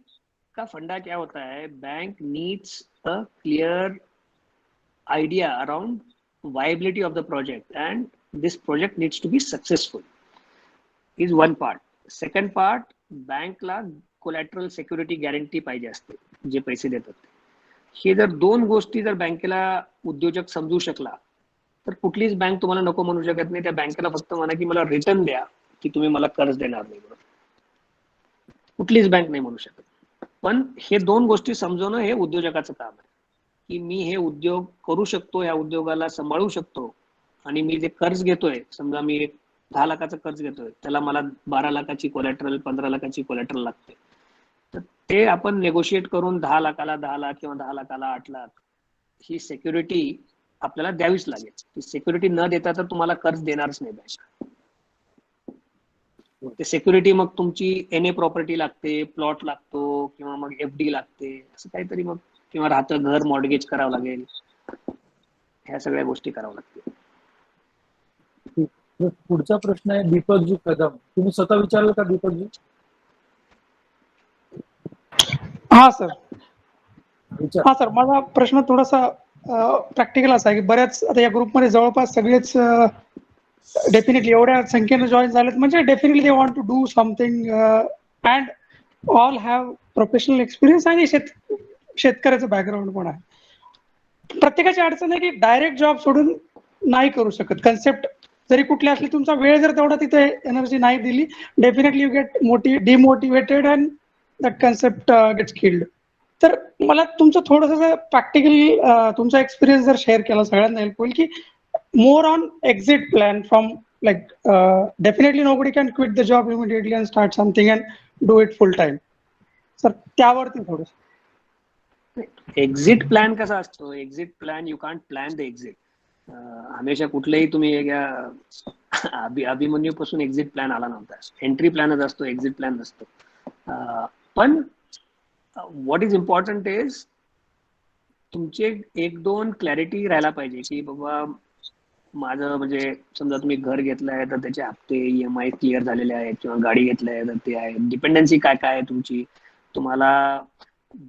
का फंडा क्या होता है, bank needs a clear idea around viability of the project and this project needs to be successful is one part. Second part, bank ला collateral security guarantee पाहिजे असते जे पैसे देतात. हे जर दोन गोष्टी जर बँकेला उद्योजक समजू शकला तर कुठलीच बँक तुम्हाला नको म्हणू शकत नाही. त्या बँकेला फक्त म्हणा की मला रिटर्न द्या की तुम्ही मला कर्ज देणार नाही, कुठलीच बँक नाही म्हणू शकत. पण हे दोन गोष्टी समजवणं हे उद्योजकाचं काम आहे की मी हे उद्योग करू शकतो, या उद्योगाला सांभाळू शकतो आणि मी जे कर्ज घेतोय, समजा मी 10 लाखाचं कर्ज घेतोय, त्याला मला 12 लाखाची कोलॅटरल 15 लाखाची कोलॅटरल लागते, तर ते आपण नेगोशिएट करून 10 लाखाला 10 लाख किंवा 10 लाखाला 8 लाख ही सिक्युरिटी आपल्याला द्यावीच लागेल. ती सिक्युरिटी न देता तर तुम्हाला कर्ज देणारच नाही बँक. ते सिक्युरिटी मग तुमची NA प्रॉपर्टी लागते, प्लॉट लागतो किंवा मग FD लागते, असं काहीतरी, मग किंवा राहतं घर मॉर्गेज करावं लागेल, ह्या सगळ्या गोष्टी कराव्या लागतील. पुढचा प्रश्न आहे दीपकजी कदम. तुम्ही स्वतः विचारलं का दीपकजी? हा सर. हा सर, माझा प्रश्न थोडासा प्रॅक्टिकल असा आहे की बऱ्याच आता या ग्रुपमध्ये जवळपास सगळेच डेफिनेटली एवढ्या संख्येनं जॉईन झालेत, म्हणजे definitely they want to do something and all have professional experience आणि शेतकऱ्याचं बॅकग्राऊंड पण आहे. प्रत्येकाची अडचण आहे की डायरेक्ट जॉब सोडून नाही करू शकत. कन्सेप्ट जरी कुठली असली, तुमचा वेळ जर तेवढा तिथे एनर्जी नाही दिली, definitely you get demotivated and that concept gets killed. तर मला तुमचं थोडंसं प्रॅक्टिकल तुमचा एक्सपिरियन्स जर शेअर केला सगळ्यांना हेल्प होईल की more on exit plan from like definitely nobody can quit the job immediately and start something and do it full time. Sir त्यावरती थोडं. एक्झिट प्लॅन कसा असतो? Exit plan, you can't plan the exit. हमेशा कुठलेही तुम्ही अभिमन्यू पासून exit plan आला नव्हता. एंट्री प्लॅनच असतो, एक्झिट प्लॅन नसतो. पण व्हॉट इज इम्पॉर्टंट इज तुमचे 1-2 क्लॅरिटी राहायला पाहिजे की बाबा माझं म्हणजे समजा तुम्ही घर घेतलंय तर त्याचे हप्ते EMI क्लिअर झालेले आहेत, किंवा गाडी घेतलंय तर ते आहे, डिपेंडन्सी काय काय आहे तुमची, तुम्हाला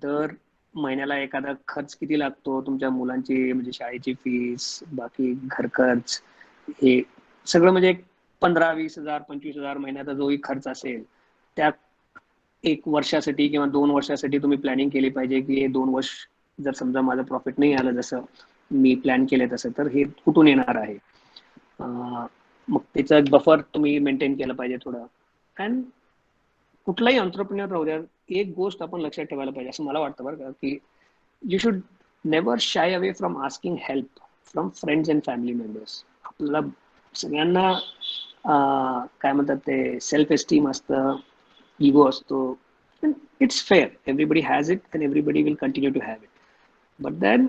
दर महिन्याला एखादा खर्च किती लागतो, तुमच्या मुलांची म्हणजे शाळेची फीस, बाकी घर खर्च, हे सगळं म्हणजे 15-20 हजार 25 हजार महिन्याचा जोही खर्च असेल, त्या 1 वर्षासाठी किंवा 2 वर्षासाठी तुम्ही प्लॅनिंग केली पाहिजे की हे 2 वर्ष जर समजा माझं प्रॉफिट नाही आलं जसं मी प्लॅन केले तसं, तर हे कुठून येणार आहे. मग त्याचं बफर तुम्ही मेंटेन केलं पाहिजे थोडं. अँड कुठलाही एंटरप्रेन्योर राहू द्या, एक गोष्ट आपण लक्षात ठेवायला पाहिजे असं मला वाटतं बरं का, की you should never shy away from asking help from friends and family members. आपल्याला सगळ्यांना काय म्हणतात ते सेल्फ एस्टीम असतं, इगो असतो. It's fair, everybody has it and everybody will continue to have it. But then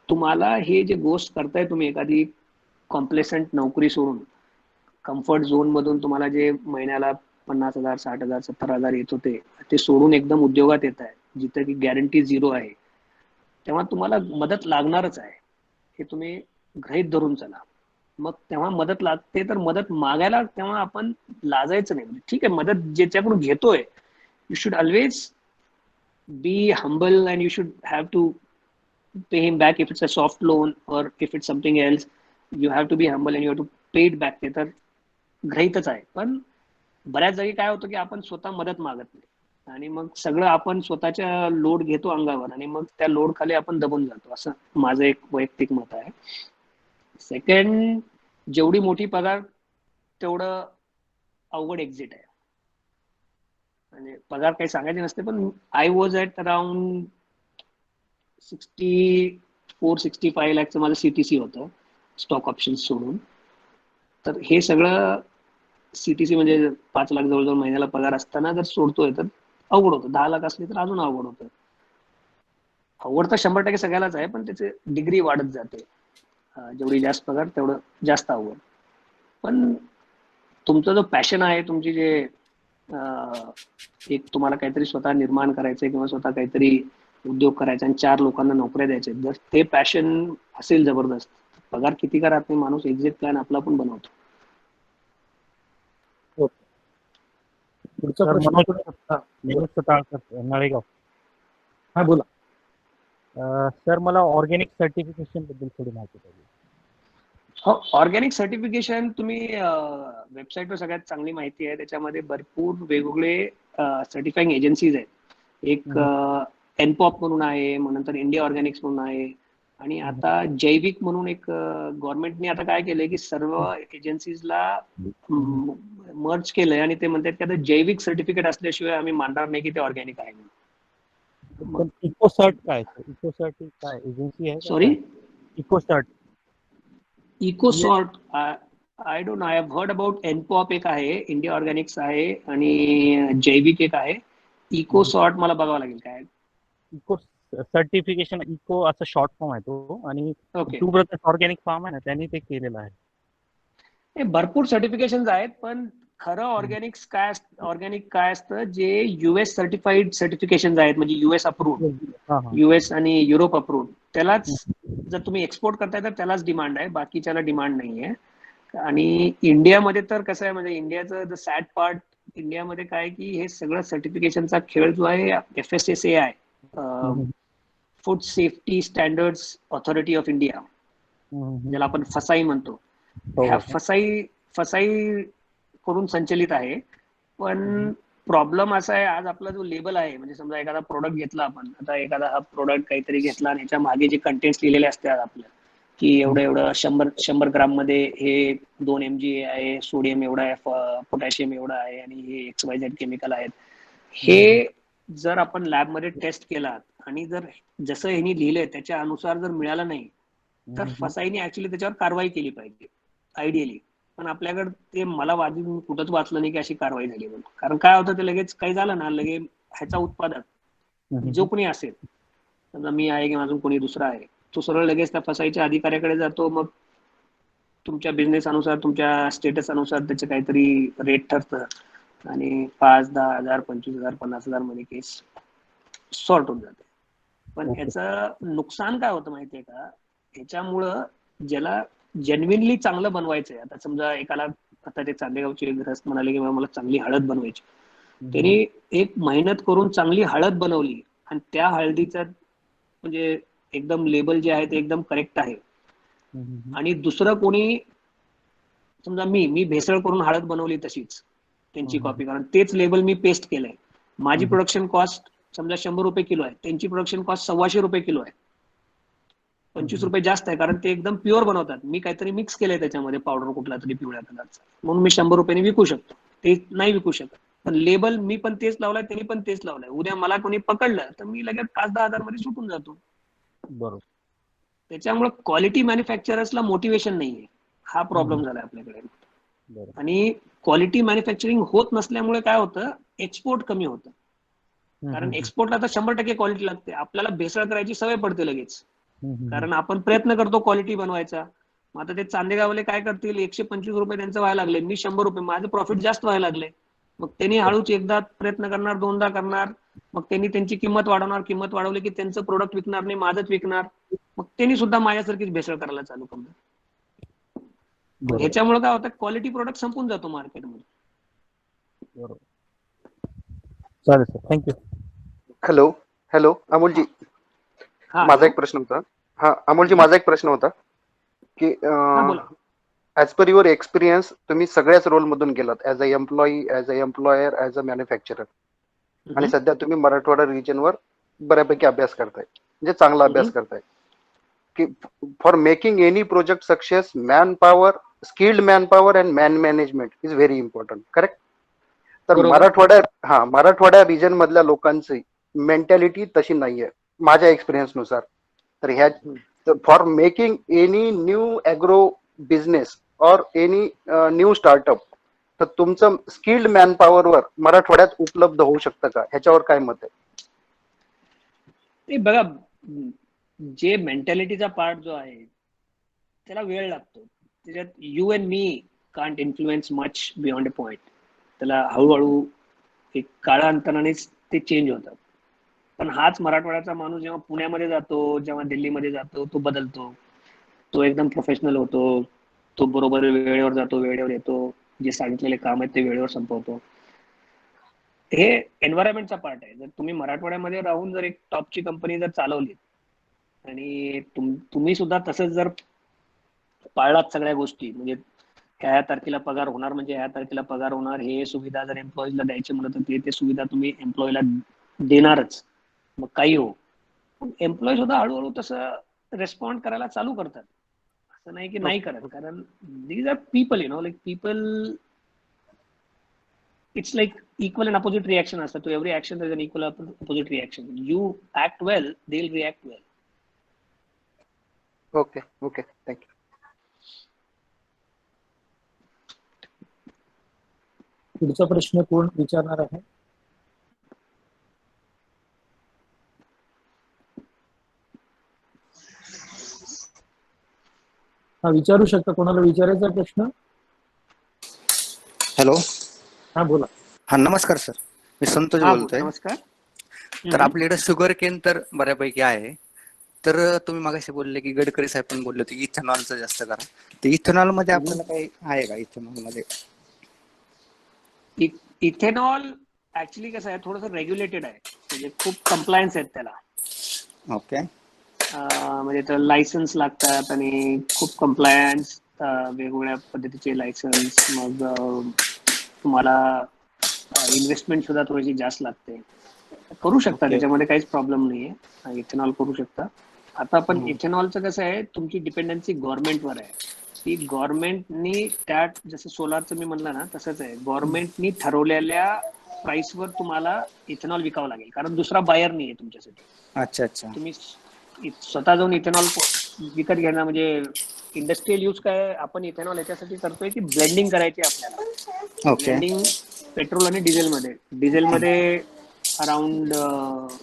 तुम्हाला हे जे गोष्ट करताय तुम्ही, एखादी कॉम्प्लेसंट नोकरी सोडून कम्फर्ट झोन मधून तुम्हाला जे महिन्याला 50,000 60,000 70,000 येत होते, ते सोडून एकदम उद्योगात येत आहे जिथे की गॅरंटी 0 आहे, तेव्हा तुम्हाला मदत लागणारच आहे. हे तुम्ही गृहीत धरून चला. मग तेव्हा मदत लागते तर मदत मागायला तेव्हा आपण लाजायचं नाही. ठीक आहे, मदत ज्याच्याकडून घेतोय, you should always be humble and you should have to pay him back if it's a soft loan or if it's something else. You have to be humble and you have to pay it back. ते तर गृहीतच आहे. पण बऱ्याच जागी काय होतं की आपण स्वतः मदत मागत नाही आणि मग सगळं आपण स्वतःच्या लोड घेतो अंगावर आणि मग त्या लोड खाली आपण दबून जातो, असं माझं एक वैयक्तिक मत आहे. सेकंड, जेवढी मोठी पगार तेवढं अवघड एक्झिट आहे. म्हणजे पगार काही सांगायचे नसते, पण आय वॉज ॲट अराउंड 64-65 लाखचं माझं CTC होतं, स्टॉक ऑप्शन्स सोडून. तर हे सगळं CTC म्हणजे 5 लाख जवळजवळ महिन्याला पगार असताना जर सोडतोय तर अवघड होतं. 10 लाख असले तर अजून अवघड होतं. आवड तर 100% सगळ्यालाच आहे, पण त्याची डिग्री वाढत जाते. जेवढी जास्त पगार तेवढं जास्त आवड. पण तुमचा जो पॅशन आहे, तुमची जे एक तुम्हाला काहीतरी स्वतः निर्माण करायचंय किंवा स्वतः काहीतरी उद्योग करायचा आणि 4 लोकांना नोकऱ्या द्यायच्या, जर ते पॅशन असेल जबरदस्त, पगार किती का राहत नाही, माणूस एक्झिट प्लॅन आपला पण बनवतो. पुढचा सर, प्रश्न मनोज कोणी- हा, मनोज सताळकर, नळेगाव. हा बोला. सर, मला ऑर्गॅनिक सर्टिफिकेशन बद्दल थोडी माहिती पाहिजे. हो, ऑर्गॅनिक सर्टिफिकेशन तुम्ही वेबसाईटवर सगळ्यात चांगली माहिती आहे. त्याच्यामध्ये भरपूर वेगवेगळे सर्टिफाईंग एजन्सीज आहेत. एक एनपॉप म्हणून आहे, मग नंतर इंडिया ऑर्गॅनिक्स म्हणून आहे, आणि आता जैविक म्हणून एक गव्हर्नमेंटने आता काय केलंय की सर्व एजन्सीजला मर्ज केलंय आणि ते म्हणतात की आता जैविक सर्टिफिकेट असल्याशिवाय आम्ही मानणार नाही की ते ऑर्गॅनिक आहे. पण इकोसर्ट काय? इकोसर्ट काय एजन्सी आहे? Sorry, Ecocert. Ecocert I don't know. I have heard about NPOP एक आहे, इंडिया ऑर्गॅनिक्स आहे, आणि जैविक एक आहे. इकोसॉर्ट मला बघावं लागेल काय. इको सर्टिफिकेशन, इको असा शॉर्ट फॉर्म आहे तो, आणि okay, two brothers organic farm आहे ना, त्यांनी ते केलेलं आहे. हे भरपूर सर्टिफिकेशन आहेत, पण खरं ऑर्गॅनिक काय असतं, जे US सर्टिफाईड सर्टिफिकेशन आहेत, म्हणजे US अप्रूव्ड, हा, हा. US आणि युरोप अप्रूव्ड, त्यालाच जर तुम्ही एक्सपोर्ट करताय तर त्यालाच डिमांड आहे, बाकीच्याला डिमांड नाहीये. आणि इंडियामध्ये तर कसं आहे, म्हणजे इंडियाचं द सॅड पार्ट, इंडियामध्ये काय की हे सगळं सर्टिफिकेशनचा खेळ जो आहे, FSSAI, food safety standards authority of India, ज्याला आपण फसाई म्हणतो, ह्या फसाई करून संचलित आहे. पण प्रॉब्लेम असा आहे, आज आपला जो लेबल आहे, म्हणजे समजा एखादा प्रोडक्ट घेतला आपण, आता एखादा हा प्रोडक्ट काहीतरी घेतला आणि ह्याच्या मागे जे कंटेंट्स लिहिलेले असतात आपल्या, की एवढं 100 ग्राम मध्ये हे 2 mg आहे, सोडियम एवढा आहे, पोटॅशियम एवढा आहे, आणि हे XYZ केमिकल आहेत. हे जर आपण लॅबमध्ये टेस्ट केला आणि जर जसं ह्यांनी लिहिलंय त्याच्या अनुसार जर मिळालं नाही, तर फसाईने ऍक्च्युली त्याच्यावर कारवाई केली पाहिजे आयडियली. पण आपल्याकडे ते मला कुठंच वाचलं नाही की अशी कारवाई झाली म्हणून. कारण काय होतं, ते लगेच काही झालं ना, लगेच ह्याचा उत्पादक जो कोणी असेल, समजा मी आहे किंवा अजून कोणी दुसरा आहे, तो सरळ लगेच त्या फसाईच्या अधिकाऱ्याकडे जातो. मग तुमच्या बिझनेस अनुसार, तुमच्या स्टेटस अनुसार त्याचं काहीतरी रेट ठरतं, आणि 5, 10,000, 25,000, 50,000 मध्ये केस सॉर्ट होऊन जाते. पण ह्याचं नुकसान काय होतं माहितीये का, ह्याच्यामुळं ज्याला जेन्युइनली चांगलं बनवायचंय, आता समजा एकाला, आता ते चांदेगावचे ग्रस्त म्हणाले की मला चांगली हळद बनवायची, त्यांनी एक मेहनत करून चांगली हळद बनवली, आणि त्या हळदीचं म्हणजे एकदम लेबल जे आहे ते एकदम करेक्ट आहे, आणि दुसरं कोणी, समजा मी भेसळ करून हळद बनवली तशीच त्यांची कॉपी करून, तेच लेबल मी पेस्ट केलंय, माझी प्रोडक्शन कॉस्ट समजा 100 रुपये किलो आहे, त्यांची प्रोडक्शन कॉस्ट 1,200 रुपये किलो आहे, 25 रुपये जास्त आहे, कारण ते एकदम प्युअर बनवतात. मी काहीतरी मिक्स केलंय त्याच्यामध्ये, पावडर कुठला तरी पिवळ्या कलरचा, म्हणून मी 100 रुपयांनी विकू शकतो, ते नाही विकू शकत. पण लेबल मी पण तेच लावलाय, त्यांनी पण तेच लावलाय, उद्या मला कोणी पकडलं तर मी लगेच 5-10 हजार मध्ये सुटून जातो. बरोबर. त्याच्यामुळे क्वालिटी मॅन्युफॅक्चरर्सला मोटिवेशन नाहीये, हा प्रॉब्लेम झालाय आपल्याकडे. आणि क्वालिटी मॅन्युफॅक्चरिंग होत नसल्यामुळे काय होतं, एक्सपोर्ट कमी होतं. कारण एक्सपोर्टला तर 100% क्वालिटी लागते, आपल्याला भेसळ करायची सवय पडते लगेच, कारण आपण प्रयत्न करतो क्वालिटी बनवायचा. मग आता ते चांदेगावले काय करतील, 125 रुपये त्यांचं व्हायला लागले, मी 100 रुपये, माझं प्रॉफिट जास्त व्हायला लागले. मग त्यांनी हळूच एकदा प्रयत्न करणार, 2दा करणार, मग त्यांनी त्यांची किंमत वाढवणार, किंमत वाढवली की त्यांचं प्रोडक्ट विकणार नाही, माझंच विकणार, मग त्यांनी सुद्धा माझ्यासारखीच भेसळ करायला चालू करणार. ह्याच्यामुळे काय होतं, क्वालिटी प्रोडक्ट संपून जातो मार्केटमध्ये. बरोबर. चालेल सर, थँक्यू. हॅलो अमोलजी, माझा एक प्रश्न होता. हा अमोलजी, माझा एक प्रश्न होता की ऍज पर युअर एक्सपिरियन्स, तुम्ही सगळ्याच रोल मधून गेलात, as a employee, as a employer, as a manufacturer, आणि सध्या तुम्ही मराठवाडा रिजनवर बऱ्यापैकी अभ्यास करताय, म्हणजे चांगला अभ्यास करताय की for making any project success, man power, skilled man power and man management is very important, correct? तर मराठवाड्या रिजन मधल्या लोकांची मेंटॅलिटी तशी नाहीये माझ्या एक्सपिरियन्स नुसार. तर ह्या for making any new agro business और एनी न्यू स्टार्टअप, तर तुमचं स्किल्ड मॅन पॉवरवर मराठवाड्यात उपलब्ध होऊ शकतं का, ह्याच्यावर काय मत आहे? ते बघा, जे मेंटॅलिटीचा पार्ट जो आहे त्याला वेळ लागतो. त्याच्यात you and me can't influence much beyond a point. त्याला हळूहळू एक काळांतरानेच ते चेंज होतात. पण हाच मराठवाड्याचा माणूस जेव्हा पुण्यामध्ये जातो, जेव्हा दिल्लीमध्ये जातो, तो बदलतो. तो एकदम प्रोफेशनल होतो. तो बरोबर वेळेवर जातो, वेळेवर येतो. जे सांगितलेले काम आहेत ते वेळेवर संपवतो. हे एन्व्हायरमेंटचा पार्ट आहे. जर तुम्ही मराठवाड्यामध्ये राहून जर एक टॉपची कंपनी जर चालवली आणि तुम्ही सुद्धा तसंच जर पाळलात सगळ्या गोष्टी, म्हणजे ह्या तारखेला पगार होणार म्हणजे ह्या तारखेला पगार होणार, हे सुविधा जर एम्प्लॉईजला द्यायचे म्हणत तर ते सुविधा तुम्ही एम्प्लॉईला देणारच, मग काही हो. एम्प्लॉई सुद्धा हळूहळू तसं रिस्पॉन्ड करायला चालू करतात. असं नाही की नाही करत, कारण these are people, like people, it's like equal and opposite reaction असतात. To every action there is an equal opposite reaction. You act well, they will react well. Okay okay, thank you. पुढचा प्रश्न कोण विचारणार आहे? हा, विचारू शकता. कोणाला विचारायचा प्रश्न? हॅलो. हा, बोला. हा, नमस्कार सर, मी संतोष बोलतोय. नमस्कार. तर आपल्याकडे शुगर केन तर बऱ्यापैकी आहे. तर तुम्ही मागाशी बोलले की गडकरी साहेब पण बोलले होते की इथेनॉलचं जास्त करा. तर इथेनॉल मध्ये आपल्याला काही आहे का? इथेनॉल मध्ये इथेनॉल ऍक्च्युली कसं आहे, थोडंसं रेग्युलेटेड आहे. म्हणजे खूप कंप्लायन्स आहेत त्याला. ओके. म्हणजे तर लायसन्स लागतात आणि खूप कंप्लायन्स, वेगवेगळ्या पद्धतीचे लायसन्स. मग तुम्हाला इन्व्हेस्टमेंट सुद्धा थोडीशी जास्त लागते. करू शकता, त्याच्यामध्ये काहीच प्रॉब्लेम नाहीये. इथेनॉल करू शकता. आता पण इथेनॉलचं कसं आहे, तुमची डिपेंडन्सी गव्हर्नमेंटवर आहे. ती गव्हर्नमेंटनी त्या, जसं सोलारचं मी म्हणलं ना तसंच आहे, गव्हर्नमेंटनी ठरवलेल्या प्राइसवर तुम्हाला इथेनॉल विकावं लागेल, कारण दुसरा बायर नाहीये तुमच्यासाठी. अच्छा अच्छा. तुम्ही स्वतः जाऊन इथेनॉल विकत घेणं म्हणजे इंडस्ट्रियल यूज काय, आपण इथेनॉल याच्यासाठी करतोय की ब्लेंडिंग करायची आपल्याला. ब्लेंडिंग पेट्रोल आणि डिझेलमध्ये. डिझेलमध्ये अराउंड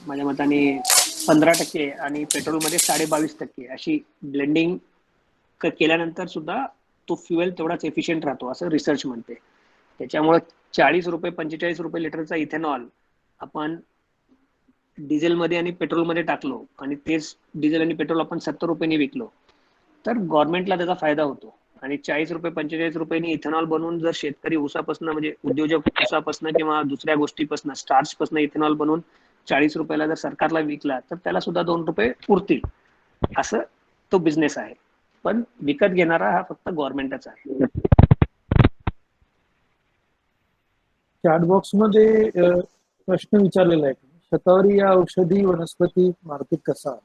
माझ्या मताने 15% आणि पेट्रोलमध्ये 22.5% अशी ब्लेंडिंग केल्यानंतर सुद्धा तो फ्युएल तेवढाच एफिशियंट राहतो, असं रिसर्च म्हणते. त्याच्यामुळे 40 रुपये 45 रुपये लिटरचा इथेनॉल आपण डिझेलमध्ये आणि पेट्रोलमध्ये टाकलो आणि तेच डिझेल आणि पेट्रोल आपण 70 रुपयांनी विकलो तर गव्हर्नमेंटला त्याचा फायदा होतो. आणि 40 रुपये 45 रुपयांनी इथेनॉल बनवून जर शेतकरी ऊसापासून, म्हणजे उद्योजक ऊसापासून किंवा दुसऱ्या गोष्टीपासून, स्टार्चपासून इथेनॉल बनवून 40 रुपयाला जर सरकारला विकला तर त्याला सुद्धा 2 रुपये उरतील. असं तो बिझनेस आहे. पण विकत घेणारा हा फक्त गव्हर्नमेंटच आहे. चॅट बॉक्स मध्ये प्रश्न विचारलेला आहे, शतावरी या औषधी वनस्पती मार्केट कसा आहे?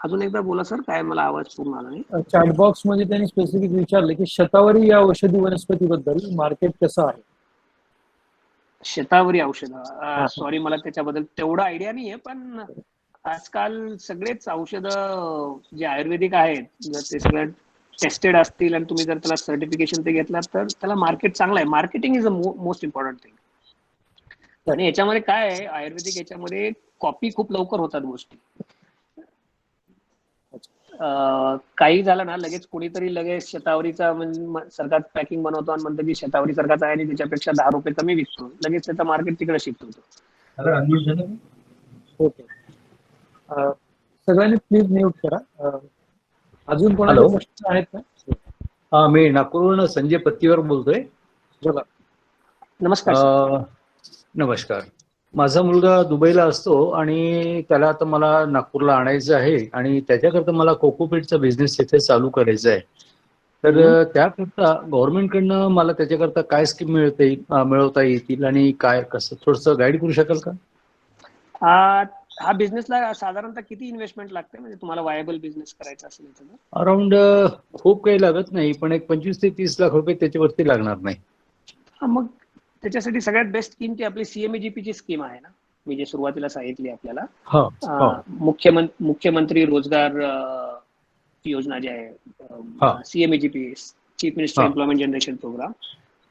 अजून एकदा बोला सर, काय मला आवाज पूर्ण आला नाही. चॅट बॉक्स मध्ये त्यांनी स्पेसिफिक विचारले की शतावरी या औषधी वनस्पतीबद्दल मार्केट कसं आहे? शतावरी औषध, सॉरी मला त्याच्याबद्दल तेवढा आयडिया नाहीये. पण आजकाल सगळेच औषधं जे आयुर्वेदिक आहेत, जर ते सगळं टेस्टेड असतील आणि तुम्ही जर त्याला सर्टिफिकेशन ते घेतलात तर त्याला मार्केट चांगलं आहे. Marketing is a most important thing. आणि याच्यामध्ये काय आहे, आयुर्वेदिक याच्यामध्ये कॉपी खूप लवकर होतात गोष्टी. काही झालं ना, लगेच कोणीतरी लगेच शतावरीचा सारखा पॅकिंग बनवतो आणि म्हणतो की शतावरी सारखाच आहे आणि त्याच्यापेक्षा 10 रुपये कमी विकतो. लगेच त्याचा मार्केट तिकडे शिफ्ट होतो. ओके, सगळ्यांनी प्लीज म्यूट करा. अजून कोणाचे प्रश्न आहेत का? मी नागपूरवरून संजय पत्तीवर बोलतोय. बोला. नमस्कार. नमस्कार. माझा मुलगा दुबईला असतो आणि त्याला आता मला नागपूरला आणायचं आहे आणि त्याच्याकरता मला कोकोपीटचा बिझनेस तिथे चालू करायचा आहे. तर त्याकरता गव्हर्नमेंटकडनं मला त्याच्याकरता काय स्कीम मिळवता येतील आणि काय कसं थोडंसं गाईड करू शकाल का? हा बिझनेसला साधारणतः किती इन्व्हेस्टमेंट लागते, म्हणजे तुम्हाला वायबल बिझनेस करायचा असेल तर? अराउंड खूप काही लागत नाही, पण एक 25 ते 30 लाख रुपये त्याच्यावरती लागणार नाही. मग त्याच्यासाठी सगळ्यात बेस्ट स्कीम ती आपली CMAGP ची स्कीम आहे ना, मी जे सुरुवातीला सांगितली आपल्याला. मुख्यमंत्री रोजगार योजना जी हा. आहे CMEGP, चीफ मिनिस्टर हा. एम्प्लॉयमेंट जनरेशन प्रोग्राम,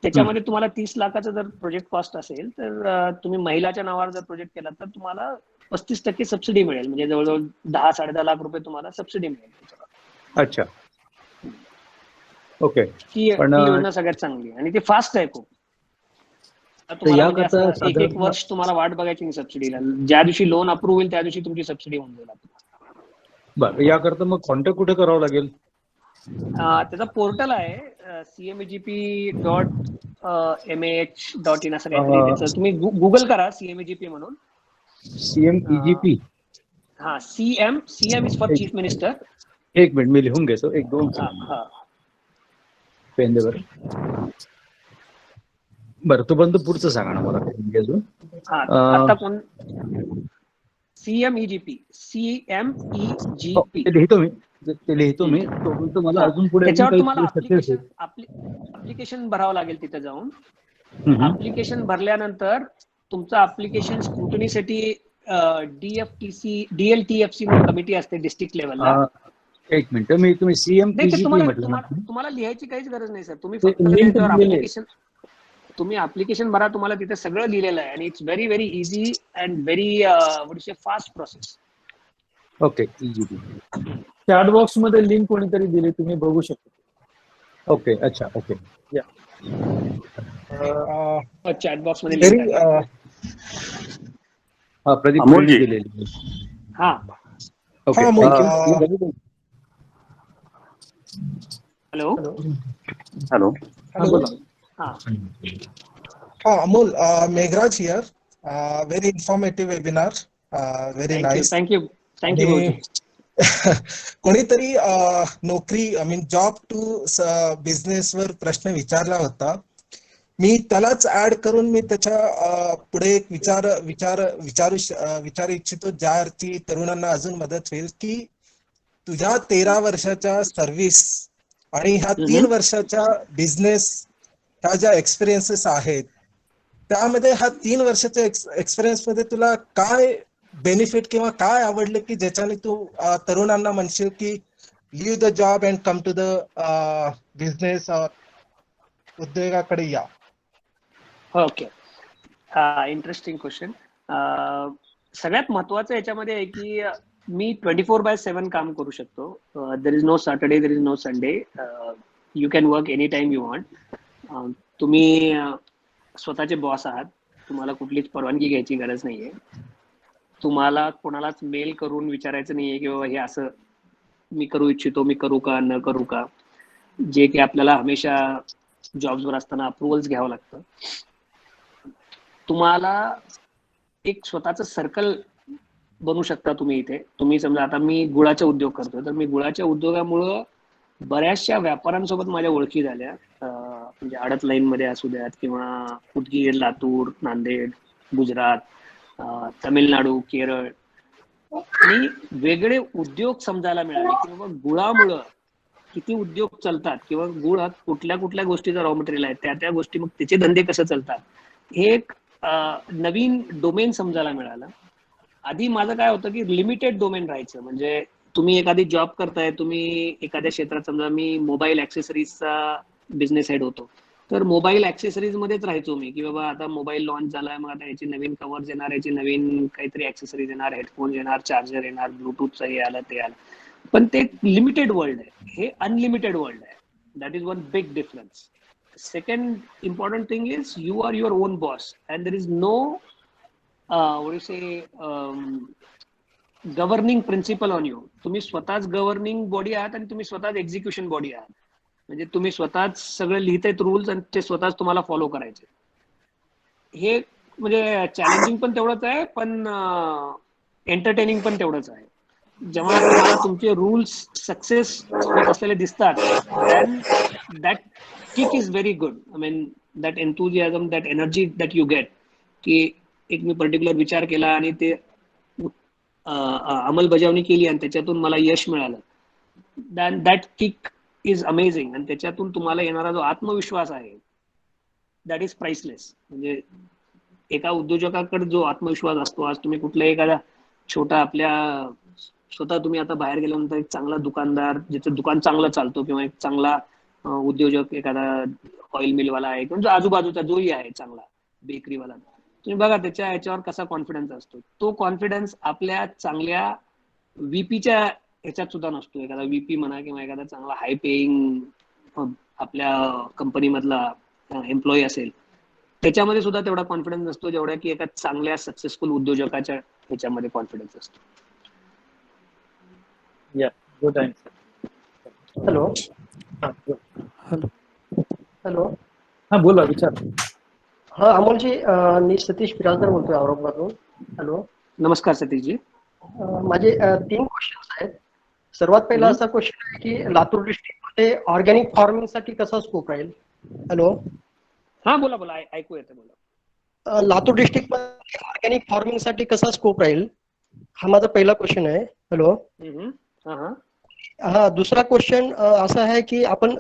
त्याच्यामध्ये तुम्हाला 30 लाखाचा जर प्रोजेक्ट कॉस्ट असेल तर तुम्ही महिलाच्या नावावर जर प्रोजेक्ट केला तर तुम्हाला 35% सबसिडी मिळेल, म्हणजे जवळजवळ 10-10.5 लाख रुपये तुम्हाला सबसिडी मिळेल त्याच्यावर. अच्छा, ओके. ती पण ती योजना सगळ्यात चांगली आहे आणि ती फास्ट आहे खूप. तर तुम्हाला म्हणजे याकरता असं एक साधारण वर्ष तुम्हाला वाट बघायची नाही सबसिडीला. ज्या दिवशी लोन अप्रूव्ह होईल त्या दिवशी तुमची सबसिडी होऊन जाईल. बरं, याकरता मग कॉन्टॅक्ट कुठे करावं लागेल? त्याचा पोर्टल आहे CMEGP.mah.in असं काहीतरी त्याचं. तुम्ही गुगल करा CMEGP म्हणून. CMEGP. हा, CM is for chief minister. एक मिनिट मी लिहून घेतो, 1-2 पेन दे बरं. बरं, तोपर्यंत पुढचं सांगा ना मला. आता कोण CMEGP. ते लिहितो मी तोपर्यंत मला अजून पुढे त्याच्यावर तुम्हाला ऍप्लिकेशन भरावं लागेल. तिथे जाऊन ऍप्लिकेशन भरल्यानंतर तुमचं ऍप्लिकेशन स्क्रुटनीसाठी DLTFC म्हणून कमिटी असते डिस्ट्रिक्ट लेवलला. एक मिनिट, तुम्ही CMEGP म्हटलं ना? तुम्हाला लिहायची काहीच गरज नाही सर. तुम्ही फक्त तुम्ही ऍप्लिकेशन भरा, तुम्हाला तिथे सगळं लिहिलेलं आहे आणि it's very very easy and very fast process. Okay, EGP. Chat box मध्ये लिंक कोणीतरी दिली, तुम्ही बघू शकता. ओके, अच्छा, ओके. चॅट बॉक्स मध्ये लिंक आहे. हा, प्रदीप दिलेली. हा, okay. Hello hello. Amol, Meghraj here. Very informative webinar. Very nice. Thank you. कोणीतरी नोकरी जॉब टू बिझनेस वर प्रश्न विचारला होता. मी त्यालाच ऍड करून मी त्याच्या पुढे एक विचारू इच्छितो, ज्या अर्थी तरुणांना अजून मदत होईल, की तुझ्या 13 वर्षाच्या सर्व्हिस आणि ह्या 3 वर्षाच्या बिझनेस ह्या ज्या एक्सपिरियन्सेस आहेत, त्यामध्ये ह्या 3 वर्षाच्या एक्सपिरियन्स मध्ये तुला काय बेनिफिट किंवा काय आवडलं की ज्याच्याने तू तरुणांना म्हणशील की leave the job and come to the business, उद्योगाकडे या? Okay, interesting question. सगळ्यात महत्वाचं याच्यामध्ये आहे की मी 24/7 काम करू शकतो. There is no Saturday, there is no Sunday. You can work any time you want. तुम्ही स्वतःचे बॉस आहात. तुम्हाला कुठलीच परवानगी घ्यायची गरज नाहीये. तुम्हाला कोणालाच मेल करून विचारायचं नाहीये की बाबा हे असं मी करू इच्छितो, मी करू का न करू का, जे की आपल्याला हमेशा जॉब्सवर असताना अप्रुव्हल्स घ्यावं लागतं. तुम्हाला एक स्वतःचं सर्कल बनवू शकता तुम्ही इथे. तुम्ही समजा आता मी गुळाचा उद्योग करतोय, तर मी गुळाच्या उद्योगामुळं बऱ्याचशा व्यापाऱ्यांसोबत माझ्या ओळखी झाल्या. म्हणजे आडत लाईन मध्ये असू द्यात किंवा उदगीर, लातूर, नांदेड, गुजरात, तमिळनाडू, केरळ, आणि वेगळे उद्योग समजायला मिळाले की बाबा गुळामुळं किती उद्योग चालतात किंवा गुळ हा कुठल्या कुठल्या गोष्टीचा रॉ मटेरियल आहे, त्या गोष्टी मग त्याचे धंदे कसे चालतात, हे एक नवीन डोमेन समजायला मिळालं. आधी माझं काय होतं की लिमिटेड डोमेन राहायचं. म्हणजे तुम्ही एखादी जॉब करताय, तुम्ही एखाद्या क्षेत्रात, समजा मी मोबाईल ऍक्सेसरीजचा बिझनेस हेड होतो, तर मोबाईल ऍक्सेसरीज मध्येच राहायचो मी की बाबा आता मोबाईल लॉन्च झालाय, मग आता याची नवीन कव्हर्स येणार, याची नवीन काहीतरी ऍक्सेसरीज येणार, हेडफोन येणार, चार्जर येणार, ब्लूटूथचं हे आलं ते आलं. पण ते लिमिटेड वर्ल्ड आहे, हे अनलिमिटेड वर्ल्ड आहे. That is one big difference. Second important thing is you are your own boss and there is no governing principle on you. तुम्ही स्वतःच गव्हर्निंग बॉडी आहात आणि तुम्ही स्वतःच एक्झिक्युशन बॉडी आहात. म्हणजे तुम्ही स्वतःच सगळं लिहितायत रूल्स आणि ते स्वतःच तुम्हाला फॉलो करायचे. हे म्हणजे चॅलेंजिंग पण तेवढंच आहे, पण एंटरटेनिंग पण तेवढंच आहे. जेव्हा तुम्हाला तुमचे रूल्स सक्सेस होत असलेले दिसतात, then that kick is very good. I mean that enthusiasm, that energy that you get, की एक मी पर्टिक्युलर विचार केला आणि ते अंमलबजावणी केली आणि त्याच्यातून मला यश मिळालं, than that kick is amazing. आणि त्याच्यातून तुम्हाला येणारा जो आत्मविश्वास आहे, दॅट इज प्राइसलेस. म्हणजे एका उद्योजकाकडे जो आत्मविश्वास असतो, आज तुम्ही कुठल्या एखाद्या छोटा आपल्या स्वतः तुम्ही आता बाहेर गेल्यानंतर एक चांगला दुकानदार ज्याचं दुकान चांगलं चालतो किंवा एक चांगला उद्योजक एखादा ऑइल मिलवाला आहे किंवा जो आजूबाजूचा जोही आहे चांगला बेकरीवाला, तुम्ही बघा त्याच्या याच्यावर कसा कॉन्फिडन्स असतो. तो कॉन्फिडन्स आपल्या चांगल्या व्हीपीच्या ह्याच्यात सुद्धा नसतो. एखादा व्हीपी म्हणा किंवा एखादा चांगला हाय पेईंग आपल्या कंपनी मधला एम्प्लॉई असेल, त्याच्यामध्ये सुद्धा तेवढा कॉन्फिडन्स नसतो जेवढा की एका चांगल्या सक्सेसफुल उद्योजकाच्या ह्याच्यामध्ये कॉन्फिडन्स असतो. या good answer. Hello hello hello हा बोला, विचार. हा अमोलजी, मी सतीश बिराजदार बोलतोय औरंगाबादहून. हॅलो नमस्कार सतीशजी. माझे 3 क्वेश्चन्स आहेत. सर्वात पहिला असा क्वेश्चन आहे की लातूर डिस्ट्रिक्ट मध्ये ऑर्गॅनिक फार्मिंग साठी कसा स्कोप राहील? हॅलो हा बोला बोला, ऐकू येतं, बोला. लातूर डिस्ट्रिक्ट मध्ये ऑर्गॅनिक फार्मिंग साठी कसा स्कोप राहील, हा माझा पहिला क्वेश्चन आहे. हॅलो हा दुसरा क्वेश्चन असा आहे की आपण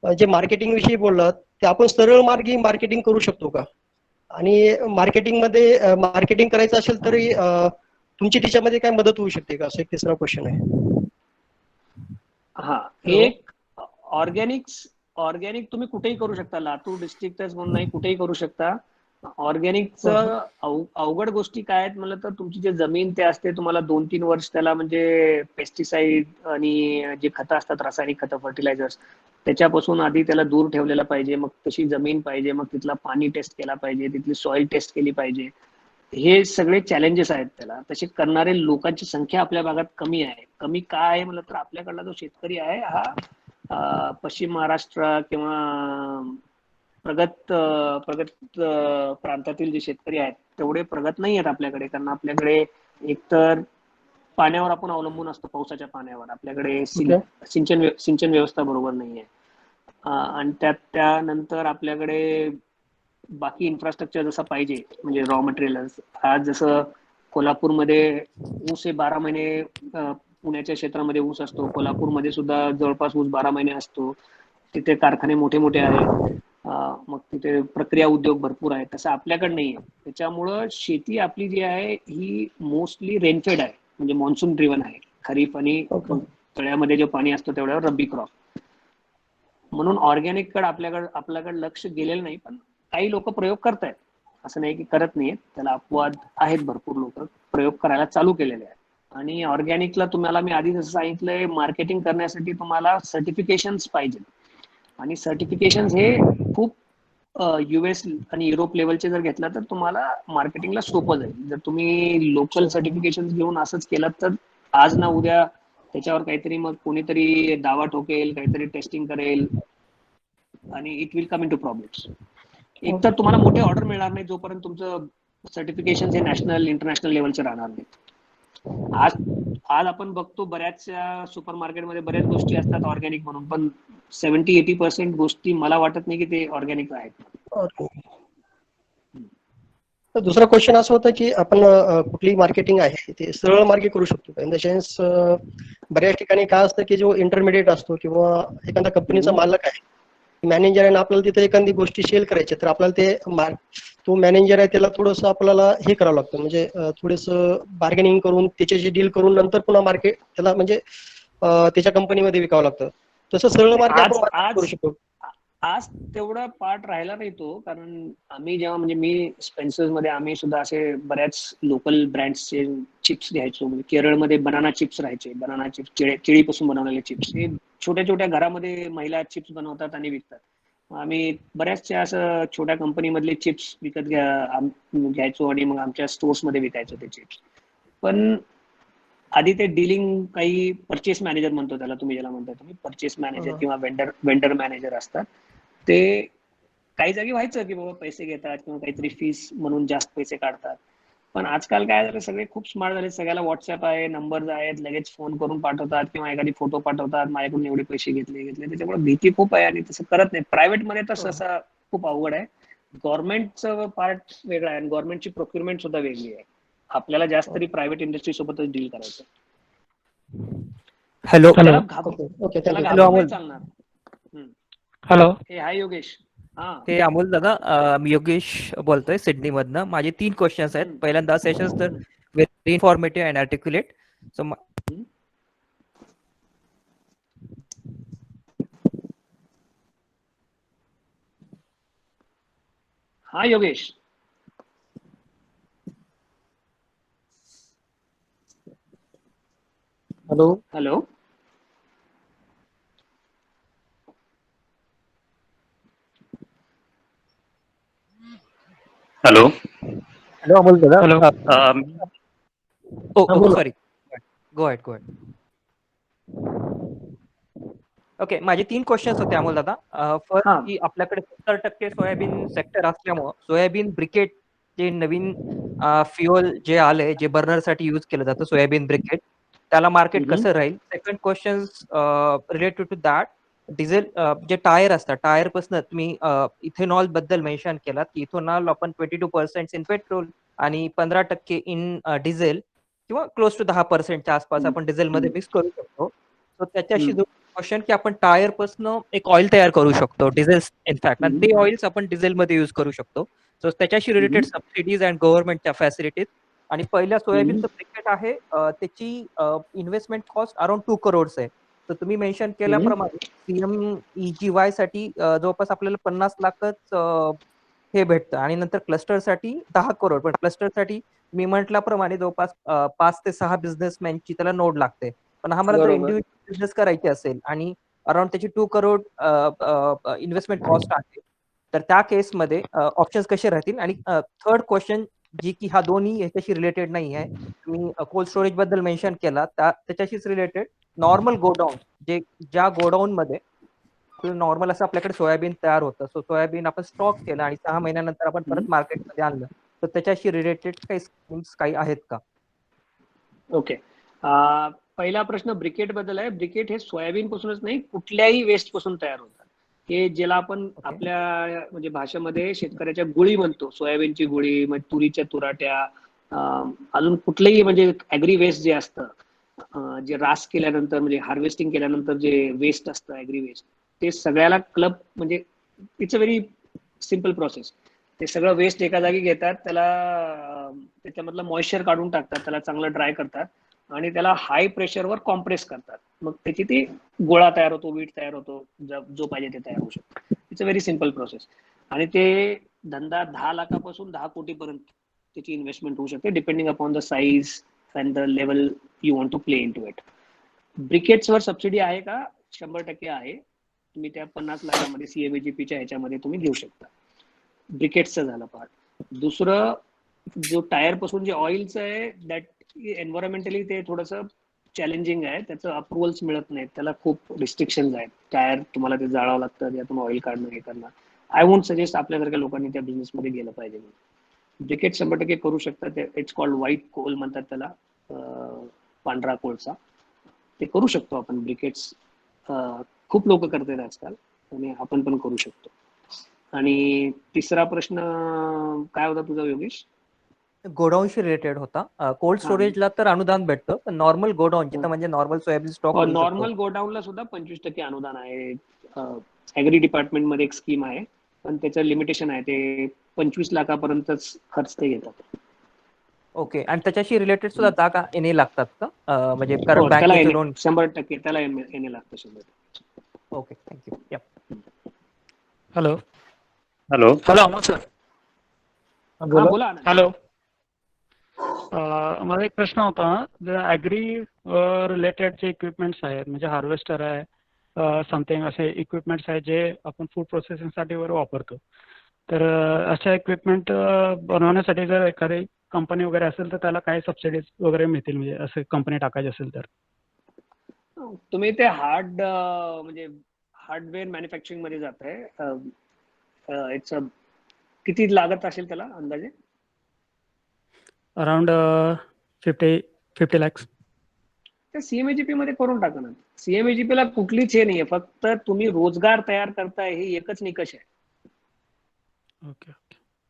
जे मार्केटिंग विषयी बोललात ते आपण सरळ मार्गी मार्केटिंग करू शकतो का? आणि मार्केटिंग मध्ये मार्केटिंग करायचं असेल तरी तुमची त्याच्यामध्ये काय मदत होऊ शकते का? असं एक तिसरा क्वेश्चन आहे. हा, एक ऑर्गॅनिक तुम्ही कुठेही करू शकता. लातूर डिस्ट्रिक्टच म्हणून नाही, कुठेही करू शकता. ऑर्गॅनिकचं अवघड गोष्टी काय आहेत म्हणलं तर तुमची जे जमीन ते असते, तुम्हाला 2-3 वर्ष त्याला म्हणजे पेस्टिसाइड आणि जे खतं असतात, रासायनिक खतं, फर्टिलायझर्स, त्याच्यापासून आधी त्याला दूर ठेवलेलं पाहिजे. मग तशी जमीन पाहिजे, मग तिथला पाणी टेस्ट केला पाहिजे, तिथली सॉइल टेस्ट केली पाहिजे. हे सगळे चॅलेंजेस आहेत त्याला. तसे करणारे लोकांची संख्या आपल्या भागात कमी आहे. कमी काय आहे म्हणलं तर आपल्याकडला जो शेतकरी आहे हा पश्चिम महाराष्ट्र किंवा प्रगत प्रांतातील जे शेतकरी आहेत तेवढे प्रगत नाही आहेत आपल्याकडे. कारण आपल्याकडे एकतर पाण्यावर आपण अवलंबून असतो, पावसाच्या पाण्यावर. आपल्याकडे सिंचन व्यवस्था बरोबर नाहीये. आणि त्यानंतर आपल्याकडे बाकी इन्फ्रास्ट्रक्चर जसं पाहिजे, म्हणजे रॉ मटेरियल्स. आज जसं कोल्हापूरमध्ये ऊस हे 12 महिने, पुण्याच्या क्षेत्रामध्ये ऊस असतो, कोल्हापूरमध्ये सुद्धा जवळपास ऊस 12 महिने असतो. तिथे कारखाने मोठे मोठे आहेत, मग तिथे प्रक्रिया उद्योग भरपूर आहेत. तसं आपल्याकडे नाही आहे. त्याच्यामुळं शेती आपली जी आहे ही मोस्टली रेनफेड आहे, म्हणजे मॉन्सून ड्रिव्हन आहे. खरीप आणि तळ्यामध्ये जे पाणी असतं तेवढ्यावर रब्बी क्रॉप. म्हणून ऑर्गॅनिक कडे आपल्याकडे लक्ष गेलेलं नाही. पण काही लोक प्रयोग करतायत, असं नाही की करत नाहीत. त्याला अपवाद आहेत, भरपूर लोक प्रयोग करायला चालू केलेले आहेत. आणि ऑर्गॅनिकला तुम्हाला मी आधी जसं सांगितलंय, मार्केटिंग करण्यासाठी तुम्हाला सर्टिफिकेशन्स पाहिजे. आणि सर्टिफिकेशन्स हे खूप US आणि युरोप लेवलचे जर घेतला तर तुम्हाला मार्केटिंगला सोपं जाईल. जर तुम्ही लोकल सर्टिफिकेशन घेऊन असंच केलं तर आज ना उद्या त्याच्यावर काहीतरी मग कोणीतरी दावा ठोकेल, काहीतरी टेस्टिंग करेल आणि it will come into problems. एक तर तुम्हाला मोठे ऑर्डर मिळणार नाही जोपर्यंत तुमचं सर्टिफिकेशन हे नॅशनल इंटरनॅशनल लेवलचे राहणार नाहीत. आज आपण बघतो बऱ्याचशा सुपर मार्केटमध्ये बऱ्याच गोष्टी असतात ऑर्गॅनिक म्हणून, पण 70-80% गोष्टी मला वाटत नाही की ते ऑर्गॅनिक आहेत. दुसरा क्वेश्चन असं होतं की आपण कुठली मार्केटिंग आहे ते सरळ मार्गे करू शकतो का? इन द सेन्स बऱ्याच ठिकाणी काय असतं की जो इंटरमिडिएट असतो किंवा एखाद्या कंपनीचा मालक आहे, मॅनेजर आहे, आपल्याला तिथे एखादी गोष्टी सेल करायची तर आपल्याला ते तो मॅनेजर आहे त्याला थोडंसं आपल्याला हे करावं लागतं, म्हणजे थोडंसं बार्गेनिंग करून त्याच्याशी डील करून नंतर पुन्हा मार्केट त्याला म्हणजे त्याच्या कंपनीमध्ये विकावं लागतं. तसं सरळ मार्गे आपण करू शकतो. आज तेवढा पार्ट राहिला नाही तो. कारण आम्ही जेव्हा, म्हणजे मी स्पेन्सर्स मध्ये आम्ही सुद्धा असे बऱ्याच लोकल ब्रँड्सचे चिप्स घ्यायचो. म्हणजे केरळमध्ये बनाना चिप्स राहायचे, बनाना चिप्स, केळीपासून बनवलेले चिप्स. हे छोट्या छोट्या घरामध्ये महिला चिप्स बनवतात आणि विकतात. आम्ही बऱ्याचशा असं छोट्या कंपनीमधले चिप्स विकत घ्यायचो आणि मग आमच्या स्टोर्स मध्ये विकायचो ते चिप्स. पण आधी ते डीलिंग, काही परचेस मॅनेजर म्हणतो त्याला, तुम्ही ज्याला म्हणता तुम्ही परचेस मॅनेजर किंवा वेंडर मॅनेजर असतात, ते काही जागी व्हायचं की बाबा पैसे घेतात किंवा काहीतरी फीस म्हणून जास्त पैसे काढतात. पण आजकाल काय झालं, सगळे खूप स्मार्ट झाले. सगळ्याला व्हॉट्सअप आहे, नंबर्स आहेत, लगेच फोन करून पाठवतात किंवा एखादी फोटो पाठवतात, माझ्याकडून एवढे पैसे घेतले. त्याच्यामुळे भीती खूप आहे आणि तसं करत नाही. प्रायव्हेट मध्ये तर सहसा खूप अवघड आहे. गव्हर्नमेंटचं पार्ट वेगळा आहे आणि गव्हर्नमेंटची प्रोक्युरमेंट सुद्धा वेगळी आहे. आपल्याला जास्त तरी प्रायव्हेट इंडस्ट्री सोबतच डील करायचं. हॅलो हॅलो हे हाय योगेश. हे अमोल दादा, मी योगेश बोलतोय सिडनी मधनं. माझे 3 क्वेश्चन्स आहेत. पहिल्यांदा सेशन्स तर very informative and articulate. So हा Yogesh. Hello. Hello. Hello. Hello Amol दादा. हॅलो. हा, बोला. सॉरी. Go ahead. ओके, माझे 3 क्वेश्चन्स होते अमोल दादा. फर्स्ट की आपल्याकडे 70% सोयाबीन सेक्टर असल्यामुळं सोयाबीन ब्रिकेट जे नवीन फ्युअल जे आलंय, जे बर्नरसाठी यूज केलं जातं सोयाबीन ब्रिकेट, त्याला मार्केट कसं राहील? Second question related to that, diesel जे टायर असतात, टायरपासून तुम्ही इथेनॉल बद्दल मेन्शन केलात की इथेनॉल आपण 22% इन पेट्रोल आणि 15% इन डिझेल किंवा क्लोज टू 10% आसपास आपण डिझेलमध्ये मिक्स करू शकतो. सो त्याच्याशी जो क्वेश्चन की आपण टायर पासून एक ऑइल तयार करू शकतो, डिझेल इनफॅक्ट, आणि ते ऑइल्स आपण डिझेलमध्ये यूज करू शकतो. सो त्याच्याशी रिलेटेड सबसिडीज अँड गव्हर्नमेंटच्या फॅसिलिटीज. आणि पहिल्या सोयाबीनचं ब्रिकेट आहे, त्याची इन्व्हेस्टमेंट कॉस्ट अराउंड 2 crores आहे. तर तुम्ही मेन्शन केल्याप्रमाणे CMEGY साठी जवळपास आपल्याला 50 लाखच हे भेटतं आणि नंतर क्लस्टरसाठी 10 crore. पण क्लस्टरसाठी मी म्हटल्याप्रमाणे जवळपास 5 ते 6 बिझनेसमॅनची त्याला नोड लागते. पण आम्हाला जर इंडिव्हिज्युअल बिझनेस करायची असेल आणि अराउंड त्याची 2 crore इन्व्हेस्टमेंट कॉस्ट आहे, तर त्या केसमध्ये ऑप्शन्स कसे राहतील? आणि थर्ड क्वेश्चन जी की हा दोन्ही ह्याच्याशी रिलेटेड नाही आहे, तुम्ही कोल्ड स्टोरेज बद्दल मेन्शन केला, त्याच्याशीच रिलेटेड नॉर्मल गोडाऊन, ज्या गोडाऊन मध्ये नॉर्मल असं आपल्याकडे सोयाबीन तयार होतं, सो सोयाबीन आपण स्टॉक केलं आणि 6 महिन्यानंतर आपण परत मार्केटमध्ये आणलं, तर त्याच्याशी रिलेटेड काही स्कीम्स काही आहेत का? ओके. पहिला प्रश्न ब्रिकेट बद्दल आहे. ब्रिकेट हे सोयाबीन पासूनच नाही, कुठल्याही वेस्ट पासून तयार होतात. हे ज्याला आपण आपल्या म्हणजे भाषेमध्ये शेतकऱ्याच्या गुळी म्हणतो, सोयाबीनची गुळी, मग तुरीच्या तुराट्या, अजून कुठलेही म्हणजे ऍग्री वेस्ट जे असतं, जे रास केल्यानंतर म्हणजे हार्वेस्टिंग केल्यानंतर जे वेस्ट असतं ऍग्री वेस्ट, ते सगळ्याला क्लब म्हणजे it's a very simple process. ते सगळं वेस्ट एका जागी घेतात, त्याला त्याच्यामधलं मॉइश्चर काढून टाकतात, त्याला चांगलं ड्राय करतात आणि त्याला हाय प्रेशरवर कॉम्प्रेस करतात. मग त्याची ती गोळा तयार होतो, वीट तयार होतो, जो पाहिजे ते तयार होऊ शकतो. It's a very simple process. आणि ते धंदा 10 लाखापासून 10 कोटीपर्यंत त्याची इन्व्हेस्टमेंट होऊ शकते, depending upon the size and the level you want to play into it. ब्रिकेट्सवर सबसिडी आहे का? 100% आहे. तुम्ही त्या 50 लाखामध्ये CMEGPच्या ह्याच्यामध्ये तुम्ही घेऊ शकता. ब्रिकेट्सचं झालं पार्ट. दुसरं, जो टायर पासून जे ऑइलचं आहे, दॅट एन्व्हायरमेंटली ते थोडंसं चॅलेंजिंग आहे. त्याचं अप्रुव्हल्स मिळत नाहीत, त्याला खूप रिस्ट्रिक्शन्स आहेत. टायर तुम्हाला ते जाळावं लागतं, त्यातून ऑइल काढणं, हे करणं. आय वोंट सजेस्ट आपल्यासारख्या लोकांनी त्या बिझनेसमध्ये गेलं पाहिजे. ब्रिकेट 100% करू शकतात. इट्स कॉल्ड व्हाईट कोल म्हणतात त्याला, पांढरा कोळसा. ते करू शकतो आपण. ब्रिकेट्स खूप लोक करतात आजकाल आणि आपण पण करू शकतो. आणि तिसरा प्रश्न काय होता तुझा योगेश? गोडाऊनशी रिलेटेड होता. कोल्ड स्टोरेजला तर अनुदान भेटतं, पण नॉर्मल गोडाऊन जिथं म्हणजे नॉर्मल सोयाबीन स्टॉक करू शकतो. नॉर्मल गोडाऊनला सुद्धा 25% अनुदान आहे. ऍग्री डिपार्टमेंटमध्ये एक स्कीम आहे, पण त्याचं लिमिटेशन आहे, ते 25 लाखापर्यंतच खर्च ते घेतात. ओके. आणि त्याच्याशी रिलेटेड सुद्धा जागा येणे लागतात का? म्हणजे कारण त्याला बँकेचे लोन 100% त्याला येणे लागतं 100%. Okay, thank you. Hello. Hello. Hello Amol sir. बोला. हॅलो. मला एक प्रश्न होता, जर ॲग्री रिलेटेड जे इक्विपमेंट्स आहेत, म्हणजे हार्वेस्टर आहे, समथिंग असे इक्विपमेंट्स आहेत जे आपण फूड प्रोसेसिंगसाठी वगैरे वापरतो, तर अशा इक्विपमेंट बनवण्यासाठी जर एखादी कंपनी वगैरे असेल तर त्याला काही सबसिडीज वगैरे मिळतील, म्हणजे असे कंपनी टाकायची असेल तर? तुम्ही ते म्हणजे हार्डवेअर मॅन्युफॅक्चरिंग मध्ये जात आहे, किती लागत असेल त्याला अंदाजे? Around 50 lakhs. त्या CMEGP मध्ये करून टाका ना. CMEGP ला कुठलीच हे नाहीये, फक्त तुम्ही रोजगार तयार करताय हे एकच निकष आहे. ओके.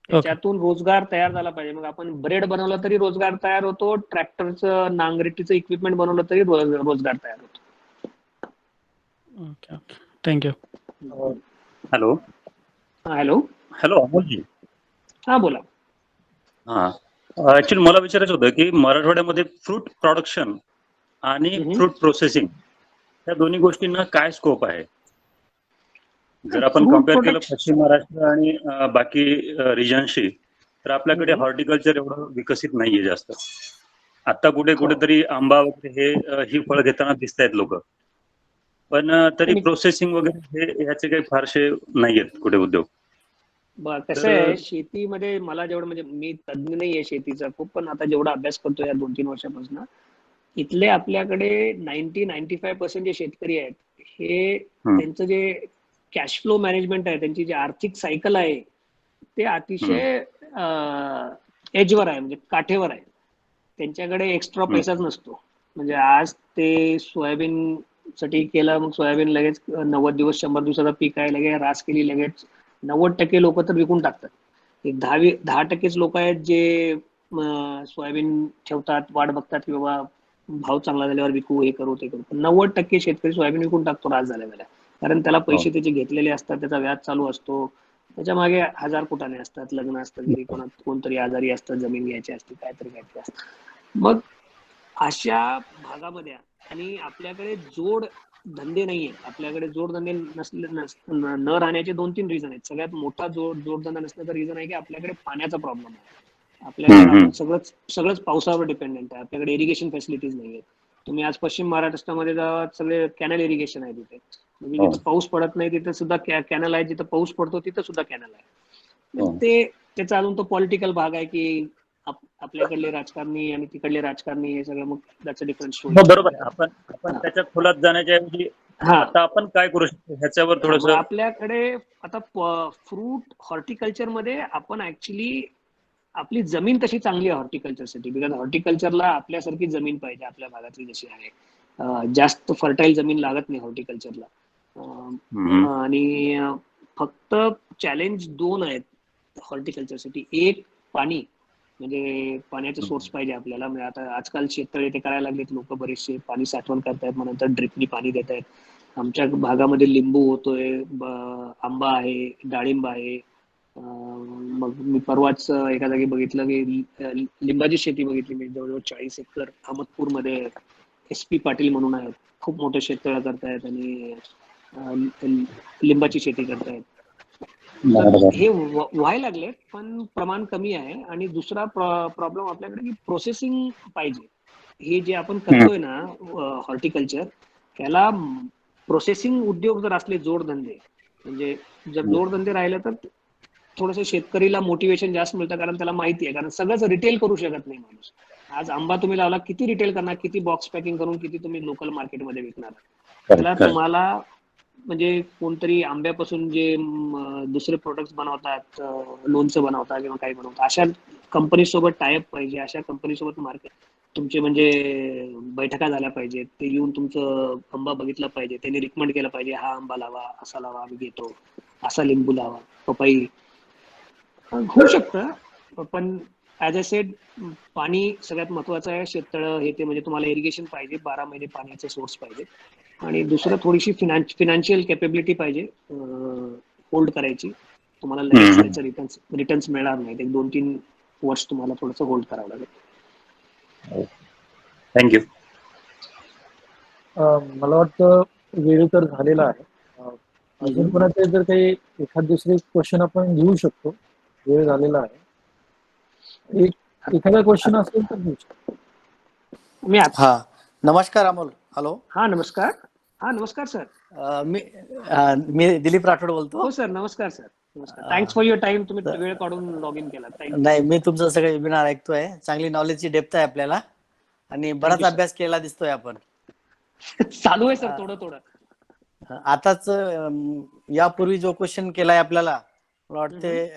त्याच्यातून रोजगार तयार झाला पाहिजे. मग आपण ब्रेड बनवला तरी रोजगार तयार होतो, ट्रॅक्टरचं नांगरटीचं इक्विपमेंट बनवलं तरी रोजगार तयार होतो. Okay. Thank you. Hello. Hello. Hello Amolji. हा बोला. हा, ऍक्च्युली मला विचारायचं होतं की मराठवाड्यामध्ये फ्रूट प्रोडक्शन आणि फ्रूट प्रोसेसिंग या दोन्ही गोष्टींना काय स्कोप आहे? जर आपण Fruit कम्पेअर केलं production- पश्चिम महाराष्ट्र आणि बाकी रिजनशी, तर आपल्याकडे हॉर्टिकल्चर एवढं विकसित नाहीये जास्त. आता कुठेतरी आंबा वगैरे ही फळं घेताना दिसत आहेत लोक, पण तरी प्रोसेसिंग वगैरे ह्याचे काही फारसे नाहीयेत कुठे उद्योग. कसं आहे, शेतीमध्ये मला जेवढं, म्हणजे मी तज्ञ नाहीये शेतीचा खूप, पण आता जेवढा अभ्यास करतो या 2-3 वर्षापासून, इथले आपल्याकडे 90-95% जे शेतकरी आहेत, हे त्यांचं जे कॅश फ्लो मॅनेजमेंट आहे, त्यांची जी आर्थिक सायकल आहे, ते अतिशय एजवर आहे, म्हणजे काठेवर आहे. त्यांच्याकडे एक्स्ट्रा पैसाच नसतो. म्हणजे आज ते सोयाबीन साठी केलं, मग सोयाबीन लगेच 90 दिवस 100 दिवसाचा पीक आहे, लगेच रास केली, लगेच 90% लोक तर विकून टाकतात. एक 10% लोक आहेत जे सोयाबीन ठेवतात, वाट बघतात की बाबा भाव चांगला झाल्यावर विकू, हे करू ते करू. 90% शेतकरी सोयाबीन विकून टाकतो रास झाल्या, कारण त्याला पैसे त्याचे घेतलेले असतात, त्याचा व्याज चालू असतो, त्याच्या मागे 1000 कुटाणे असतात, लग्न असतं घरी, कोणतरी आजारी असतं, जमीन घ्यायची असते, काहीतरी असतं. मग अशा भागामध्ये, आणि आपल्याकडे जोड धंदे नाहीये, आपल्याकडे जोडधंदे न राहण्याचे 2-3 रिझन आहेत. सगळ्यात मोठा जोडधंदा नसण्याचा रिझन आहे की आपल्याकडे पाण्याचा प्रॉब्लेम आहे. आपल्याकडे आपण सगळंच पावसावर डिपेंडेंट आहे. आपल्याकडे इरिगेशन फॅसिलिटीज नाहीये. तुम्ही आज पश्चिम महाराष्ट्रामध्ये जा, सगळे कॅनल इरिगेशन आहे तिथे. म्हणजे जिथं पाऊस पडत नाही तिथे सुद्धा कॅनल आहे, जिथं पाऊस पडतो तिथं सुद्धा कॅनल आहे. त्याचा अजून तो पॉलिटिकल भाग आहे की आपल्याकडले राजकारणी आणि तिकडले राजकारणी, हे सगळं, मग त्याचं डिफरन्स स्टोरी. बरोबर आहे. आपण त्याच्या खोलात जाण्याच्या ऐवजी आता आपण काय करू शकतो ह्याच्यावर थोडस. आपल्याकडे आता फ्रूट हॉर्टिकल्चर मध्ये आपण ऍक्च्युली, आपली जमीन तशी चांगली आहे हॉर्टिकल्चरसाठी, बिकॉज हॉर्टिकल्चरला आपल्यासारखी जमीन पाहिजे, आपल्या भागातली जशी आहे. जास्त फर्टाईल जमीन लागत नाही हॉर्टिकल्चरला. आणि फक्त चॅलेंज 2 आहेत हॉर्टिकल्चरसाठी. एक, पाणी, म्हणजे पाण्याचे सोर्स पाहिजे आपल्याला. म्हणजे आता आजकाल शेततळे ते करायला लागलेत लोक, बरेचसे पाणी साठवण करतायत, मग नंतर ड्रिपनी पाणी देत आहेत. आमच्या भागामध्ये लिंबू होतोय, आंबा आहे, डाळिंब आहे. मग मी परवाच एका जागी बघितलं की लिंबाची शेती बघितली मी, जवळजवळ 40 एकर अहमदपूरमध्ये. SP पाटील म्हणून आहेत, खूप मोठं शेततळं करतायत आणि लिंबाची शेती करतायत. हे व्हायला लागले, पण प्रमाण कमी आहे. आणि दुसरा प्रॉब्लेम आपल्याकडे की प्रोसेसिंग पाहिजे. हे जे आपण करतोय ना हॉर्टिकल्चर, त्याला प्रोसेसिंग उद्योग जर असले, जोडधंदे, म्हणजे जर जोडधंदे राहिले तर थोडंसं शेतकरीला मोटिवेशन जास्त मिळतं, कारण त्याला माहिती आहे, कारण सगळंच रिटेल करू शकत नाही माणूस. आज आंबा तुम्ही लावला, किती रिटेल करणार, किती बॉक्स पॅकिंग करून किती तुम्ही लोकल मार्केटमध्ये विकणार. त्याला तुम्हाला, म्हणजे कोणतरी आंब्यापासून जे दुसरे प्रोडक्ट्स बनवतात, लोणचं बनवतात किंवा काही बनवतात, अशा कंपनी सोबत टायअप पाहिजे. अशा कंपनी सोबत मार्केट तुमचे म्हणजे बैठका झाल्या पाहिजेत. ते येऊन तुमचं आंबा बघितला पाहिजे, त्यांनी रिकमेंड केलं पाहिजे, हा आंबा लावा, असा लावा, आम्ही घेतो, असा लिंबू लावा, पपई. होऊ शकतं, पण ऍज अ सेड, पाणी सगळ्यात महत्वाचं आहे. शेततळं हे ते, म्हणजे तुम्हाला इरिगेशन पाहिजे, 12 महिने पाण्याचे सोर्स पाहिजे. आणि दुसरं, थोडीशी फिनान्शियल कॅपेबिलिटी पाहिजे होल्ड करायची. तुम्हाला लगेच त्याचं रिटर्न्स मिळणार नाहीत. 1-2-3 वर्ष तुम्हाला थोडंसं होल्ड करावं लागेल. थँक्यू. मला वाटतं वेळ तर झालेला आहे. अजून कोणाचे जर काही एखाद दुसरे क्वेश्चन आपण घेऊ शकतो, वेळ झालेला आहे. एखादा क्वेश्चन असेल तर घेऊ शकतो. हा, नमस्कार अमोल. हॅलो. हा नमस्कार. हा नमस्कार सर. मी दिलीप राठोड बोलतो. हो सर, नमस्कार सर. नमस्कार. Thanks for your time. तुम्ही वेळ काढून लॉग इन केला. नाही, मी तुमचं सगळं वेबिनार ऐकतोय. चांगली नॉलेजची डेप्थ आहे आपल्याला, आणि बराच अभ्यास केला दिसतोय आपण. चालू आहे सर, थोडं थोडं. आताच यापूर्वी जो क्वेश्चन केलाय आपल्याला, मला वाटते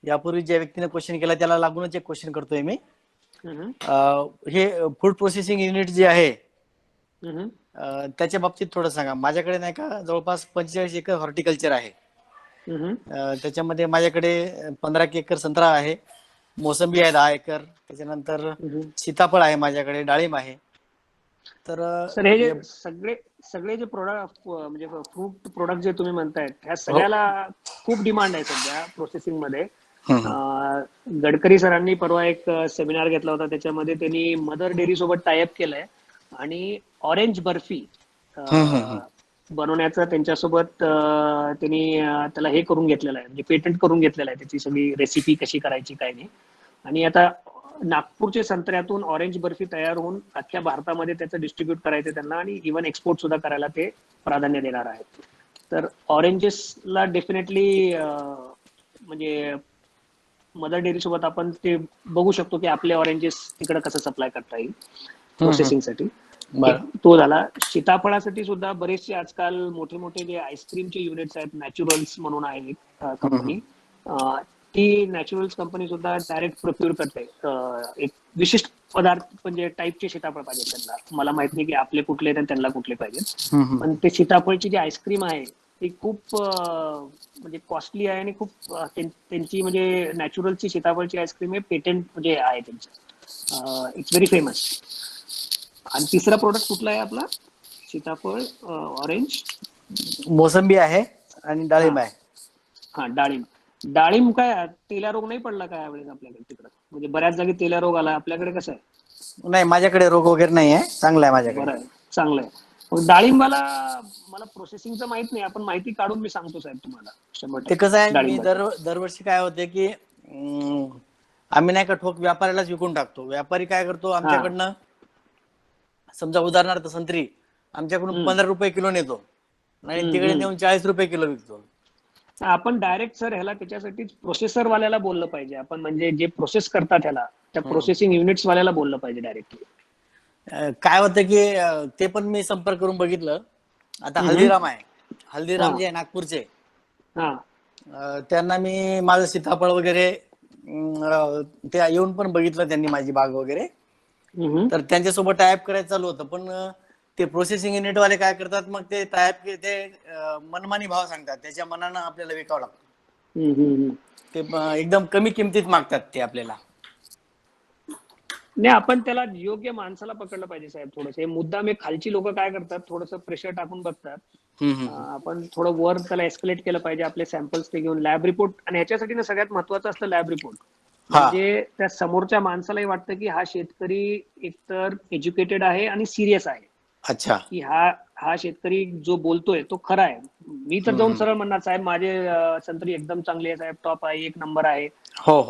यापूर्वी ज्या व्यक्तीने क्वेश्चन केला त्याला लागूनच एक क्वेश्चन करतोय मी. हे फूड प्रोसेसिंग युनिट जे आहे त्याच्या बाबतीत थोडं सांगा. माझ्याकडे नाही का जवळपास 45 एकर हॉर्टिकल्चर आहे. त्याच्यामध्ये माझ्याकडे 15 एकर संत्रा आहे, मोसंबी आहे 10 एकर, त्याच्यानंतर सीताफळ आहे माझ्याकडे, डाळिंब आहे. तर सर हे जे सगळे जे प्रोडक्ट, म्हणजे फ्रूट प्रोडक्ट जे तुम्ही म्हणतायत, ह्या सगळ्याला खूप डिमांड आहे सध्या प्रोसेसिंग मध्ये. गडकरी सरांनी परवा एक सेमिनार घेतला होता, त्याच्यामध्ये त्यांनी मदर डेअरी सोबत टायअप केलंय आणि ऑरेंज बर्फी बनवण्याचं त्यांच्यासोबत त्यांनी त्याला हे करून घेतलेलं आहे, म्हणजे पेटंट करून घेतलेलं आहे, त्याची सगळी रेसिपी कशी करायची काय नाही. आणि आता नागपूरच्या संत्र्यातून ऑरेंज बर्फी तयार होऊन अख्ख्या भारतामध्ये त्याचं डिस्ट्रीब्यूट करायचं त्यांना, आणि इव्हन एक्सपोर्ट सुद्धा करायला ते प्राधान्य देणार आहेत. तर ऑरेंजेसला डेफिनेटली म्हणजे मदर डेअरी सोबत आपण ते बघू शकतो की आपले ऑरेंजेस तिकडे कसं सप्लाय करता येईल प्रोसेसिंगसाठी. तो झाला. सीताफळासाठी सुद्धा बरेचसे आजकाल मोठे मोठे जे आईस्क्रीमचे युनिट्स आहेत, नॅचरल्स म्हणून आहे एक कंपनी, ती नॅचरल्स कंपनी सुद्धा डायरेक्ट प्रोक्यूर करते. एक विशिष्ट पदार्थ म्हणजे टाईपचे सीताफळ पाहिजे त्यांना. मला माहित नाही की आपले कुठले आहेत आणि त्यांना कुठले पाहिजेत, पण ते सीताफळची जी आईस्क्रीम आहे ती खूप म्हणजे कॉस्टली आहे आणि खूप त्यांची म्हणजे नॅचरलची सीताफळची आईस्क्रीम आहे, पेटंट म्हणजे आहे त्यांचं, इट्स व्हेरी फेमस. आणि तिसरा प्रोडक्ट कुठला आहे आपला? सीताफळ, ऑरेंज, मोसंबी आहे आणि डाळिंब आहे. हा, डाळिंब. डाळिंब काय तेल्या रोग नाही पडला काय यावेळेस आपल्याकडे तिकडं? म्हणजे बऱ्याच जागी तेल्या रोग आला, आपल्याकडे कसं आहे? नाही, माझ्याकडे रोग वगैरे नाही आहे, चांगला आहे माझ्याकडे. बरं आहे, चांगलं आहे. मग डाळिंबाला मला प्रोसेसिंगचं माहित नाही, आपण माहिती काढून मी सांगतो साहेब तुम्हाला 100%. ते कसं आहे, मी दरवर्षी काय होते की आम्ही नाही का ठोक व्यापाऱ्यालाच विकून टाकतो. व्यापारी काय करतो, आमच्याकडनं समजा उदाहरणार्थ संत्री आमच्याकडून 15 रुपये किलो नेतो आणि तिकडे नेऊन 40 रुपये किलो विकतो. आपण डायरेक्ट सर ह्याला त्याच्यासाठी प्रोसेसर वाल्याला बोललं पाहिजे आपण, म्हणजे जे प्रोसेस करतात ह्याला, त्या प्रोसेसिंग युनिट्स वाल्याला बोललं पाहिजे डायरेक्टली. काय होतं की ते पण मी संपर्क करून बघितलं. आता हल्दीराम आहे, हल्दीराम जे आहे नागपूरचे, त्यांना मी माझं सीताफळ वगैरे ते येऊन पण बघितलं त्यांनी, माझी बाग वगैरे. तर त्यांच्यासोबत टायप करायचं चालू होतं, पण ते प्रोसेसिंग युनिट वाले काय करतात, मग ते टायप ते मनमानी भाव सांगतात, त्याच्या मनानं आपल्याला विकावं लागतं. ते एकदम कमी किमतीत मागतात ते आपल्याला. नाही, आपण त्याला योग्य माणसाला पकडलं पाहिजे साहेब. थोडंसं हे मुद्दाम खालची लोक काय करतात, थोडंसं प्रेशर टाकून बघतात. आपण थोडं वर त्याला एस्केलेट केलं पाहिजे, आपले सॅम्पल्स ते घेऊन लॅब रिपोर्ट. आणि ह्याच्यासाठी ना सगळ्यात महत्वाचं असतं लॅब रिपोर्ट. म्हणजे त्या समोरच्या माणसालाही वाटतं की हा शेतकरी एकतर एज्युकेटेड आहे आणि सिरियस आहे. अच्छा, की हा शेतकरी जो बोलतोय तो खरा आहे. मी तर जाऊन सरळ म्हणणार साहेब माझे संत्री एकदम चांगली आहे साहेब, टॉप आहे, 1 नंबर आहे.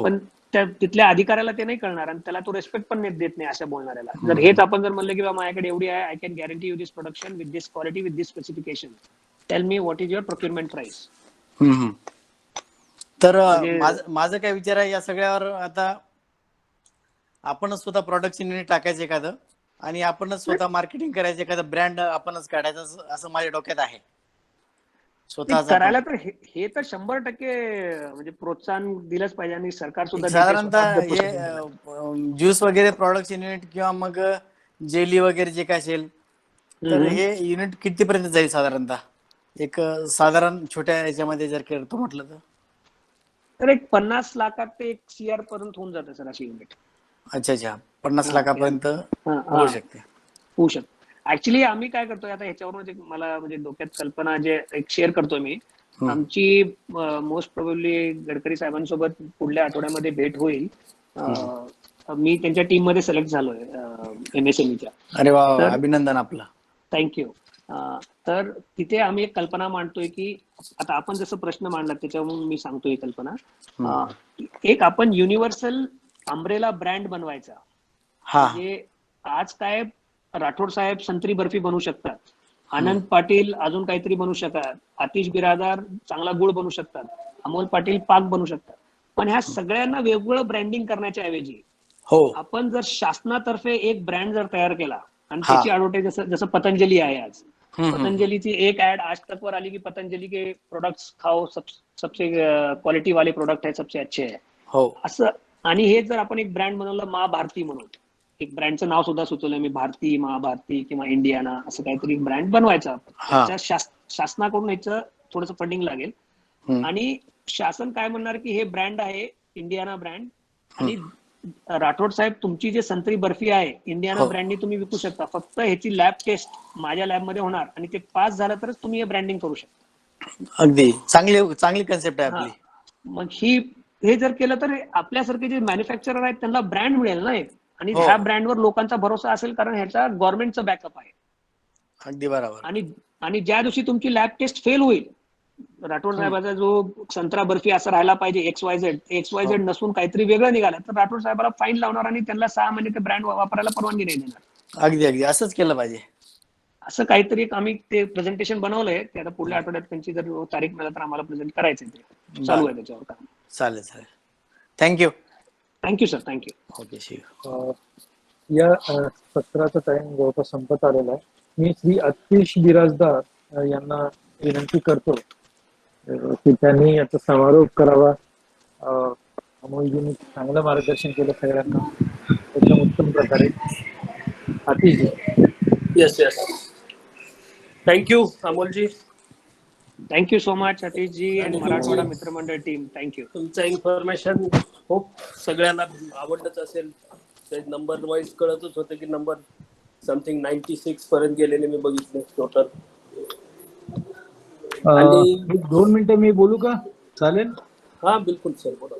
पण तिथल्या अधिकाऱ्याला ते नाही कळणार आणि त्याला तो रेस्पेक्ट पण देत नाही अशा बोलणाऱ्याला. जर हेच आपण जर म्हणलं की बा माझ्याकडे एवढी आहे, I can guarantee you this production with this quality with this specification, tell me what is your procurement price. तर माझं काय विचार आहे या सगळ्यावर, आता आपणच स्वतः प्रोडक्शन युनिट टाकायचं एखादं आणि आपणच स्वतः मार्केटिंग करायचं, एखादं ब्रँड आपणच काढायचं, असं माझ्या डोक्यात आहे. स्वतःच करायला तर हे तर 100% म्हणजे प्रोत्साहन दिलंच पाहिजे आणि सरकार सुद्धा साधारणतः हे ज्यूस वगैरे प्रोडक्शन युनिट किंवा मग जेली वगैरे जे काय असेल, तर हे युनिट कितीपर्यंत जाईल साधारणतः? एक साधारण छोट्या याच्यामध्ये जर करतो म्हटलं तर एक 50 लाखात ते 1 CR पर्यंत होऊन जातं सर अशी युनिट. अच्छा, 50 लाखापर्यंत होऊ शकते. होऊ शकते. ऍक्च्युली आम्ही काय करतोय आता ह्याच्यावरून मला म्हणजे डोक्यात कल्पना जे एक शेअर करतोय मी. आमची मोस्ट प्रोबेबली गडकरी साहेबांसोबत पुढल्या आठवड्यामध्ये भेट होईल. मी त्यांच्या टीम मध्ये सिलेक्ट झालोय MSMEच्या. अरे वा, अभिनंदन आपलं. थँक्यू. तर तिथे आम्ही एक कल्पना मांडतोय की आता आपण जसं प्रश्न मांडला त्याच्यावरून मी सांगतोय कल्पना. एक आपण युनिव्हर्सल अम्ब्रेला ब्रँड बनवायचा. म्हणजे आज काय राठोड साहेब संत्री बर्फी बनवू शकतात, आनंद पाटील अजून काहीतरी बनवू शकतात, आतिश बिरादार चांगला गुळ बनवू शकतात, अमोल पाटील पाक बनवू शकतात. पण ह्या सगळ्यांना वेगवेगळं ब्रँडिंग करण्याच्या ऐवजी आपण जर शासनातर्फे एक ब्रँड जर तयार केला आणि त्याची ऍडव्हर्टाईज जसं पतंजली आहे आज, पतंजलीची एक ऍड आज तक वर आली की पतंजली के प्रोडक्ट्स खाओ, सबसे क्वालिटी वाले प्रोडक्ट है, सबसे अच्छे है असं. आणि हे जर आपण एक ब्रँड बनवलं महाभारती म्हणून, एक ब्रँडचं नाव सुद्धा सुचवलंय मी, भारती, महाभारती किंवा इंडियाना, असं काहीतरी ब्रँड बनवायचा. शासनाकडून ह्याचं थोडंसं फंडिंग लागेल आणि शासन काय म्हणणार की हे ब्रँड आहे इंडियाना ब्रँड, आणि राठोड साहेब तुमची जी संत्री बर्फी आहे इंडियाना ब्रँडनी तुम्ही विकू शकता, फक्त ह्याची लॅब टेस्ट माझ्या लॅबमध्ये होणार आणि ते पास झालं तरच तुम्ही हे ब्रँडिंग करू शकता. अगदी चांगली कन्सेप्ट आहे आपली. मग हे जर केलं तर आपल्यासारखे जे मॅन्युफॅक्चरर आहेत त्यांना ब्रँड मिळेल ना एक. आणि हो. ह्या ब्रँडवर लोकांचा भरोसा असेल कारण ह्याचा गव्हर्नमेंटचं बॅकअप आहे. अगदी बरोबर. आणि ज्या दिवशी तुमची लॅब टेस्ट फेल होईल, राठोड साहेबाचा जो संत्रा बर्फी असं राहायला पाहिजे XYZ नसून काहीतरी वेगळं निघालं तर राठोड साहेबाला फाईन लावणार आणि त्यांना 6 महिने ते ब्रँड वापरायला परवानगी नाही देणार. अगदी असंच केलं पाहिजे. असं काहीतरी आम्ही ते प्रेझेंटेशन बनवलंय, ते आता पुढल्या आठवड्यात त्यांची जर तारीख मिळाली तर आम्हाला प्रेझेंट करायचंय. ते चालू आहे त्याच्यावर काम. चालेल. Thank you sir. थँक्यू. ओके शी. या सत्राचा टाइम जवळपास संपत आलेला आहे. मी श्री आतिश बिराजदार यांना विनंती करतो की त्यांनी याचा समारोप करावा. अमोलजींनी चांगलं मार्गदर्शन केलं सगळ्यांना एकदम उत्तम प्रकारे. आतिशजी. Yes. Thank you Amolji. Thank you so much आतिशजी आणि मराठवाडा मित्रमंडळ टीम. थँक्यू. तुमचं इन्फॉर्मेशन खूप सगळ्यांना आवडलंच असेल. ते नंबर वाईज कळतच होतं की नंबर समथिंग 96 पर्यंत गेलेले मी बघितले टोटल. 2 मिनिटं मी बोलू का? चालेल? हा बिलकुल सर, बोला.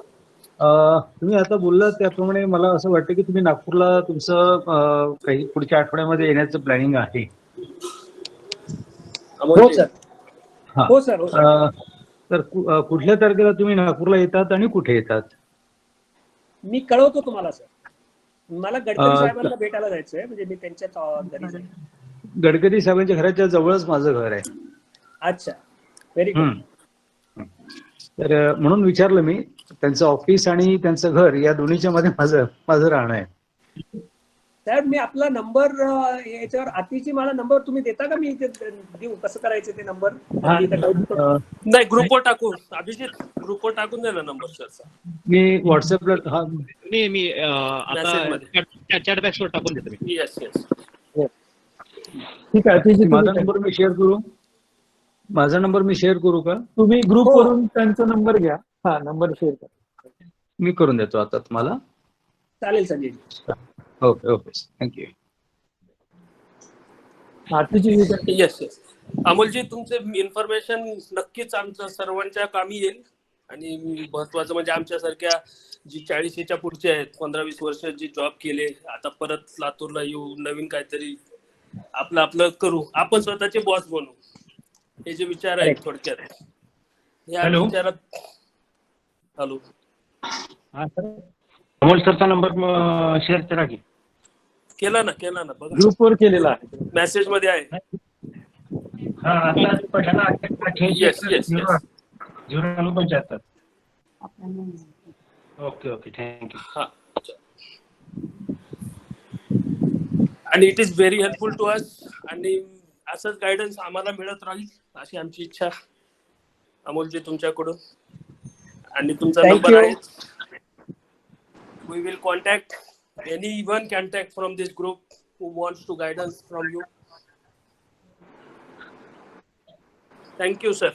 तुम्ही आता बोललात त्याप्रमाणे मला असं वाटतं की तुम्ही नागपूरला तुमचं काही पुढच्या आठवड्यामध्ये येण्याचं प्लॅनिंग आहे. हो सर. तर कुठल्या तारखेला तुम्ही नागपूरला येतात आणि कुठे येतात? मी कळवतो तुम्हाला सर. मला गडकरी साहेबांना भेटायला जायचंय, म्हणजे मी त्यांच्या घरी जाईल. गडकरी साहेबांच्या घराच्या जवळच माझं घर आहे. अच्छा, व्हेरी गुड. तर म्हणून विचारलं मी. त्यांचं ऑफिस आणि त्यांचं घर या दोन्हीच्या मध्ये माझं राहणं आहे. साहेब मी आपला नंबर याच्यावर आतिशी मला नंबर तुम्ही देता का? मी देऊ कसं करायचं ते नंबर? नाही, ग्रुपवर टाकून अभिजित ग्रुपवर टाकून द्या ना नंबर सरचा. मी व्हॉट्सअपला मी आता चॅट बॉक्सवर टाकून देतो मी. येस. ठीक आहे आतिशजी. माझा नंबर मी शेअर करू का? तुम्ही ग्रुपवरून त्यांचा नंबर घ्या. हा, नंबर शेअर करा. मी करून देतो आता तुम्हाला. चालेल Sanjay. Okay. Thank you. Yes. Amolji तुमचे इन्फॉर्मेशन नक्कीच आमच्या सर्वांच्या कामी येईल. आणि महत्वाचं म्हणजे आमच्यासारख्या जी 40च्या पुढचे आहेत, 15-20 वर्ष जी जॉब केले, आता परत लातूरला येऊ, नवीन काहीतरी आपलं करू, आपण स्वतःचे बॉस बनू, हे जे विचार आहेत थोडक्यात या विचारात. हॅलो. अमोल सरचा नंबर शेअर करा की. केला ना बघा, ग्रुपवर केलेला आहे, मेसेज मध्ये आहे. येस. 075. Okay thank you. हा, आणि it is very helpful to us. आणि असंच गायडन्स आम्हाला मिळत राहील अशी आमची इच्छा अमोलजी तुमच्याकडून. आणि तुमचा नंबर आहे. We will contact anyone contact from this group who wants to guidance from you. Thank you, sir.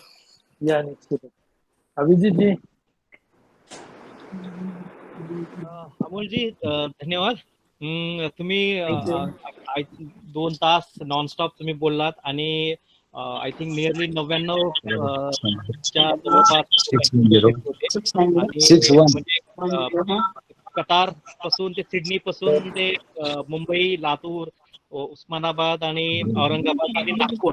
या निश्चित. अभिजित जी. अमोलजी धन्यवाद. तुम्ही 2 तास नॉनस्टॉप तुम्ही बोललात आणि आय थिंक नियरली 99 कतार पासून ते सिडनी पासून ते मुंबई, लातूर, उस्मानाबाद आणि औरंगाबाद आणि नागपूर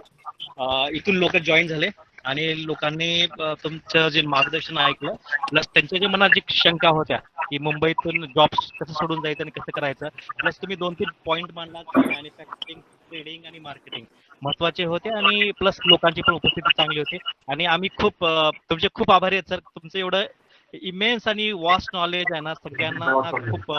इथून लोक जॉईन झाले आणि लोकांनी तुमचं जे मार्गदर्शन ऐकलं, प्लस त्यांच्या जे मनात जी शंका होत्या की मुंबईतून जॉब्स कसं सोडून जायचं आणि कसं करायचं, प्लस तुम्ही 2-3 पॉईंट मांडलात. मॅन्युफॅक्चरिंग, ट्रेडिंग आणि मार्केटिंग महत्वाचे होते आणि प्लस लोकांची पण उपस्थिती चांगली होती. आणि आम्ही तुमचे खूप आभारी आहेत सर. तुमचं एवढं इमेन्स आणि वास्ट नॉलेज आहे ना, सगळ्यांना खूप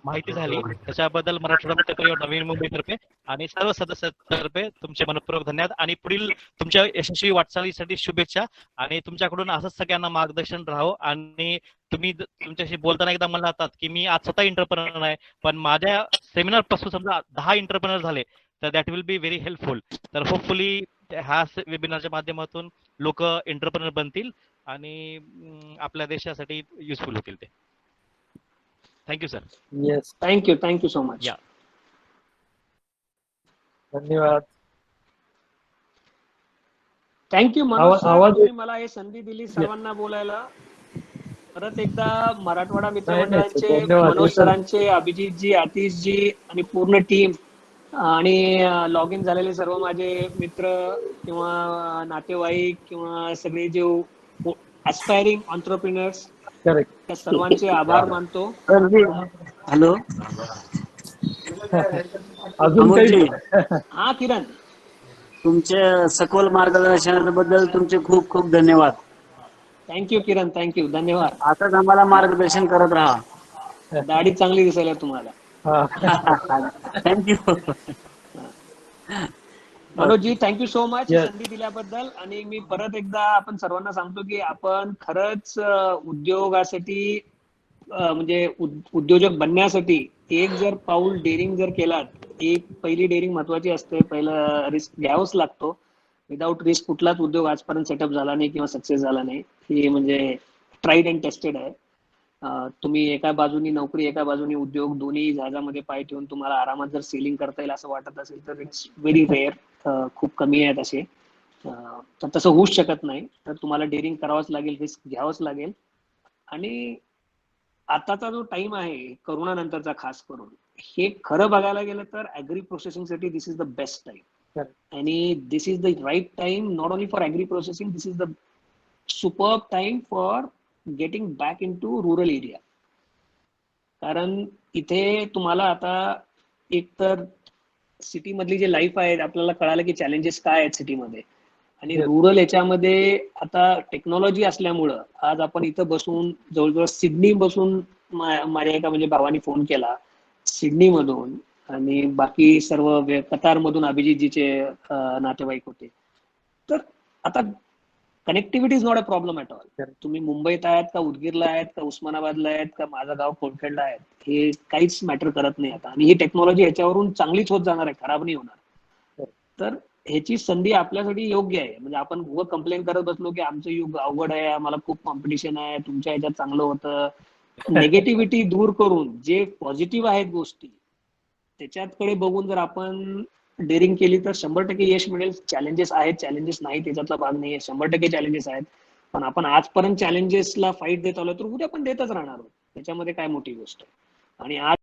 माहिती झाली. त्याच्याबद्दल मराठवाडा मित्रपरिवार नवीन मुंबईतर्फे आणि सर्व सदस्यांतर्फे तुमचे मनपूर्वक धन्यवाद. आणि पुढील तुमच्या यशस्वी वाटचालीसाठी शुभेच्छा. आणि तुमच्याकडून असंच सगळ्यांना मार्गदर्शन राहावं. आणि तुम्ही तुमच्याशी बोलताना एकदा म्हणलात की मी आज स्वतः एंटरप्रेनर आहे, पण माझ्या सेमिनार पासून समजा 10 एंटरप्रेनर झाले तर that will be very helpful. तर होपफुली ह्या वेबिनारच्या माध्यमातून लोक एंटरप्रेनर बनतील आणि आपल्या देशासाठी युजफुल होतील ते. Thank you sir. Yes, thank you so much. धन्यवाद. थँक्यू मनोज सर, तुम्ही मला हे संधी दिली सर्वांना बोलायला. परत एकदा मराठवाडा नाही, मित्रमंडळाचे धन्यवाद. मनोज सरांचे, अभिजितजी, आतिशजी आणि पूर्ण टीम आणि लॉग इन झालेले सर्व माझे मित्र किंवा नातेवाईक किंवा सगळे जे ऍस्पायरिंग ऑन्टरप्रिनर्स, त्या सर्वांचे आभार मानतो. हॅलो अजून काही हा किरण, तुमच्या सखोल मार्गदर्शनाबद्दल तुमचे खूप खूप धन्यवाद. थँक्यू किरण, थँक्यू, धन्यवाद. असंच आम्हाला मार्गदर्शन करत राहा. दाढी चांगली दिसायला तुम्हाला. Thank you. Manojji, thank you so much संधी दिल्याबद्दल. आणि मी परत एकदा आपण सर्वांना सांगतो की आपण खरंच उद्योगासाठी म्हणजे उद्योजक बनण्यासाठी एक जर पाऊल डेअरिंग जर केलात, एक पहिली डेअरिंग महत्वाची असते. पहिलं रिस्क घ्यावाच लागतो. विदाऊट रिस्क कुठलाच उद्योग आजपर्यंत सेटअप झाला नाही किंवा सक्सेस झाला नाही. हे म्हणजे ट्राईड अँड टेस्टेड आहे. तुम्ही एका बाजूनी नोकरी, एका बाजूनी उद्योग, दोन्ही जहाजामध्ये पाय ठेवून तुम्हाला आरामात जर सेलिंग करता येईल असं वाटत असेल तर इट्स व्हेरी रेअर. खूप कमी आहेत असे. तर तसं होऊच शकत नाही. तर तुम्हाला डेअरिंग करावंच लागेल, रिस्क घ्यावंच लागेल. आणि आताचा जो टाइम आहे करोना नंतरचा खास करून, हे खरं बघायला गेलं तर ऍग्री प्रोसेसिंग साठी this is the best time. आणि this is the right time not only for agri processing, this is the superb time for getting back into rural area. कारण इथे तुम्हाला आता एकतर सिटी मधली जे लाईफ आहे आपल्याला कळालं की चॅलेंजेस काय आहेत सिटीमध्ये, आणि रुरल याच्यामध्ये आता टेक्नॉलॉजी असल्यामुळं आज आपण इथं बसून जवळजवळ सिडनी बसून माझ्या एका म्हणजे भावानी फोन केला सिडनी मधून, आणि बाकी सर्व कतार मधून अभिजितजीचे नातेवाईक होते. तर आता connectivity is not a problem at all. तुम्ही मुंबईत आहेत का, उदगीरला आहेत का, उस्मानाबादला आहेत का, माझं गाव कोलखेडला आहेत, हे काहीच मॅटर करत नाही आता. आणि ही टेक्नॉलॉजी ह्याच्यावरून चांगलीच होत जाणार आहे, खराब नाही होणार. तर ह्याची संधी आपल्यासाठी योग्य आहे. म्हणजे आपण उभं कंप्लेन करत बसलो की आमचं युग अवघड आहे, आम्हाला खूप कॉम्पिटिशन आहे, तुमच्या ह्याच्यात चांगलं होतं. निगेटिव्हिटी दूर करून जे पॉझिटिव्ह आहेत गोष्टी त्याच्याकडे बघून जर आपण डेअरिंग केली तर 100% यश मिळेल. चॅलेंजेस आहेत, चॅलेंजेस नाही त्याच्यातला भाग नाही आहे, 100% चॅलेंजेस आहेत. पण आपण आजपर्यंत चॅलेंजेसला फाईट देत आलो तर उद्या पण देतच राहणार आहोत. त्याच्यामध्ये काय मोठी गोष्ट आहे. आणि आज